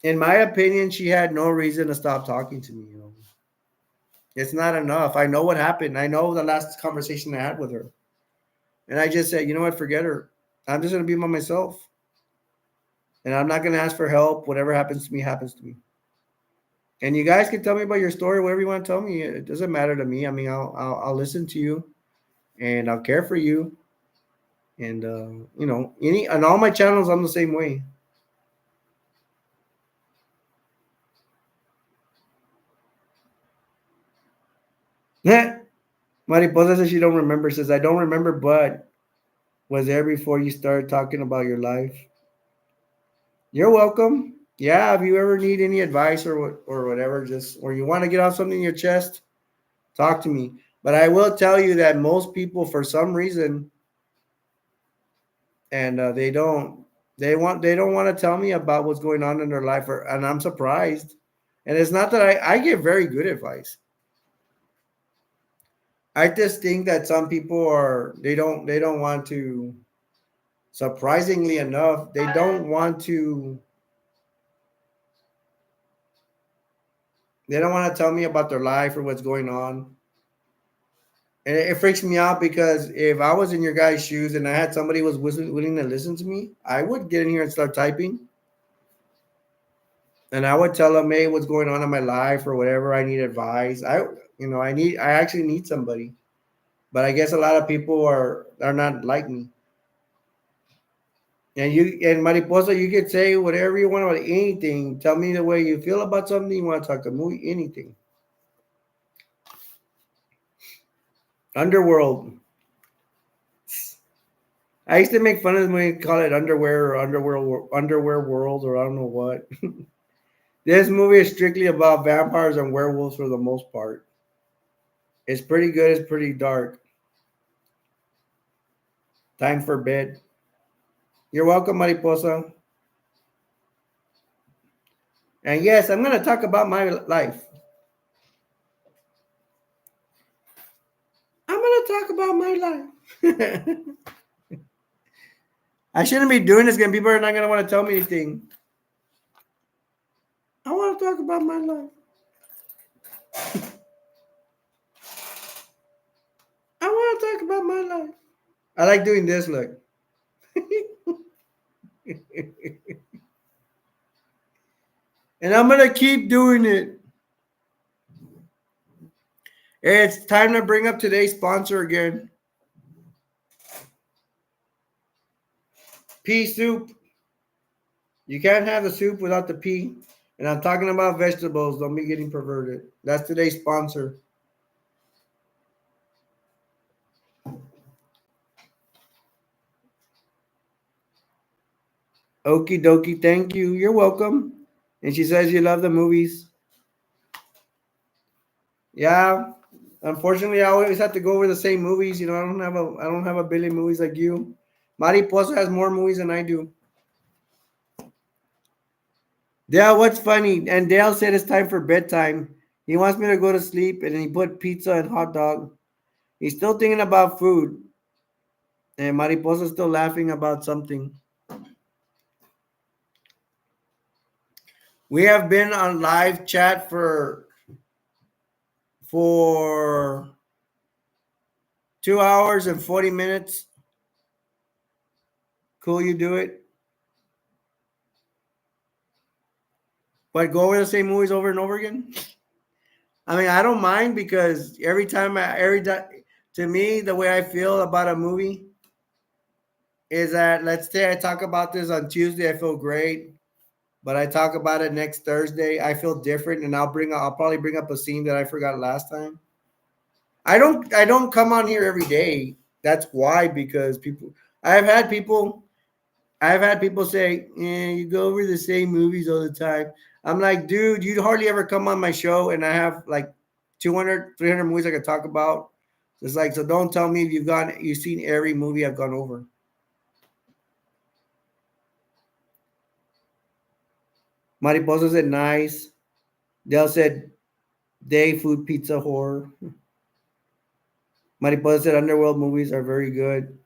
In my opinion, she had no reason to stop talking to me. It's not enough. I know what happened. I know the last conversation I had with her. And I just said, you know what, forget her. I'm just going to be by myself. And I'm not going to ask for help. Whatever happens to me, happens to me. And you guys can tell me about your story, whatever you want to tell me. It doesn't matter to me. I mean, I'll listen to you and I'll care for you. And, on all my channels, I'm the same way. Yeah. Mariposa says she don't remember. Says, I don't remember, but was there before you started talking about your life. You're welcome. Yeah, if you ever need any advice or whatever, just or you want to get off something in your chest, talk to me. But I will tell you that most people, for some reason, and they don't want to tell me about what's going on in their life, and I'm surprised. And it's not that I give very good advice. I just think that some people they don't want to. Surprisingly enough, they don't want to. They don't want to tell me about their life or what's going on. And it freaks me out because if I was in your guy's shoes and I had somebody who was willing to listen to me, I would get in here and start typing. And I would tell them, hey, what's going on in my life or whatever. I need advice. I actually need somebody. But I guess a lot of people are not like me. And Mariposa, you could say whatever you want about anything. Tell me the way you feel about something. You want to talk a movie, anything. Underworld. I used to make fun of them when we call it underwear or underwear world or I don't know what. This movie is strictly about vampires and werewolves for the most part. It's pretty good. It's pretty dark. Time for bed. You're welcome, Mariposa. And yes, I'm going to talk about my life. I'm going to talk about my life. I shouldn't be doing this again. People are not going to want to tell me anything. I want to talk about my life. I want to talk about my life. I like doing this, look. And I'm going to keep doing it. It's time to bring up today's sponsor again. Pea soup. You can't have the soup without the pea. And I'm talking about vegetables. Don't be getting perverted. That's today's sponsor. Okie dokie. Thank you. You're welcome. And she says you love the movies. Yeah. Unfortunately, I always have to go over the same movies. You know, I don't have a billion movies like you. Mariposa has more movies than I do. Dale, what's funny? And Dale said it's time for bedtime. He wants me to go to sleep, and he put pizza and hot dog. He's still thinking about food, and Mariposa's still laughing about something. We have been on live chat for 2 hours and 40 minutes. Cool, you do it. But go over the same movies over and over again. I mean, I don't mind because to me, the way I feel about a movie is that, let's say I talk about this on Tuesday, I feel great, but I talk about it next Thursday, I feel different, and I'll probably bring up a scene that I forgot last time. I don't come on here every day. That's why, because I've had people I've had people say, "Yeah, you go over the same movies all the time." I'm like, dude, you hardly ever come on my show, and I have like 200, 300 movies I could talk about. It's like, so don't tell me you've seen every movie I've gone over. Mariposa said nice. Dale said day food pizza horror. Mariposa said underworld movies are very good.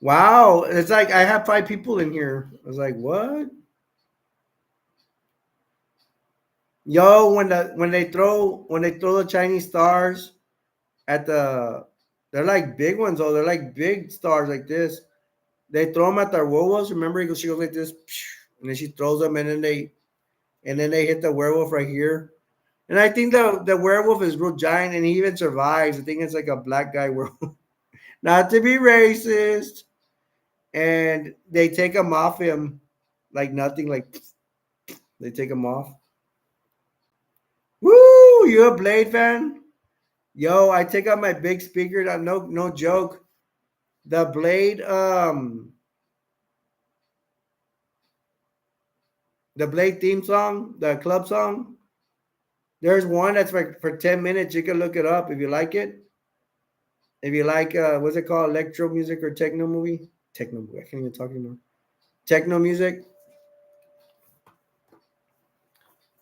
Wow, it's like I have 5 people in here. I was like, what? Yo, when they throw the Chinese stars at they're like big ones though. They're like big stars like this. They throw them at their werewolves. Remember, she goes like this, and then she throws them, and then they hit the werewolf right here. And I think the werewolf is real giant, and he even survives. I think it's like a black guy werewolf. Not to be racist, and they take him off him like nothing. Like they take him off. Woo! You a Blade fan? Yo, I take out my big speaker. No joke. The Blade, the Blade theme song, the club song. There's one that's like for 10 minutes. You can look it up if you like it. If you like, what's it called, electro music or techno movie? Techno movie. I can't even talk anymore. Techno music.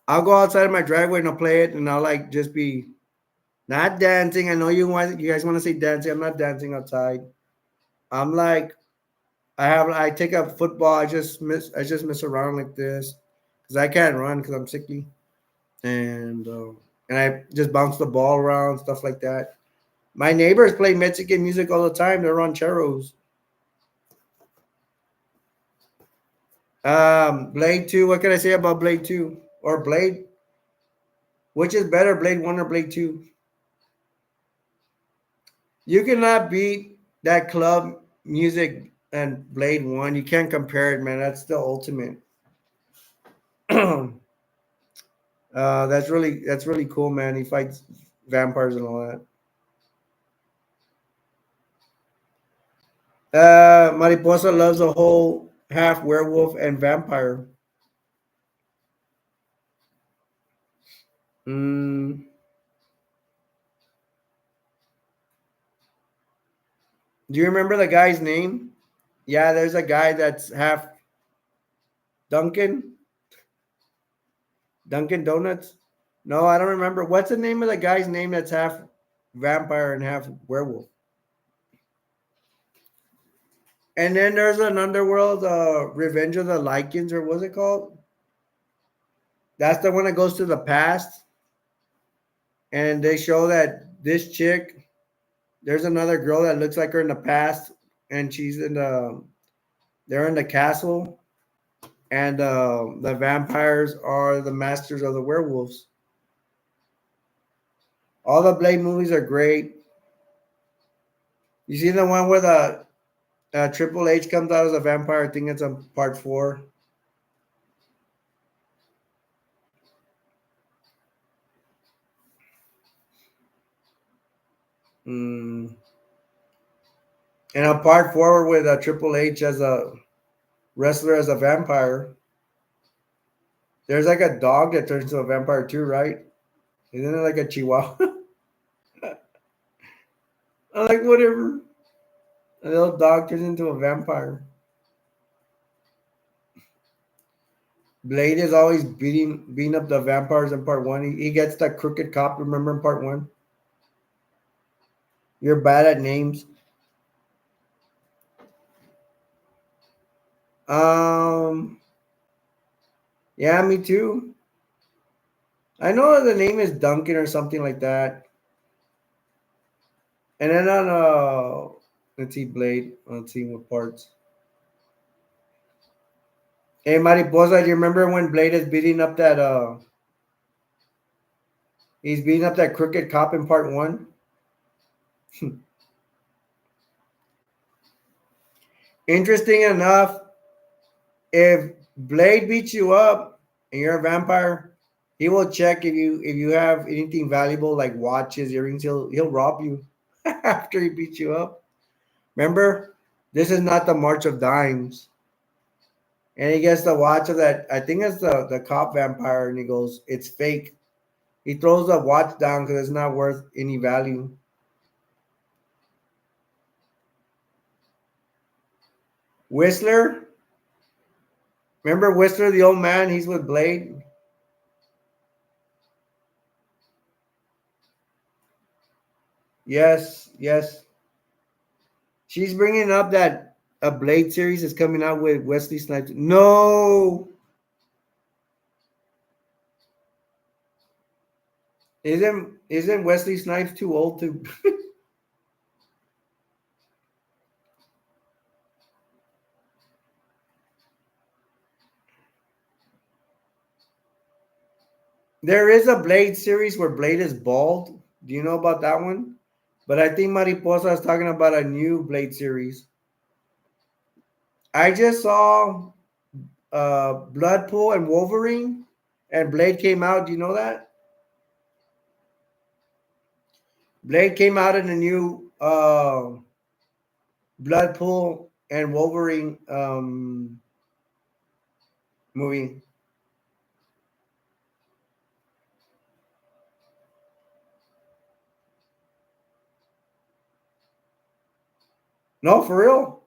I'll go outside of my driveway and I'll play it, and I'll like just be not dancing. I know you guys want to say dancing. I'm not dancing outside. I'm like I take up football. I just miss around like this because I can't run because I'm sickly, and I just bounce the ball around, stuff like that. My neighbors play Mexican music all the time. They're rancheros. Blade Two. What can I say about Blade Two or Blade? Which is better, Blade One or Blade Two? You cannot beat that club music and Blade One. You can't compare it, man. That's the ultimate. That's really cool, man. He fights vampires and all that. Mariposa loves a whole half werewolf and vampire. Mm, do you remember the guy's name? Yeah, there's a guy that's half Dunkin', Dunkin' Donuts. No, I don't remember. What's the name of the guy's name that's half vampire and half werewolf? And then there's an underworld, Revenge of the Lycans, or what's it called? That's the one that goes to the past, and they show that this chick, there's another girl that looks like her in the past, and they're in the castle, and the vampires are the masters of the werewolves. All the Blade movies are great. You see the one where the Triple H comes out as a vampire? I think it's on part four. Mm. And on part four with Triple H as a wrestler as a vampire. There's like a dog that turns into a vampire too, right? Isn't it like a chihuahua? I'm like, whatever. A little dog turns into a vampire. Blade is always beating up the vampires in part one. He gets that crooked cop, remember in part one? You're bad at names. Um, yeah, me too. I know the name is Duncan or something like that. And then on let's see, Blade. Let's see what parts. Hey, Mariposa, do you remember when Blade is beating up that he's beating up that crooked cop in part one? Interesting enough, if Blade beats you up and you're a vampire, he will check if you have anything valuable like watches, earrings. He'll rob you after he beats you up. Remember, this is not the March of Dimes. And he gets the watch of that. I think it's the cop vampire, and he goes, "It's fake." He throws the watch down because it's not worth any value. Whistler, remember Whistler, the old man? He's with Blade. Yes, yes. She's bringing up that a Blade series is coming out with Wesley Snipes. No, isn't Wesley Snipes too old to? There is a Blade series where Blade is bald. Do you know about that one? But I think Mariposa is talking about a new Blade series. I just saw Bloodpool and Wolverine, and Blade came out. Do you know that? Blade came out in a new Bloodpool and Wolverine movie. No, for real.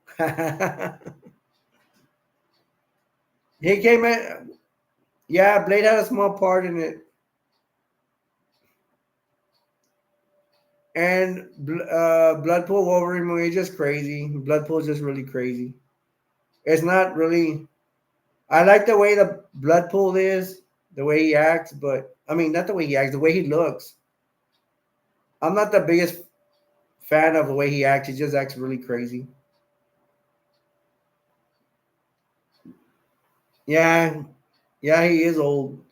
He came in. Yeah, Blade had a small part in it, and Bloodpool Wolverine movie is just crazy. Bloodpool is just really crazy. It's not really. I like the way the Bloodpool is, the way he acts, but I mean not the way he acts, the way he looks. I'm not the biggest fan of the way he acts. He just acts really crazy. Yeah, yeah, he is old.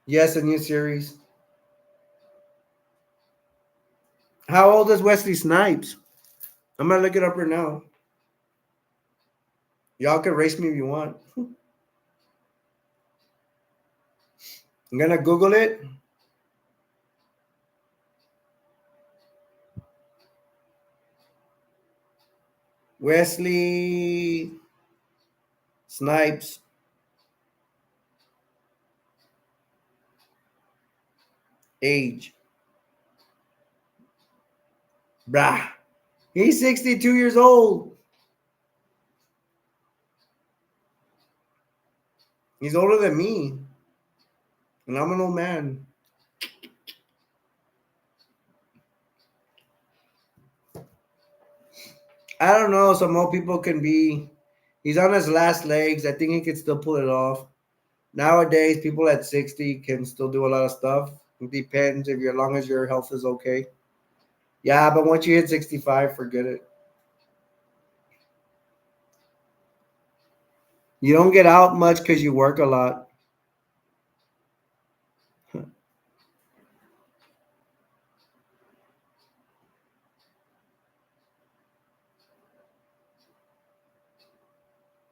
Yes, a new series. How old is Wesley Snipes? I'm gonna look it up right now. Y'all can race me if you want. I'm gonna Google it. Wesley Snipes age. Brah. He's 62 years old. He's older than me. And I'm an old man. I don't know. Some old people can be. He's on his last legs. I think he can still pull it off. Nowadays, people at 60 can still do a lot of stuff. It depends if as long as your health is okay. Yeah, but once you hit 65, forget it. You don't get out much because you work a lot.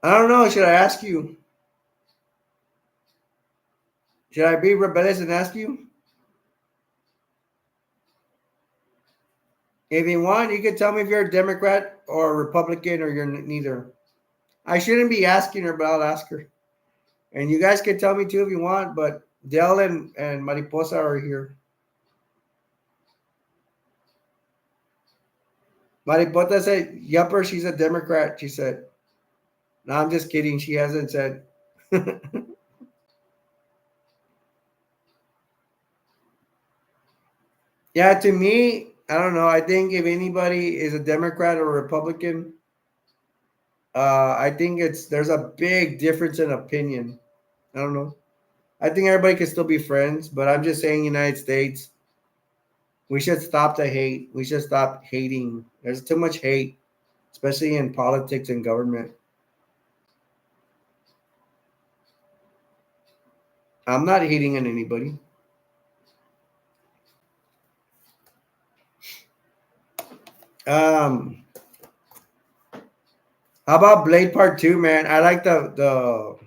I don't know. Should I ask you? Should I be rebellious and ask you? If you want, you can tell me if you're a Democrat or a Republican or you're neither. I shouldn't be asking her, but I'll ask her. And you guys can tell me too if you want, but Dell and Mariposa are here. Mariposa said, Yupper, she's a Democrat, she said. No, I'm just kidding. She hasn't said. Yeah, to me, I don't know. I think if anybody is a Democrat or a Republican, I think there's a big difference in opinion. I don't know. I think everybody can still be friends, but I'm just saying, United States, we should stop the hate. We should stop hating. There's too much hate, especially in politics and government. I'm not hating on anybody. Um, how about Blade Part Two, man? I like the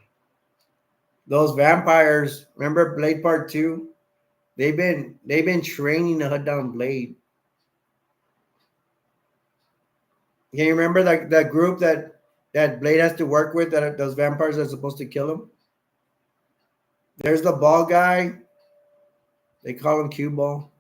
those vampires. Remember Blade Part Two? They've been training to hunt down Blade. Can you remember that group that Blade has to work with? That those vampires are supposed to kill him. There's the ball guy. They call him Cue Ball.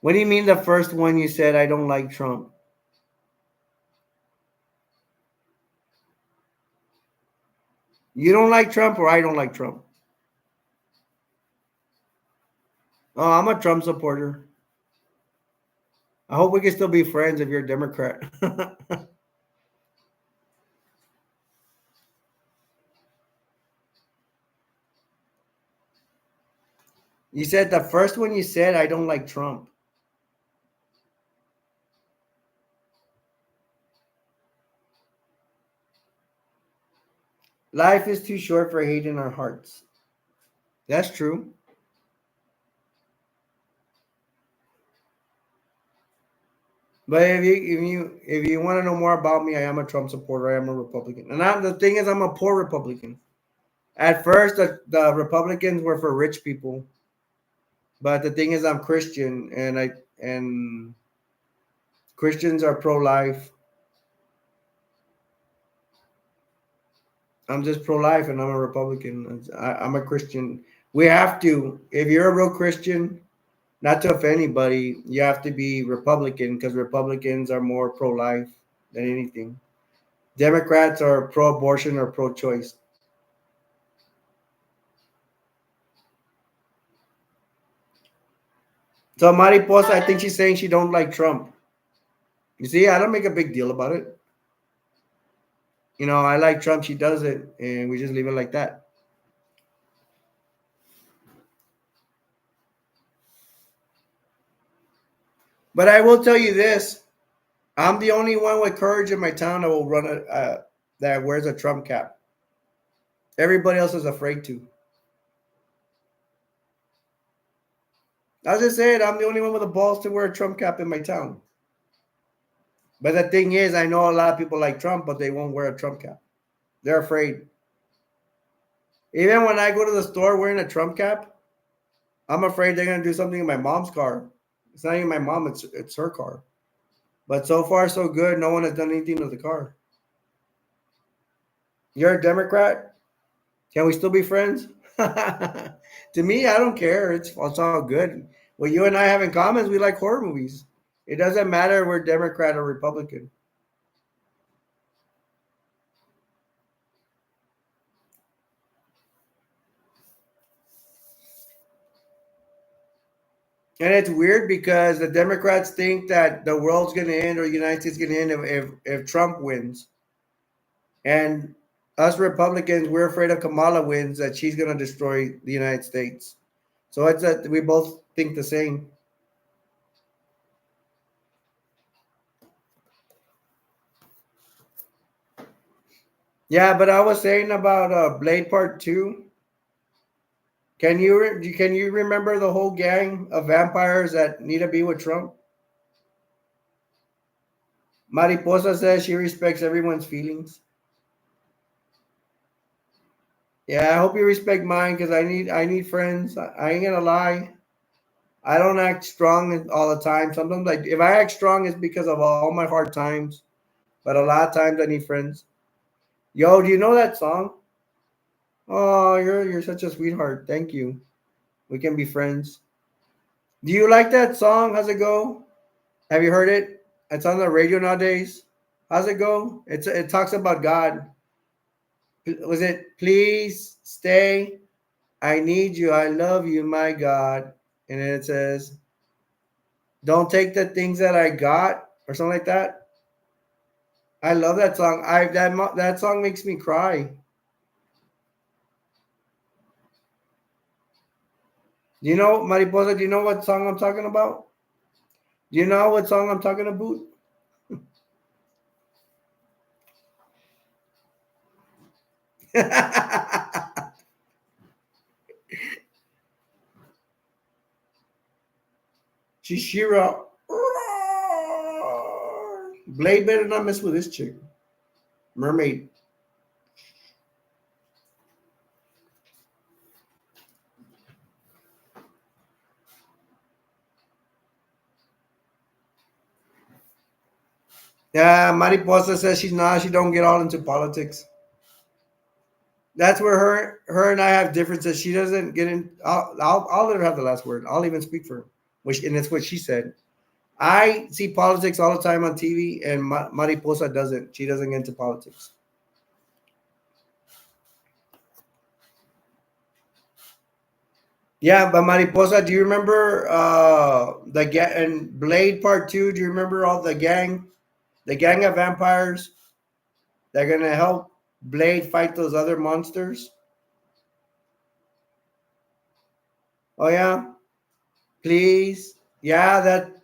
What do you mean the first one you said I don't like Trump? You don't like Trump or I don't like Trump? Oh, I'm a Trump supporter. I hope we can still be friends if you're a Democrat. You said the first one you said I don't like Trump. Life is too short for hate in our hearts. That's true. But if you want to know more about me, I am a Trump supporter. I am a Republican, and the thing is, I'm a poor Republican. At first, the Republicans were for rich people, but the thing is, I'm Christian, and Christians are pro-life. I'm just pro-life, and I'm a Republican. I'm a Christian. We have to. If you're a real Christian, not to offend anybody, you have to be Republican because Republicans are more pro-life than anything. Democrats are pro-abortion or pro-choice. So Mariposa, I think she's saying she don't like Trump. You see, I don't make a big deal about it. I like Trump. She does it, and we just leave it like that. But I will tell you this: I'm the only one with courage in my town that will run that wears a Trump cap. Everybody else is afraid to. I just said I'm the only one with the balls to wear a Trump cap in my town. But the thing is, I know a lot of people like Trump, but they won't wear a Trump cap. They're afraid. Even when I go to the store wearing a Trump cap, I'm afraid they're gonna do something in my mom's car. It's not even my mom; it's her car. But so far, so good. No one has done anything to the car. You're a Democrat. Can we still be friends? To me, I don't care. It's all good. What you and I have in common is we like horror movies. It doesn't matter if we're Democrat or Republican. And it's weird because the Democrats think that the world's going to end or the United States is going to end if Trump wins. And us Republicans, we're afraid of Kamala wins, that she's going to destroy the United States. So it's that we both think the same. Yeah, but I was saying about Blade Part Two. Can you remember the whole gang of vampires that need to be with Trump? Mariposa says she respects everyone's feelings. Yeah, I hope you respect mine because I need friends. I ain't gonna lie. I don't act strong all the time. Sometimes, like if I act strong, it's because of all my hard times. But a lot of times, I need friends. Yo, do you know that song? Oh, you're such a sweetheart. Thank you. We can be friends. Do you like that song? How's it go? Have you heard it? It's on the radio nowadays. How's it go? It talks about God. Was it please stay? I need you. I love you, my God. And then it says, don't take the things that I got or something like that. I love that song. That song makes me cry. Do you know, Mariposa? Do you know what song I'm talking about? Do you know what song I'm talking about? Shishira. Blade better not mess with this chick. Mermaid. Yeah, Mariposa says she don't get all into politics. That's where her and I have differences. She doesn't get in. I'll let her have the last word. I'll even speak for her, which and that's what she said. I see politics all the time on TV, and Mariposa doesn't. She doesn't get into politics. Yeah, but Mariposa, do you remember the and Blade Part Two? Do you remember all the gang of vampires that are gonna help Blade fight those other monsters? Oh yeah, please. Yeah, that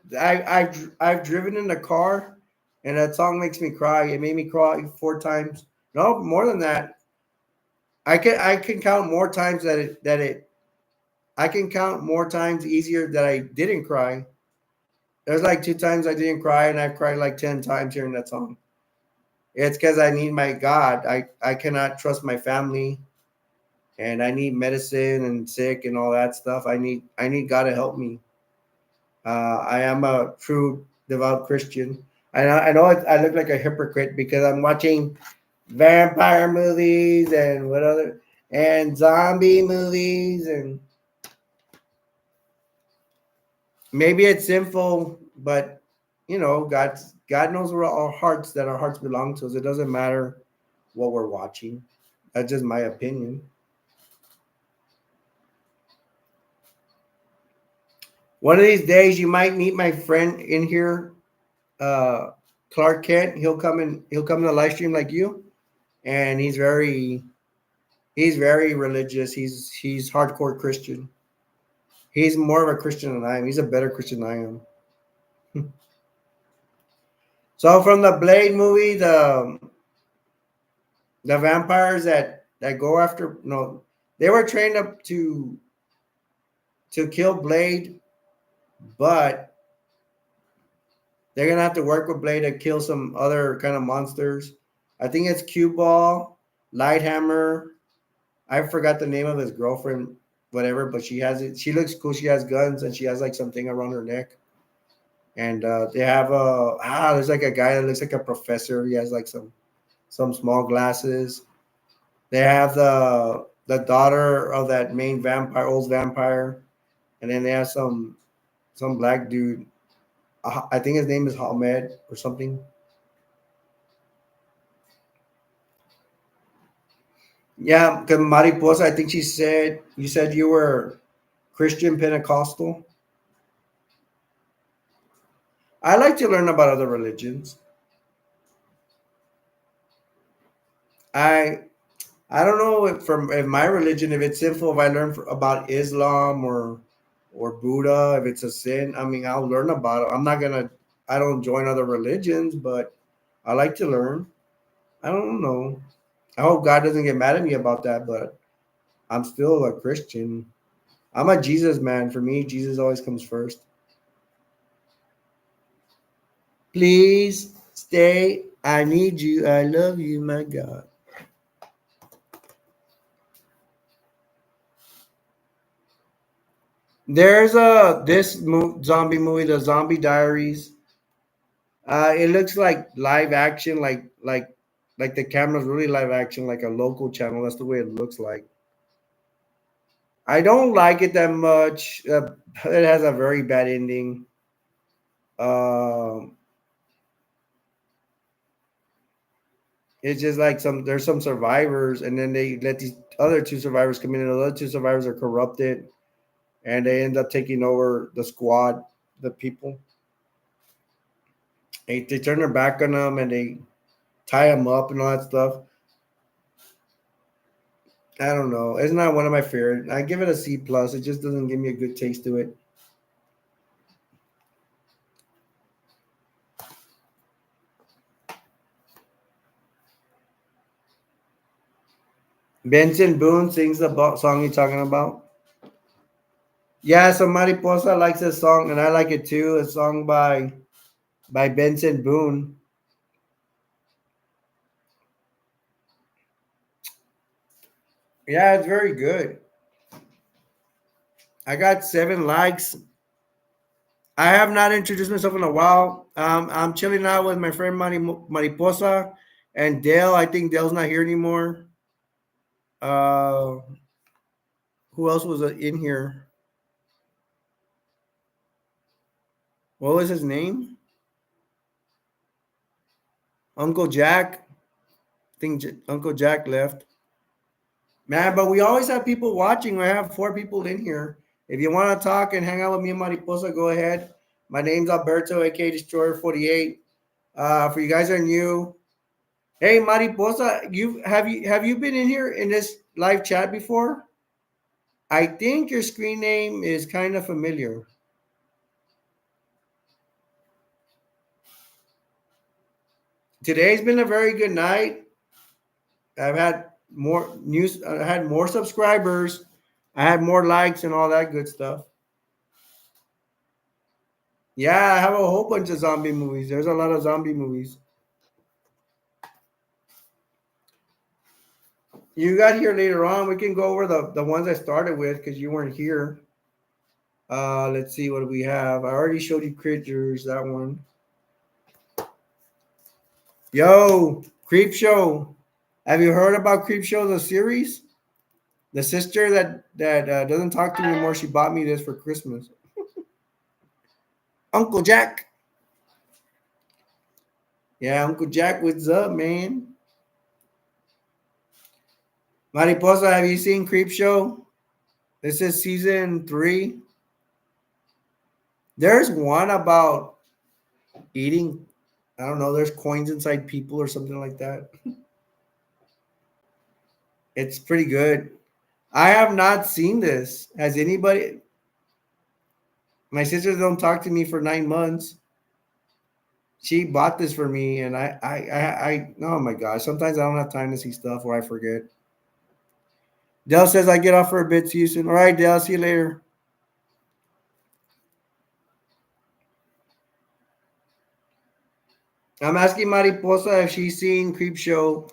I've driven in the car, and that song makes me cry. It made me cry 4 times. No, more than that. I can count more times that it I can count more times easier that I didn't cry. There's like 2 times I didn't cry, and I've cried like 10 times hearing that song. It's because I need my God. I cannot trust my family, and I need medicine and sick and all that stuff. I need God to help me. I am a true devout Christian. I know I look like a hypocrite because I'm watching vampire movies and what other and zombie movies, and maybe it's sinful, but God knows where our hearts belong to us. It doesn't matter what we're watching. That's just my opinion. One of these days, you might meet my friend in here, uh, Clark Kent. He'll come in the live stream like you, and he's very religious. He's hardcore Christian. He's more of a Christian than I am. He's a better Christian than I am. So from the Blade movie, the vampires that go after no, they were trained up to kill Blade, but they're gonna have to work with Blade to kill some other kind of monsters. I think it's Cue Ball, Lighthammer. I forgot the name of his girlfriend, whatever, but she has it. She looks cool. She has guns and she has like something around her neck. And they have there's like a guy that looks like a professor. He has like some small glasses. They have the daughter of that main vampire, old vampire, and then they have some black dude. I think his name is Hamed or something. Yeah, because Mariposa, I think you said you were Christian Pentecostal. I like to learn about other religions. I I don't know if my religion if it's sinful if I learn about Islam or Buddha if it's a sin. I mean, I'll learn about it. I'm not gonna. I don't join other religions, but I like to learn. I don't know. I hope God doesn't get mad at me about that, but I'm still a Christian. I'm a Jesus man. For me, Jesus always comes first. Please stay. I need you. I love you, my God. There's zombie movie, The Zombie Diaries. It looks like live action, like the camera's really live action, like a local channel. That's the way it looks like. I don't like it that much. It has a very bad ending. Um, it's just like there's some survivors, and then they let these other two survivors come in, and the other two survivors are corrupted, and they end up taking over the squad, the people. They turn their back on them, and they tie them up and all that stuff. I don't know. It's not one of my favorite. I give it a C plus. It just doesn't give me a good taste to it. Benson Boone sings the song you're talking about. Yeah, so Mariposa likes this song, and I like it too. A song by Benson Boone. Yeah, it's very good. I got 7 likes. I have not introduced myself in a while. I'm chilling out with my friend Mariposa and Dale. I think Dale's not here anymore. Uh, who else was in here? What was his name? Uncle Jack. I think Uncle Jack left. Man, but we always have people watching. We have 4 people in here. If you want to talk and hang out with me and Mariposa, go ahead. My name's Alberto, aka Destroyer 48. For you guys are new, hey Mariposa, you been in here in this live chat before? I think your screen name is kind of familiar. Today's been a very good night. I've had more news. I had more subscribers. I had more likes and all that good stuff. Yeah, I have a whole bunch of zombie movies. There's a lot of zombie movies. You got here later on. We can go over the ones I started with because you weren't here. Let's see what do we have. I already showed you Critters, that one. Yo, Creep Show. Have you heard about Creep Show, the series? The sister that doesn't talk to me anymore. She bought me this for Christmas. Uncle Jack. Yeah, Uncle Jack, what's up, man? Mariposa, have you seen Creep Show? This is season 3. There's one about eating. I don't know. There's coins inside people or something like that. It's pretty good. I have not seen this. Has anybody? My sisters don't talk to me for 9 months. She bought this for me, and oh my gosh, sometimes I don't have time to see stuff or I forget. Dell says I get off for a bit. See you soon. All right, Dell. See you later. I'm asking Mariposa if she's seen Creep Show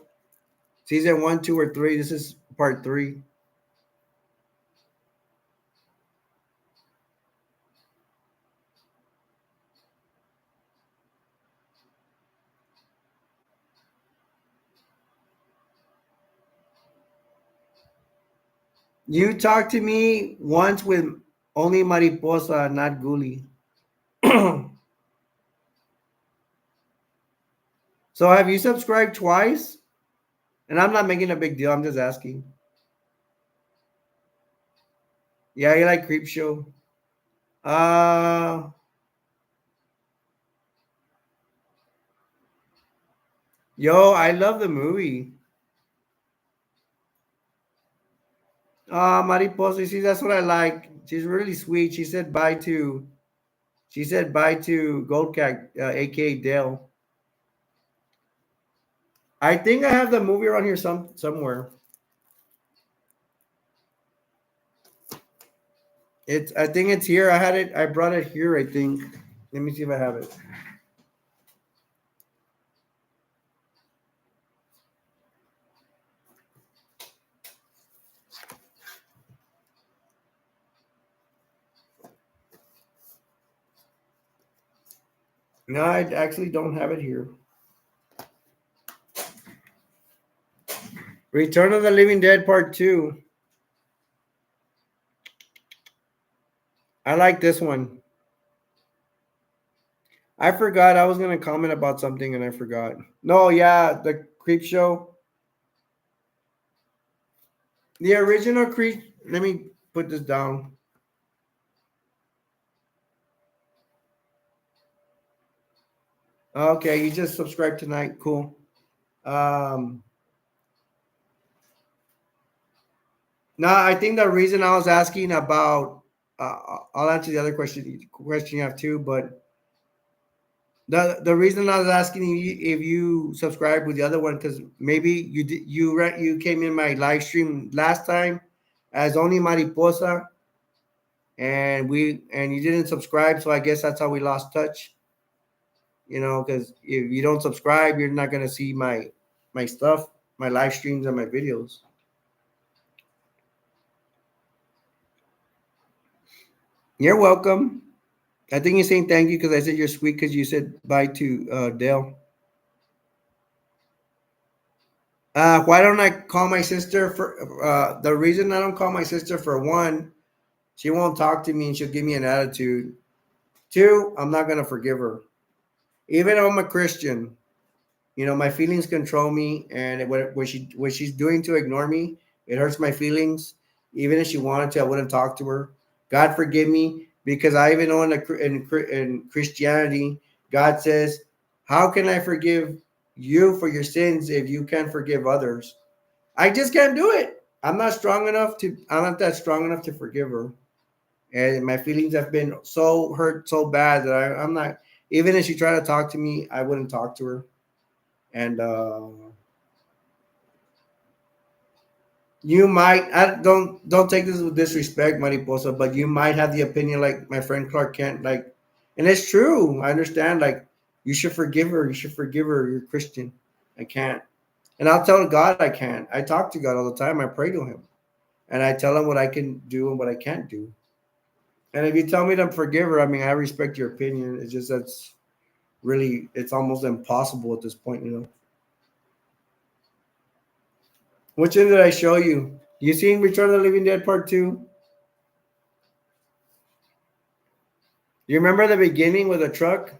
season 1, 2, or 3. This is part 3. You talked to me once with only Mariposa, not Guli. So have you subscribed twice? And I'm not making a big deal. I'm just asking. Yeah, you like Creep Show? Uh, yo, I love the movie. Mariposa, see, that's what I like. She's really sweet. She said bye to Goldcat, aka Dale. I think I have the movie around here somewhere. I think it's here. I brought it here, I think. Let me see if I have it. No, I actually don't have it here. Return of the Living Dead Part 2. I like this one. I forgot I was going to comment about something and I forgot. No, yeah, the Creep Show. The original Creep. Let me put this down. Okay, you just subscribed tonight. Cool. Um, Now, I think the reason I was asking about, I'll answer the other question you have too, but the reason I was asking you if you subscribe with the other one because maybe you came in my live stream last time as only Mariposa and you didn't subscribe, so I guess that's how we lost touch. Because if you don't subscribe, you're not gonna see my stuff, my live streams and my videos. You're welcome. I think you're saying thank you because I said you're sweet because you said bye to Dale. Why don't I call my sister for the reason I don't call my sister for one, she won't talk to me and she'll give me an attitude. Two, I'm not gonna forgive her. Even though I'm a Christian, my feelings control me, and what she's doing to ignore me, it hurts my feelings. Even if she wanted to, I wouldn't talk to her. God forgive me, because I even know in Christianity, God says, "How can I forgive you for your sins if you can't forgive others?" I just can't do it. I'm not strong enough to. I'm not that strong enough to forgive her, and my feelings have been so hurt so bad that I'm not. Even if she tried to talk to me, I wouldn't talk to her. And you might, I don't take this with disrespect, Mariposa, but you might have the opinion like my friend Clark Kent, like, and it's true. I understand, like, you should forgive her. You should forgive her. You're Christian. I can't, and I'll tell God I can't. I talk to God all the time. I pray to Him, and I tell Him what I can do and what I can't do. And if you tell me to forgive her, I mean, I respect your opinion. It's just that's really, it's almost impossible at this point. Which one did I show you? You seen Return of the Living Dead Part 2? You remember the beginning with the truck?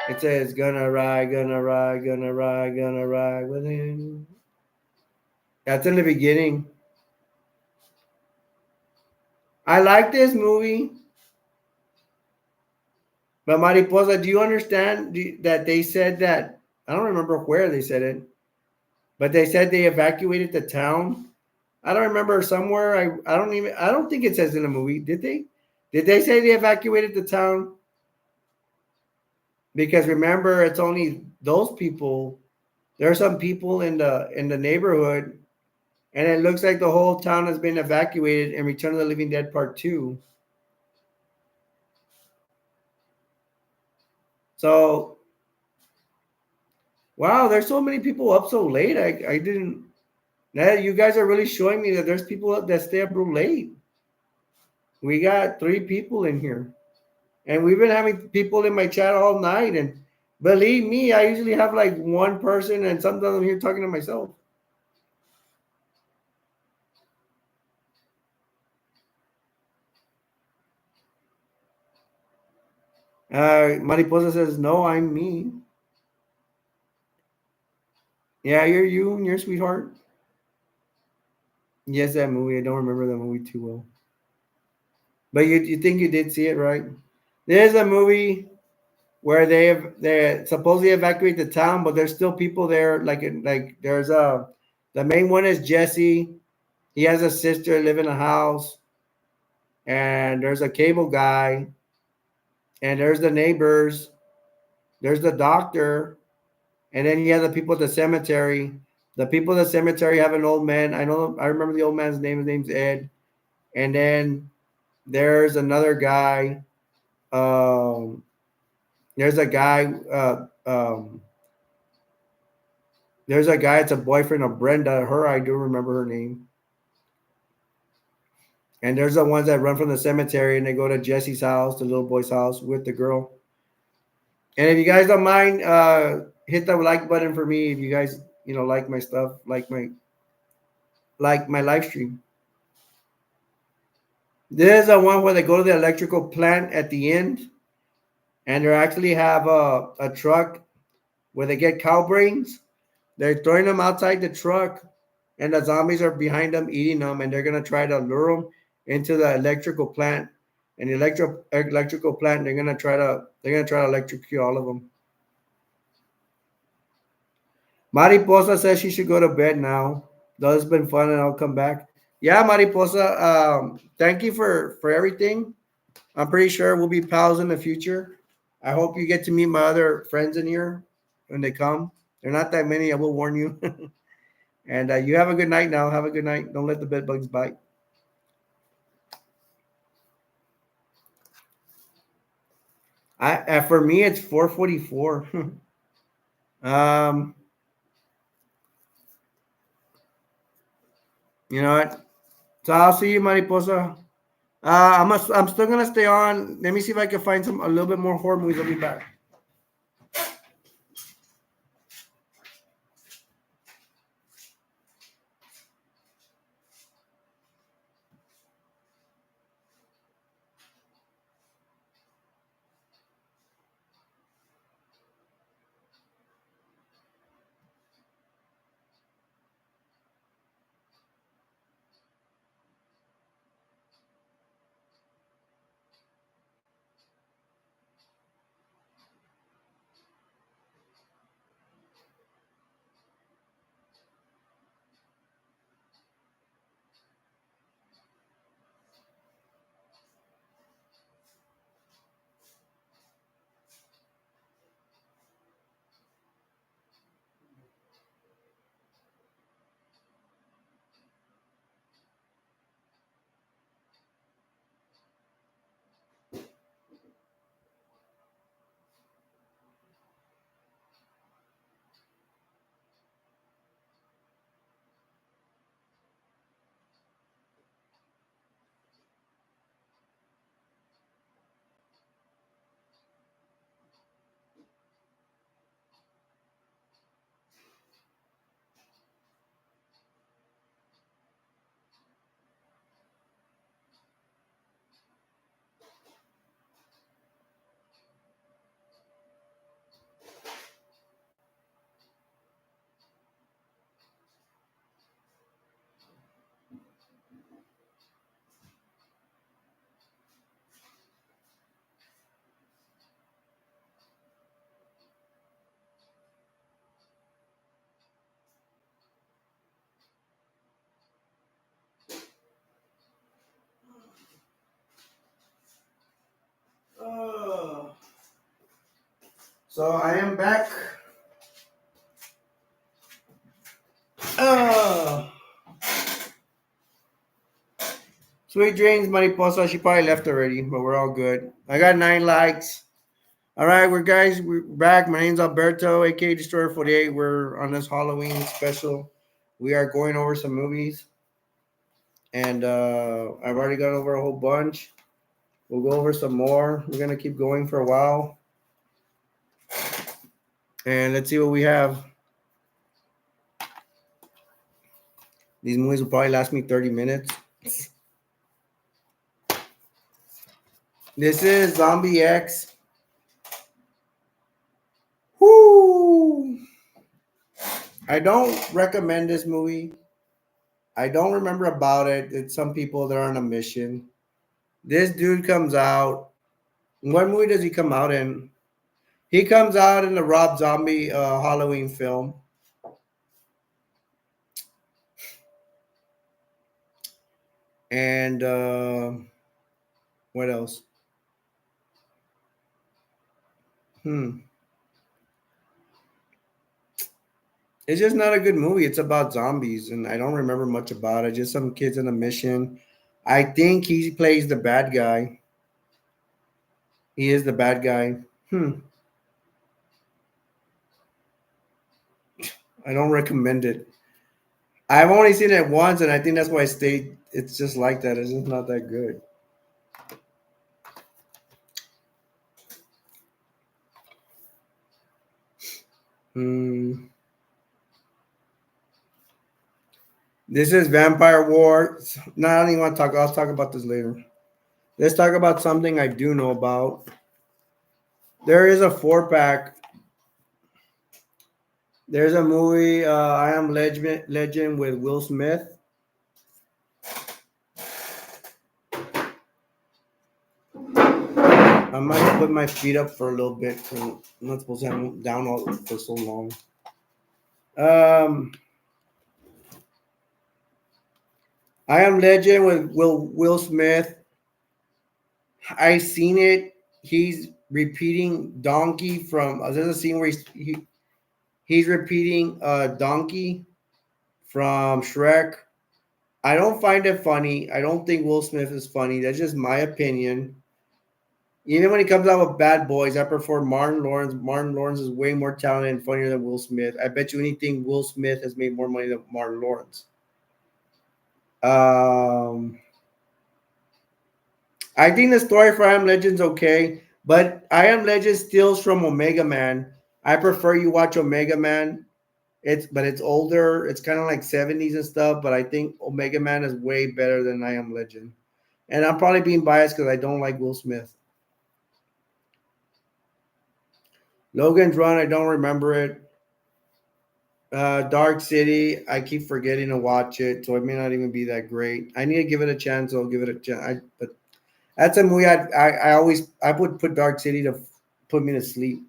It says, gonna ride, gonna ride, gonna ride, gonna ride with him. That's in the beginning. I like this movie, but Mariposa, do you understand that they said that? I don't remember where they said it, but they said they evacuated the town. I don't remember somewhere. I don't think it says in the movie. Did they? Did they say they evacuated the town? Because remember, it's only those people. There are some people in the neighborhood, and it looks like the whole town has been evacuated in Return of the Living Dead Part 2. So, wow, there's so many people up so late. I didn't. Now you guys are really showing me that there's people that stay up real late. We got 3 people in here, and we've been having people in my chat all night. And believe me, I usually have like one person, and sometimes I'm here talking to myself. Mariposa says, "No, I'm me." Yeah, you're you and your sweetheart. Yes, that movie. I don't remember that movie too well. But you think you did see it, right? There's a movie where they supposedly evacuate the town, but there's still people there. Like there's the main one is Jesse. He has a sister live in a house, and there's a cable guy, and there's the neighbors, there's the doctor, and then you have the people at the cemetery. The people at the cemetery have an old man. I remember the old man's name. His name's Ed. And then there's another guy. Um, there's a guy. There's a guy. It's a boyfriend of Brenda. Her, I do remember her name. And there's the ones that run from the cemetery and they go to Jesse's house, the little boy's house, with the girl. And if you guys don't mind, hit the like button for me. If you guys, like my stuff, like my live stream. There's a one where they go to the electrical plant at the end, and they actually have a truck where they get cow brains. They're throwing them outside the truck, and the zombies are behind them eating them, and they're gonna try to lure them into the electrical plant. And the electrical plant, they're gonna try to electrocute all of them. Mariposa says she should go to bed now. Though it's been fun, and I'll come back. Yeah, Mariposa. Thank you for everything. I'm pretty sure we'll be pals in the future. I hope you get to meet my other friends in here when they come. They're not that many. I will warn you. And you have a good night now. Have a good night. Don't let the bed bugs bite. For me, it's 4:44. um, you know what? So I'll see you, Mariposa. I'm still gonna stay on. Let me see if I can find a little bit more horror movies. I'll be back. Oh. So I am back. Oh. Sweet dreams, Mariposa. She probably left already, but we're all good. I got 9 likes. All right, we're back. My name's Alberto, aka Destroyer 48. We're on this Halloween special. We are going over some movies, and I've already gone over a whole bunch. We'll go over some more. We're gonna keep going for a while, and let's see what we have. These movies will probably last me 30 minutes. This is Zombie X. Whoo! I don't recommend this movie. I don't remember about it. It's some people that are on a mission. This dude comes out. What movie does he come out in? He comes out in the Rob Zombie Halloween film. And what else? Hmm. It's just not a good movie. It's about zombies, and I don't remember much about it. Just some kids on a mission. I think he plays the bad guy. He is the bad guy. Hmm. I don't recommend it. I've only seen it once, and I think that's why I stayed. It's just like that. It's just not that good. Mm. This is Vampire War. No, I don't even want to talk. I'll talk about this later. Let's talk about something I do know about. There is a 4 pack. There's a movie, I Am Legend with Will Smith. I might put my feet up for a little bit because I'm not supposed to have them down all for so long. I Am Legend with Will Smith. I seen it. He's repeating Donkey from. There's a scene where he's repeating Donkey from Shrek. I don't find it funny. I don't think Will Smith is funny. That's just my opinion. Even when he comes out with Bad Boys, I prefer Martin Lawrence. Martin Lawrence is way more talented and funnier than Will Smith. I bet you anything Will Smith has made more money than Martin Lawrence. I think the story for I Am Legend's okay, but I Am Legend steals from Omega Man. I prefer you watch Omega Man. It's older. It's kind of like 70s and stuff, but I think Omega Man is way better than I Am Legend. And I'm probably being biased because I don't like Will Smith. Logan's Run, I don't remember it. Dark City, I keep forgetting to watch it, so it may not even be that great. I need to give it a chance. So I'll give it a chance. But that's a movie I always I would put Dark City to put me to sleep.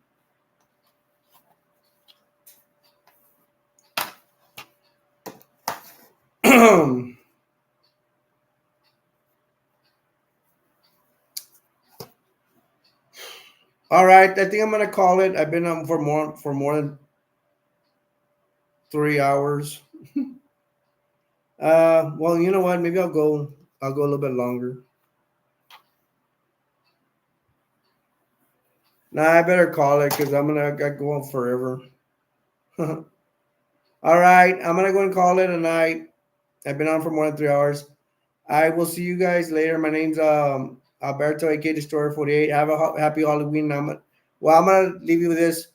All right, I think I'm gonna call it. I've been on for more than 3 hours. Well, you know what? Maybe I'll go a little bit longer. Nah, I better call it because I go on forever. All right, I'm gonna go and call it a night. I've been on for more than 3 hours. I will see you guys later. My name's Alberto, aka Destroyer 48. Have a happy Halloween. I'm gonna leave you with this.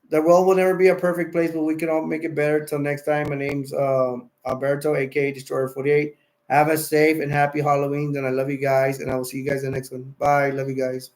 The world will never be a perfect place, but we can all make it better. Till next time, my name's Alberto, aka Destroyer 48. Have a safe and happy Halloween, and I love you guys, and I will see you guys in the next one. Bye. Love you guys.